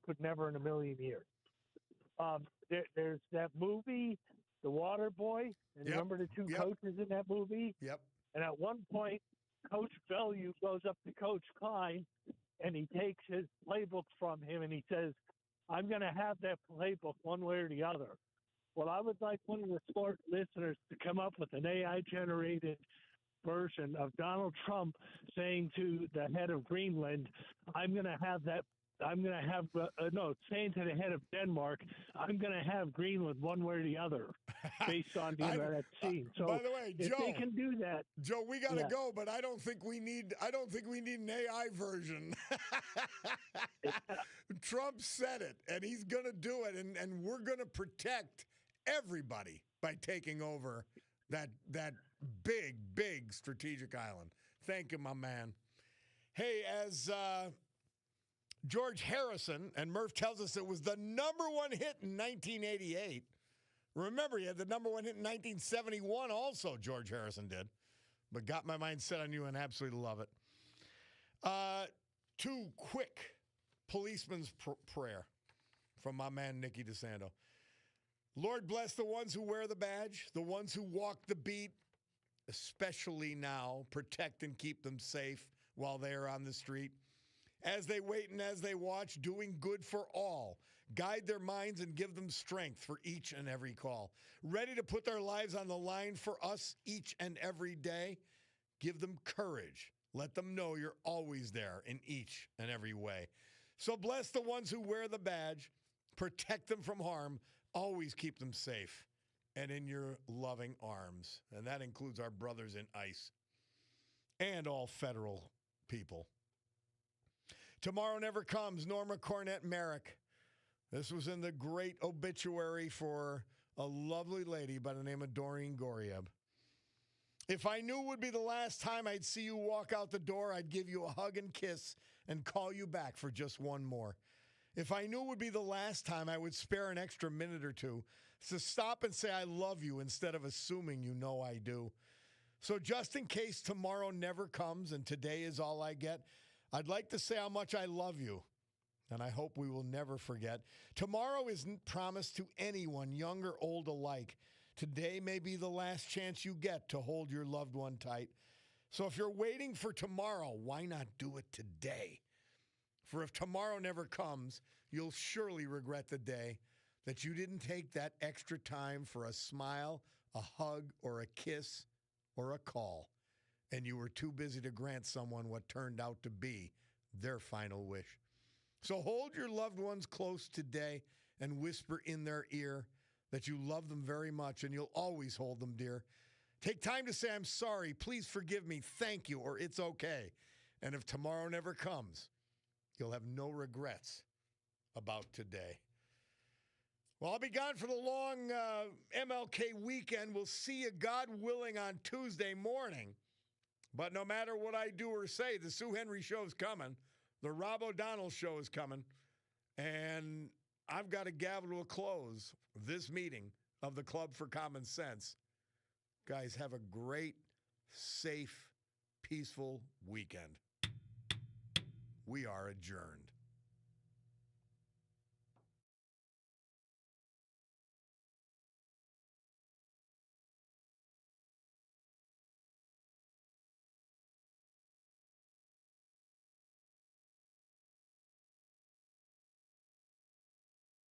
could never in a million years. There's that movie, The Water Boy, and remember the two coaches in that movie? Yep. And at one point, Coach Bellew goes up to Coach Klein, and he takes his playbook from him, and he says, I'm going to have that playbook one way or the other. Well, I would like one of the smart listeners to come up with an AI-generated version of Donald Trump saying to the head of Greenland, saying to the head of Denmark, I'm going to have Greenland one way or the other, based on that scene. So, by the way, if Joe, they can do that, Joe, we got to go, but I don't think we need an AI version. Trump said it, and he's going to do it, and we're going to protect everybody by taking over that big strategic island. Thank you, my man. Hey, as George Harrison, and Murph tells us it was the number one hit in 1988. Remember, he had the number one hit in 1971 also, George Harrison did. But got my mind set on you and absolutely love it. Two quick policeman's prayer from my man, Nicky DeSanto. Lord, bless the ones who wear the badge, the ones who walk the beat, especially now. Protect and keep them safe while they are on the street. As they wait and as they watch, doing good for all. Guide their minds and give them strength for each and every call. Ready to put their lives on the line for us each and every day. Give them courage. Let them know you're always there in each and every way. So bless the ones who wear the badge. Protect them from harm. Always keep them safe and in your loving arms. And that includes our brothers in ICE and all federal people. Tomorrow never comes. Norma Cornett Merrick. This was in the great obituary for a lovely lady by the name of Doreen Gorieb. If I knew it would be the last time I'd see you walk out the door, I'd give you a hug and kiss and call you back for just one more. If I knew it would be the last time, I would spare an extra minute or two to stop and say I love you instead of assuming you know I do. So just in case tomorrow never comes and today is all I get, I'd like to say how much I love you, and I hope we will never forget. Tomorrow isn't promised to anyone, young or old alike. Today may be the last chance you get to hold your loved one tight. So if you're waiting for tomorrow, why not do it today? For if tomorrow never comes, you'll surely regret the day that you didn't take that extra time for a smile, a hug, or a kiss, or a call, and you were too busy to grant someone what turned out to be their final wish. So hold your loved ones close today and whisper in their ear that you love them very much and you'll always hold them dear. Take time to say, I'm sorry, please forgive me, thank you, or it's okay. And if tomorrow never comes, you'll have no regrets about today. Well, I'll be gone for the long MLK weekend. We'll see you, God willing, on Tuesday morning. But no matter what I do or say, the Sue Henry Show is coming. The Rob O'Donnell Show is coming. And I've got to gavel to a close this meeting of the Club for Common Sense. Guys, have a great, safe, peaceful weekend. We are adjourned.